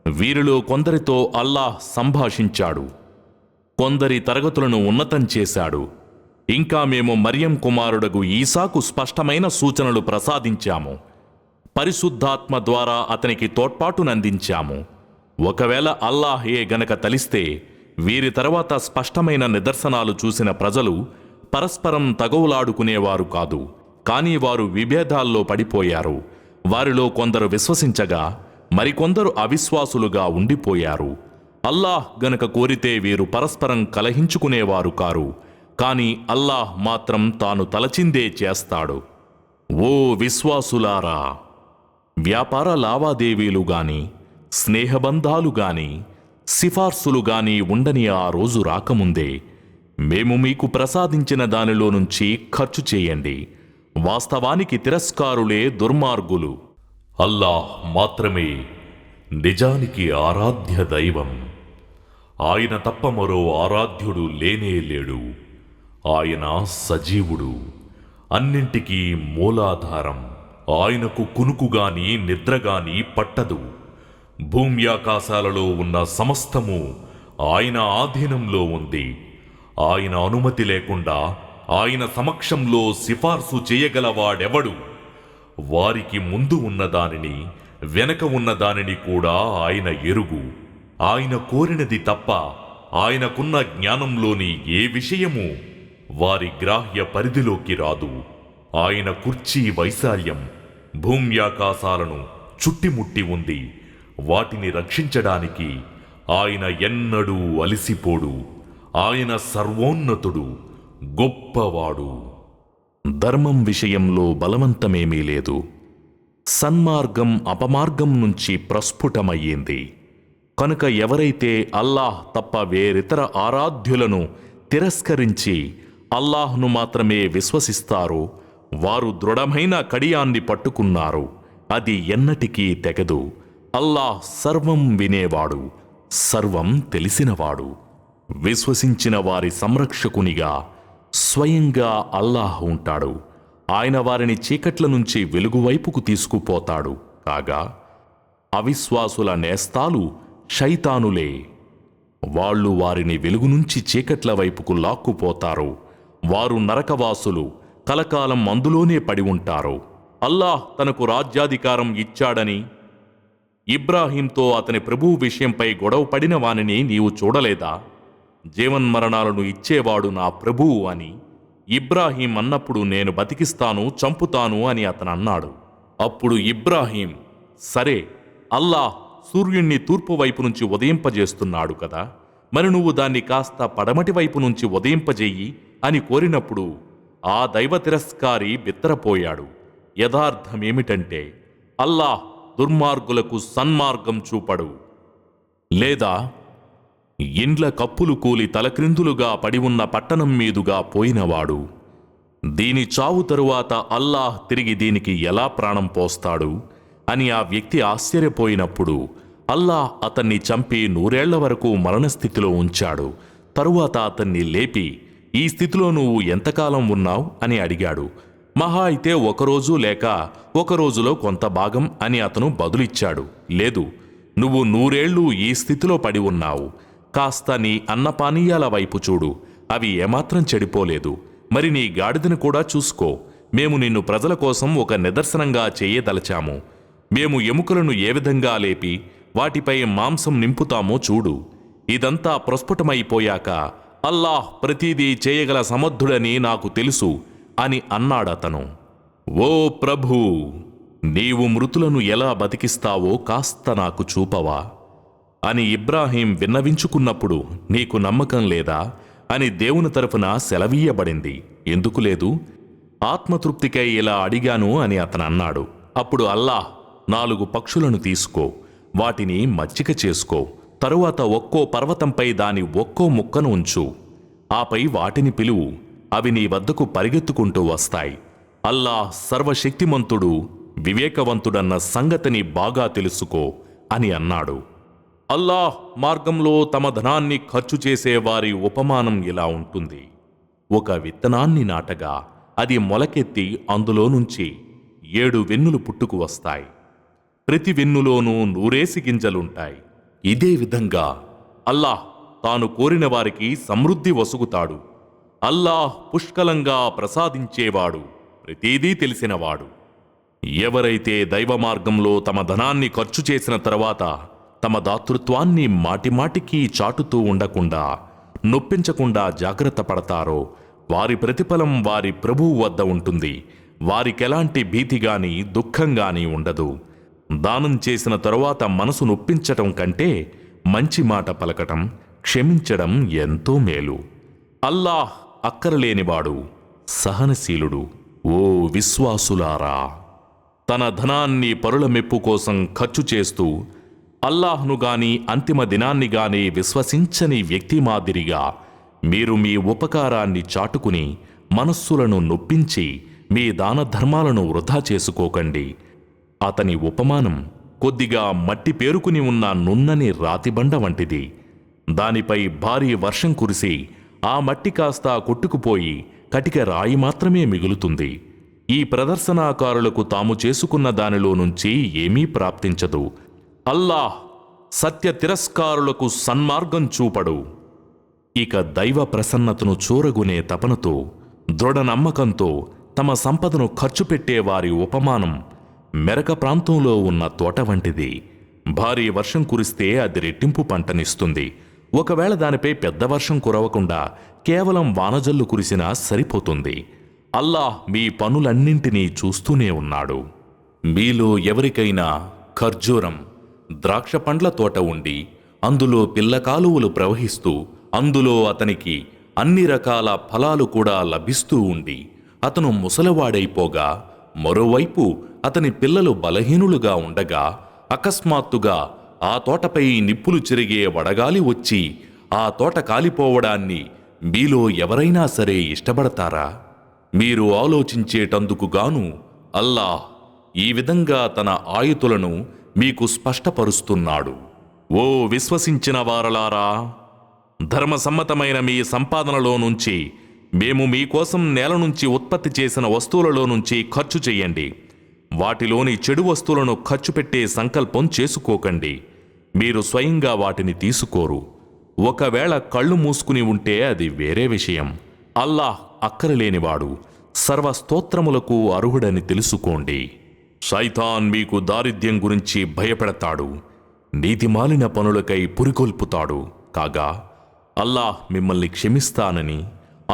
వీరిలో కొందరితో అల్లాహ్ సంభాషించాడు, కొందరి తరగతులను ఉన్నతం చేశాడు. ఇంకా మేము మరియం కుమారుడగు ఈసాకు స్పష్టమైన సూచనలు ప్రసాదించాము. పరిశుద్ధాత్మ ద్వారా అతనికి తోడ్పాటునందించాము. ఒకవేళ అల్లాహే గనక తలిస్తే వీరి తర్వాత స్పష్టమైన నిదర్శనాలు చూసిన ప్రజలు పరస్పరం తగవులాడుకునేవారు కాదు. కానీ వారు విభేదాల్లో పడిపోయారు. వారిలో కొందరు విశ్వసించగా మరికొందరు అవిశ్వాసులుగా ఉండిపోయారు. అల్లాహ్ గనక కోరితే వీరు పరస్పరం కలహించుకునేవారు కారు. కాని అల్లాహ్ మాత్రం తాను తలచిందే చేస్తాడు. ఓ విశ్వాసులారా, వ్యాపార లావాదేవీలు గాని, స్నేహబంధాలు గాని, సిఫార్సులు గాని ఉండని ఆ రోజు రాకముందే మేము మీకు ప్రసాదించిన దానిలో నుంచి ఖర్చు చేయండి. వాస్తవానికి తిరస్కారులే దుర్మార్గులు. అల్లాహ్ మాత్రమే నిజానికి ఆరాధ్య దైవం. ఆయన తప్ప మరో ఆరాధ్యుడు లేనే లేడు. ఆయన సజీవుడు, అన్నింటికీ మూలాధారం. ఆయనకు కునుకుగాని నిద్రగాని పట్టదు. భూమ్యాకాశాలలో ఉన్న సమస్తము ఆయన ఆధీనంలో ఉంది. ఆయన అనుమతి లేకుండా ఆయన సమక్షంలో సిఫార్సు చేయగలవాడెవడు? వారికి ముందు ఉన్నదానిని, వెనక ఉన్నదానిని కూడా ఆయన ఎరుగు. ఆయన కోరినది తప్ప ఆయనకున్న జ్ఞానంలోని ఏ విషయము వారి గ్రాహ్య పరిధిలోకి రాదు. ఆయన కుర్చీ వైశాల్యం భూమ్యాకాశాలను చుట్టిముట్టి ఉంది. వాటిని రక్షించడానికి ఆయన ఎన్నడూ అలసిపోడు. ఆయన సర్వోన్నతుడు, గొప్పవాడు. ధర్మం విషయంలో బలవంతమేమీ లేదు. సన్మార్గం అపమార్గం నుంచి ప్రస్ఫుటమయ్యింది. కనుక ఎవరైతే అల్లాహ్ తప్ప వేరితర ఆరాధ్యులను తిరస్కరించి అల్లాహ్ను మాత్రమే విశ్వసిస్తారో వారు దృఢమైన కడియాన్ని పట్టుకున్నారు. అది ఎన్నటికీ తెగదు. అల్లాహ్ సర్వం వినేవాడు, సర్వం తెలిసినవాడు. విశ్వసించిన వారి సంరక్షకునిగా స్వయంగా అల్లాహ్ ఉంటాడు. ఆయన వారిని చీకట్ల నుంచి వెలుగువైపుకు తీసుకుపోతాడు. కాగా అవిశ్వాసుల నేస్తాలు శైతానులే. వాళ్ళు వారిని వెలుగు నుంచి చీకట్ల వైపుకు లాక్కుపోతారు. వారు నరకవాసులు, కలకాలం అందులోనే పడి ఉంటారు. అల్లాహ్ తనకు రాజ్యాధికారం ఇచ్చాడని ఇబ్రాహీంతో అతని ప్రభువు విషయంపై గొడవ పడిన వానిని నీవు చూడలేదా? జీవన్మరణాలను ఇచ్చేవాడు నా ప్రభువు అని ఇబ్రాహీం అన్నప్పుడు నేను బతికిస్తాను, చంపుతాను అని అతను అన్నాడు. అప్పుడు ఇబ్రాహీం, సరే, అల్లాహ్ సూర్యుణ్ణి తూర్పు వైపు నుంచి ఉదయింపజేస్తున్నాడు కదా, మరి నువ్వు దాన్ని కాస్త పడమటి వైపు నుంచి ఉదయింపజెయ్యి అని కోరినప్పుడు ఆ దైవ తిరస్కారి బిత్తరపోయాడు. యథార్థమేమిటంటే అల్లాహ్ దుర్మార్గులకు సన్మార్గం చూపడు. లేదా ఇండ్ల కప్పులు కూలి తలక్రిందులుగా పడి ఉన్న పట్టణం మీదుగా పోయినవాడు, దీని చావు తరువాత అల్లాహ్ తిరిగి దీనికి ఎలా ప్రాణం పోస్తాడు అని ఆ వ్యక్తి ఆశ్చర్యపోయినప్పుడు అల్లాహ్ అతన్ని చంపి 100 ఏళ్ల వరకు మరణస్థితిలో ఉంచాడు. తరువాత అతన్ని లేపి, ఈ స్థితిలో నువ్వు ఎంతకాలం ఉన్నావు అని అడిగాడు. మహా అయితే 1 రోజు లేక 1 రోజులో కొంత భాగం అని అతను బదులిచ్చాడు. లేదు, నువ్వు 100 ఏళ్లు ఈ స్థితిలో పడి ఉన్నావు. కాస్త నీ అన్నపానీయాల వైపు చూడు, అవి ఏమాత్రం చెడిపోలేదు. మరి నీ గాడిదను కూడా చూసుకో. మేము నిన్ను ప్రజల కోసం ఒక నిదర్శనంగా చేయదలచాము. మేము ఎముకలను ఏ విధంగా లేపి వాటిపై మాంసం నింపుతామో చూడు. ఇదంతా ప్రస్ఫుటమైపోయాక అల్లాహ్ ప్రతిదీ చేయగల సమర్థుడని నాకు తెలుసు అని అన్నాడతను. ఓ ప్రభూ, నీవు మృతులను ఎలా బతికిస్తావో కాస్త నాకు చూపవా అని ఇబ్రాహీం విన్నవించుకున్నప్పుడు నీకు నమ్మకం లేదా అని దేవుని తరఫున సెలవీయబడింది. ఎందుకు లేదు? ఆత్మతృప్తికై ఇలా అడిగాను అని అతను అన్నాడు. అప్పుడు అల్లాహ్, 4 పక్షులను తీసుకో, వాటిని మచ్చిక చేసుకో. తరువాత ఒక్కో పర్వతంపై దాని ఒక్కో ముక్కను ఉంచు. ఆపై వాటిని పిలువు, అవి నీ వద్దకు పరిగెత్తుకుంటూ వస్తాయి. అల్లాహ్ సర్వశక్తిమంతుడు, వివేకవంతుడన్న సంగతిని బాగా తెలుసుకో అని అన్నాడు. అల్లాహ్ మార్గంలో తమ ధనాన్ని ఖర్చు చేసే వారి ఉపమానం ఇలా ఉంటుంది. ఒక విత్తనాన్ని నాటగా అది మొలకెత్తి అందులో నుంచి 7 వెన్నులు పుట్టుకు వస్తాయి. ప్రతి వెన్నులోనూ 100 గింజలుంటాయి. ఇదే విధంగా అల్లాహ్ తాను కోరిన వారికి సమృద్ధి వసుగుతాడు. అల్లాహ్ పుష్కలంగా ప్రసాదించేవాడు, ప్రతిదీ తెలిసినవాడు. ఎవరైతే దైవ మార్గంలో తమ ధనాన్ని ఖర్చు చేసిన తర్వాత తమ దాతృత్వాన్ని మాటిమాటికి చాటుతూ ఉండకుండా, నొప్పించకుండా జాగ్రత్త పడతారో వారి ప్రతిఫలం వారి ప్రభువు వద్ద ఉంటుంది. వారికెలాంటి భీతిగాని దుఃఖంగాని ఉండదు. దానం చేసిన తరువాత మనసు నొప్పించటం కంటే మంచి మాట పలకటం, క్షమించడం ఎంతో మేలు. అల్లాహ్ అక్కరలేనివాడు, సహనశీలుడు. ఓ విశ్వాసులారా, తన ధనాన్ని పరుల మెప్పు కోసం ఖర్చు చేస్తూ అల్లాహ్ను గాని అంతిమ దినాన్ని గాని విశ్వసించని వ్యక్తి మాదిరిగా మీరు మీ ఉపకారాన్ని చాటుకుని మనస్సులను నొప్పించి మీ దాన ధర్మాలను వృధా చేసుకోకండి. అతని ఉపమానం కొద్దిగా మట్టి పేరుకుని ఉన్న నున్నని రాతిబండ వంటిది. దానిపై భారీ వర్షం కురిసి ఆ మట్టి కాస్త కొట్టుకుపోయి కటిక రాయి మాత్రమే మిగులుతుంది. ఈ ప్రదర్శనాకారులకు తాము చేసుకున్న దానిలో నుంచి ఏమీ ప్రాప్తించదు. అల్లాహ్ సత్య తిరస్కారులకు సన్మార్గం చూపడు. ఇక దైవ ప్రసన్నతను చూరగునే తపనతో, దృఢ నమ్మకంతో తమ సంపదను ఖర్చు పెట్టేవారి ఉపమానం మెరక ప్రాంతంలో ఉన్న తోట వంటిది. భారీ వర్షం కురిస్తే అది రెట్టింపు పంటనిస్తుంది. ఒకవేళ దానిపై పెద్ద వర్షం కురవకుండా కేవలం వానజల్లు కురిసినా సరిపోతుంది. అల్లాహ్ మీ పనులన్నింటినీ చూస్తూనే ఉన్నాడు. మీలో ఎవరికైనా ఖర్జూరం, ద్రాక్ష పండ్ల తోట ఉండి అందులో పిల్ల కాలువలు ప్రవహిస్తూ అందులో అతనికి అన్ని రకాల ఫలాలు కూడా లభిస్తూ ఉండి అతను ముసలివాడైపోగా, మరోవైపు అతని పిల్లలు బలహీనులుగా ఉండగా అకస్మాత్తుగా ఆ తోటపై నిప్పులు చెరిగే వడగాలి వచ్చి ఆ తోట కాలిపోవడాన్ని మీలో ఎవరైనా సరే ఇష్టపడతారా? మీరు ఆలోచించేటందుకుగాను అల్లాహ్ ఈ విధంగా తన ఆయుతులను మీకు స్పష్టపరుస్తున్నాడు. ఓ విశ్వసించిన వారలారా, ధర్మసమ్మతమైన మీ సంపాదనలో నుంచి మేము మీకోసం నేల నుంచి ఉత్పత్తి చేసిన వస్తువులలో నుంచి ఖర్చు చెయ్యండి. వాటిలోని చెడు వస్తువులను ఖర్చు పెట్టే సంకల్పం చేసుకోకండి. మీరు స్వయంగా వాటిని తీసుకోరు. ఒకవేళ కళ్ళు మూసుకుని ఉంటే అది వేరే విషయం. అల్లాహ్ అక్కరలేనివాడు, సర్వస్తోత్రములకు అర్హుడని తెలుసుకోండి. శైతాన్ మీకు దారిద్ర్యం గురించి భయపెడతాడు, నీతిమాలిన పనులకై పురికొల్పుతాడు. కాగా అల్లాహ్ మిమ్మల్ని క్షమిస్తానని,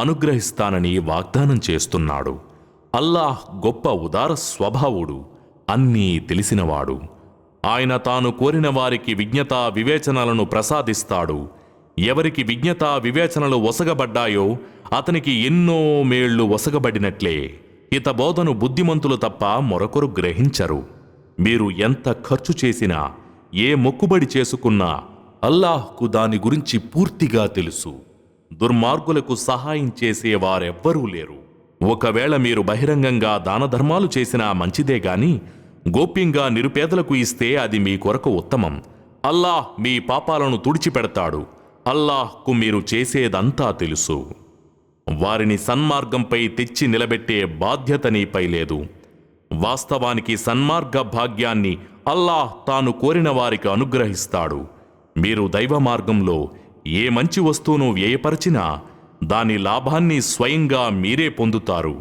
అనుగ్రహిస్తానని వాగ్దానం చేస్తున్నాడు. అల్లాహ్ గొప్ప ఉదార స్వభావుడు, అన్నీ తెలిసినవాడు. ఆయన తాను కోరిన వారికి విజ్ఞతా వివేచనలను ప్రసాదిస్తాడు. ఎవరికి విజ్ఞతా వివేచనలు ఒసగబడ్డాయో అతనికి ఎన్నో మేళ్లు ఒసగబడినట్లే. హితబోధను బుద్ధిమంతులు తప్ప మరొకరు గ్రహించరు. మీరు ఎంత ఖర్చు చేసినా, ఏ మొక్కుబడి చేసుకున్నా అల్లాహ్కు దాని గురించి పూర్తిగా తెలుసు. దుర్మార్గులకు సహాయం చేసే వారెవ్వరూ లేరు. ఒకవేళ మీరు బహిరంగంగా దానధర్మాలు చేసినా మంచిదే గాని గోప్యంగా నిరుపేదలకు ఇస్తే అది మీ కొరకు ఉత్తమం. అల్లాహ్ మీ పాపాలను తుడిచిపెడతాడు. అల్లాహ్కు మీరు చేసేదంతా తెలుసు. వారిని సన్మార్గంపై తెచ్చి నిలబెట్టే బాధ్యత నీపై లేదు. వాస్తవానికి సన్మార్గ భాగ్యాన్ని అల్లాహ్ తాను కోరిన వారికి అనుగ్రహిస్తాడు. మీరు దైవ మార్గంలో ఏ మంచి వస్తువును వ్యయపరిచినా దాని లాభాన్ని స్వయంగా మీరే పొందుతారు.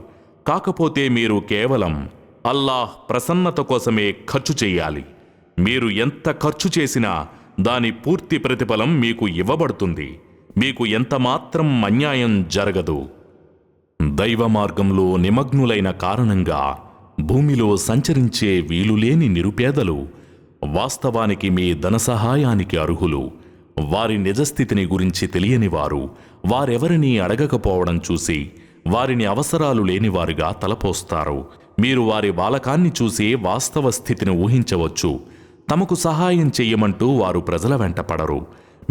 కాకపోతే మీరు కేవలం అల్లాహ్ ప్రసన్నత కోసమే ఖర్చు చేయాలి. మీరు ఎంత ఖర్చు చేసినా దాని పూర్తి ప్రతిఫలం మీకు ఇవ్వబడుతుంది. మీకు ఎంతమాత్రం అన్యాయం జరగదు. దైవ మార్గంలో నిమగ్నులైన కారణంగా భూమిలో సంచరించే వీలులేని నిరుపేదలు వాస్తవానికి మీ ధన సహాయానికి అర్హులు. వారి నిజస్థితిని గురించి తెలియనివారు వారెవరినీ అడగకపోవడం చూసి వారిని అవసరాలు లేనివారుగా తలపోస్తారు. మీరు వారి బాలకాన్ని చూసి వాస్తవ స్థితిని ఊహించవచ్చు. తమకు సహాయం చెయ్యమంటూ వారు ప్రజల వెంట పడరు.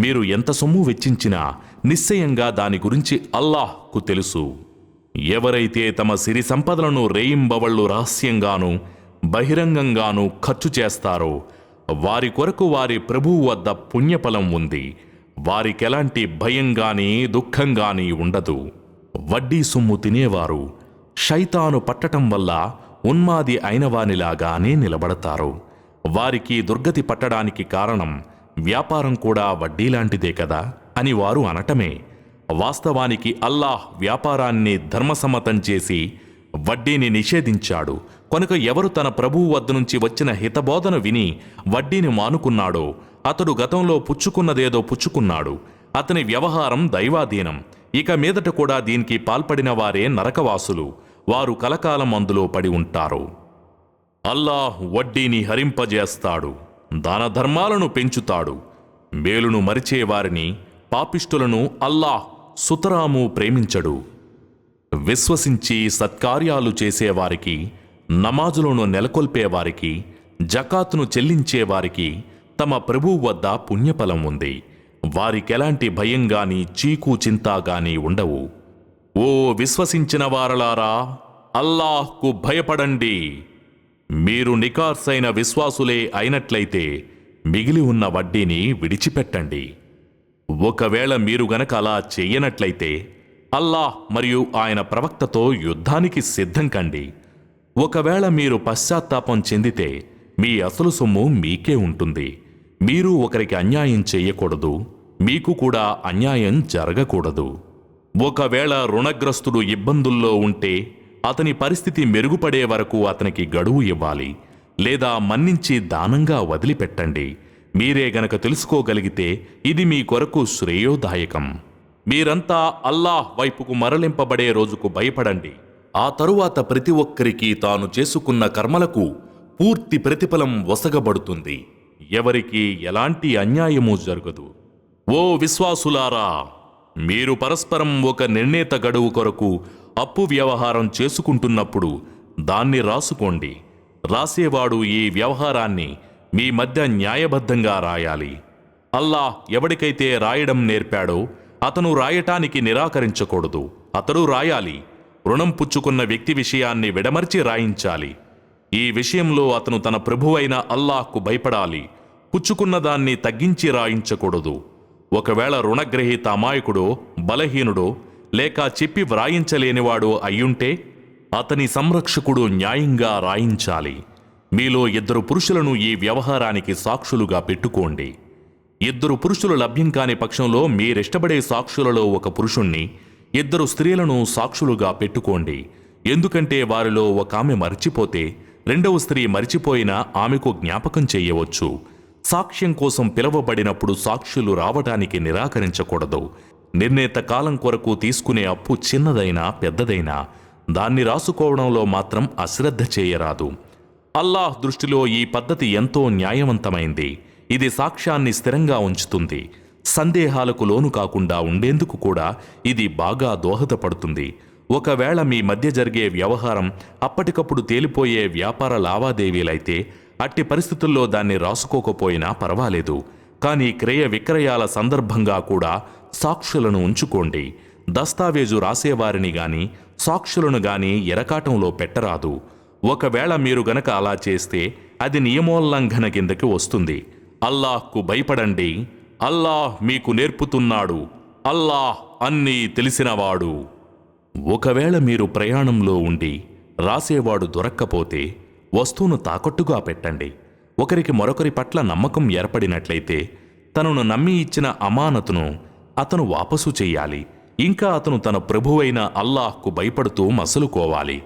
మీరు ఎంత సొమ్ము వెచ్చించినా నిశ్చయంగా దాని గురించి అల్లాహ్కు తెలుసు. ఎవరైతే తమ సిరి సంపదలను రేయింబవళ్లు రహస్యంగానూ బహిరంగంగానూ ఖర్చు చేస్తారో వారి కొరకు వారి ప్రభువు వద్ద పుణ్యఫలం ఉంది. వారికెలాంటి భయంగానీ దుఃఖంగానీ ఉండదు. వడ్డీ సొమ్ము తినేవారు శైతాను పట్టటం వల్ల ఉన్మాది అయినవానిలాగానే నిలబడతారు. వారికి దుర్గతి పట్టడానికి కారణం వ్యాపారం కూడా వడ్డీలాంటిదే కదా అని వారు అనటమే. వాస్తవానికి అల్లాహ్ వ్యాపారాన్ని ధర్మసమ్మతం చేసి వడ్డీని నిషేధించాడు. కనుక ఎవరు తన ప్రభువు వద్ద నుంచి వచ్చిన హితబోధన విని వడ్డీని మానుకున్నాడో అతడు గతంలో పుచ్చుకున్నదేదో పుచ్చుకున్నాడు. అతని వ్యవహారం దైవాధీనం. ఇక మీదట కూడా దీనికి పాల్పడిన వారే నరకవాసులు. వారు కలకాలం అందులో పడి ఉంటారు. అల్లాహ్ వడ్డీని హరింపజేస్తాడు, దాన ధర్మాలను పెంచుతాడు. మేలును మరిచేవారిని, పాపిష్టులను అల్లాహ్ సుతరాము ప్రేమించడు. విశ్వసించి సత్కార్యాలు చేసేవారికి, నమాజులను నెలకొల్పేవారికి, జకాతును చెల్లించేవారికి తమ ప్రభువు వద్ద పుణ్యఫలం ఉంది. వారికెలాంటి భయంగాని చీకు చింతాగాని ఉండవు. ఓ విశ్వసించిన వారలారా, అల్లాహ్కు భయపడండి. మీరు నికార్సైన విశ్వాసులే అయినట్లయితే మిగిలి ఉన్న వడ్డీని విడిచిపెట్టండి. ఒకవేళ మీరు గనక అలా చెయ్యనట్లయితే అల్లాహ్ మరియు ఆయన ప్రవక్తతో యుద్ధానికి సిద్ధం కండి. ఒకవేళ మీరు పశ్చాత్తాపం చెందితే మీ అసలు సొమ్ము మీకే ఉంటుంది. మీరు ఒకరికి అన్యాయం చెయ్యకూడదు, మీకు కూడా అన్యాయం జరగకూడదు. ఒకవేళ రుణగ్రస్తుడు ఇబ్బందుల్లో ఉంటే అతని పరిస్థితి మెరుగుపడే వరకు అతనికి గడువు ఇవ్వాలి, లేదా మన్నించి దానంగా వదిలిపెట్టండి. మీరే గనక తెలుసుకోగలిగితే ఇది మీ కొరకు శ్రేయోదాయకం. మీరంతా అల్లాహ్ వైపుకు మరలింపబడే రోజుకు భయపడండి. ఆ తరువాత ప్రతి ఒక్కరికి తాను చేసుకున్న కర్మలకు పూర్తి ప్రతిఫలం వసగబడుతుంది. ఎవరికి ఎలాంటి అన్యాయమూ జరగదు. ఓ విశ్వాసులారా, మీరు పరస్పరం ఒక నిర్ణీత గడువు కొరకు అప్పు వ్యవహారం చేసుకుంటున్నప్పుడు దాన్ని రాసుకోండి. రాసేవాడు ఈ వ్యవహారాన్ని మీ మధ్య న్యాయబద్ధంగా రాయాలి. అల్లాహ్ ఎవడికైతే రాయడం నేర్పాడో అతను రాయటానికి నిరాకరించకూడదు. అతడు రాయాలి. రుణం పుచ్చుకున్న వ్యక్తి విషయాన్ని విడమర్చి రాయించాలి. ఈ విషయంలో అతను తన ప్రభువైన అల్లాహ్కు భయపడాలి. పుచ్చుకున్న దాన్ని తగ్గించి రాయించకూడదు. ఒకవేళ రుణగ్రహీత అమాయకుడో, బలహీనుడో, లేక చెప్పి వ్రాయించలేనివాడో అయ్యుంటే అతని సంరక్షకుడు న్యాయంగా రాయించాలి. మీలో 2 పురుషులను ఈ వ్యవహారానికి సాక్షులుగా పెట్టుకోండి. 2 పురుషులు లభ్యం కాని పక్షంలో మీరిష్టపడే సాక్షులలో ఒక పురుషుణ్ణి, 2 స్త్రీలను సాక్షులుగా పెట్టుకోండి. ఎందుకంటే వారిలో ఒక ఆమె మర్చిపోతే రెండవ స్త్రీ మరిచిపోయినా ఆమెకు జ్ఞాపకం చెయ్యవచ్చు. సాక్ష్యం కోసం పిలవబడినప్పుడు సాక్షులు రావటానికి నిరాకరించకూడదు. నిర్ణీత కాలం కొరకు తీసుకునే అప్పు చిన్నదైనా పెద్దదైనా దాన్ని రాసుకోవడంలో మాత్రం అశ్రద్ధ చేయరాదు. అల్లాహ్ దృష్టిలో ఈ పద్ధతి ఎంతో న్యాయవంతమైంది. ఇది సాక్ష్యాన్ని స్థిరంగా ఉంచుతుంది. సందేహాలకు లోను కాకుండా ఉండేందుకు కూడా ఇది బాగా దోహదపడుతుంది. ఒకవేళ మీ మధ్య జరిగే వ్యవహారం అప్పటికప్పుడు తేలిపోయే వ్యాపార లావాదేవీలైతే అట్టి పరిస్థితుల్లో దాన్ని రాసుకోకపోయినా పర్వాలేదు. కానీ క్రయ విక్రయాల సందర్భంగా కూడా సాక్షులను ఉంచుకోండి. దస్తావేజు రాసేవారిని గాని సాక్షులను గాని ఎరకాటంలో పెట్టరాదు. ఒకవేళ మీరు గనక అలా చేస్తే అది నియమోల్లంఘన కిందకి వస్తుంది. అల్లాహ్కు భయపడండి. అల్లాహ్ మీకు నేర్పుతున్నాడు. అల్లాహ్ అన్నీ తెలిసినవాడు. ఒకవేళ మీరు ప్రయాణంలో ఉండి రాసేవాడు దొరక్కపోతే వస్తువును తాకట్టుగా పెట్టండి. ఒకరికి మరొకరి పట్ల నమ్మకం ఏర్పడినట్లయితే తనను నమ్మి ఇచ్చిన అమానతును అతను వాపసు చెయ్యాలి. ఇంకా అతను తన ప్రభువైన అల్లాహ్కు భయపడుతూ మసలుకోవాలి.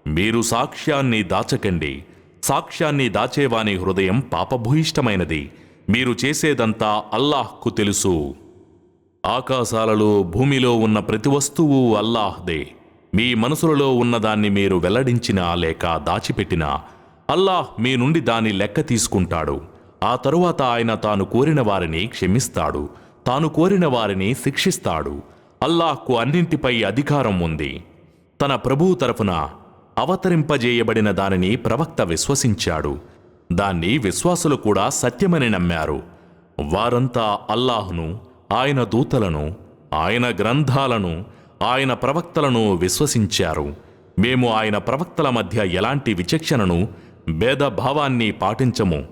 మీరు సాక్ష్యాన్ని దాచకండి. సాక్ష్యాన్ని దాచేవాని హృదయం పాపభూయిష్టమైనది. మీరు చేసేదంతా అల్లాహ్కు తెలుసు. ఆకాశాలలో భూమిలో ఉన్న ప్రతి వస్తువు అల్లాహ్దే. మీ మనసులలో ఉన్నదాన్ని మీరు వెల్లడించినా లేక దాచిపెట్టినా అల్లాహ్ మీ నుండి దాని లెక్క తీసుకుంటాడు. ఆ తరువాత ఆయన తాను కోరిన వారిని క్షమిస్తాడు, తాను కోరిన వారిని శిక్షిస్తాడు. అల్లాహ్కు అన్నింటిపై అధికారం ఉంది. తన ప్రభువు తరఫున అవతరింపజేయబడిన దానిని ప్రవక్త విశ్వసించాడు. దాన్ని విశ్వాసులు కూడా సత్యమని నమ్మారు. వారంతా అల్లాహ్ను, ఆయన దూతలను, ఆయన గ్రంథాలను, ఆయన ప్రవక్తలను విశ్వసించారు. మేము ఆయన ప్రవక్తల మధ్య ఎలాంటి విచక్షణను, భేదభావాన్ని పాటించము.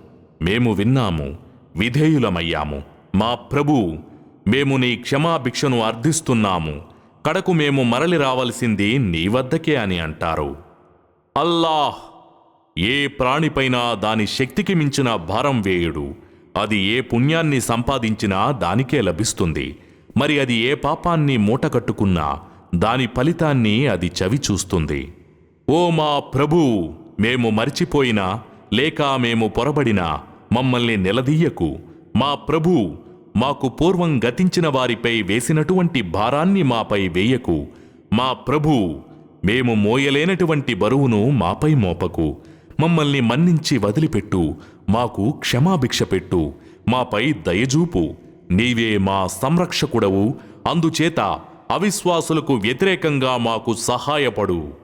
మేము విన్నాము, విధేయులమయ్యాము. మా ప్రభూ, మేము నీ క్షమాభిక్షను అర్థిస్తున్నాము. కడకు మేము మరలి రావలసింది నీ వద్దకే అని అంటారు. అల్లాహ్ ఏ ప్రాణిపైనా దాని శక్తికి మించిన భారం వేయుడు. అది ఏ పుణ్యాన్ని సంపాదించినా దానికే లభిస్తుంది. మరి అది ఏ పాపాన్ని మూటకట్టుకున్నా దాని ఫలితాన్ని అది చవి చూస్తుంది. ఓ మా ప్రభూ, మేము మరిచిపోయినా లేక మేము పొరబడినా మమ్మల్ని నిలదీయకు. మా ప్రభూ, మాకు పూర్వం గతించిన వారిపై వేసినటువంటి భారాన్ని మాపై వేయకు. మా ప్రభూ, మేము మోయలేనటువంటి బరువును మాపై మోపకు. మమ్మల్ని మన్నించి వదిలిపెట్టు. మాకు క్షమాభిక్ష పెట్టు. మాపై దయజూపు. నీవే మా సంరక్షకుడవు. అందుచేత అవిశ్వాసులకు వ్యతిరేకంగా మాకు సహాయపడు.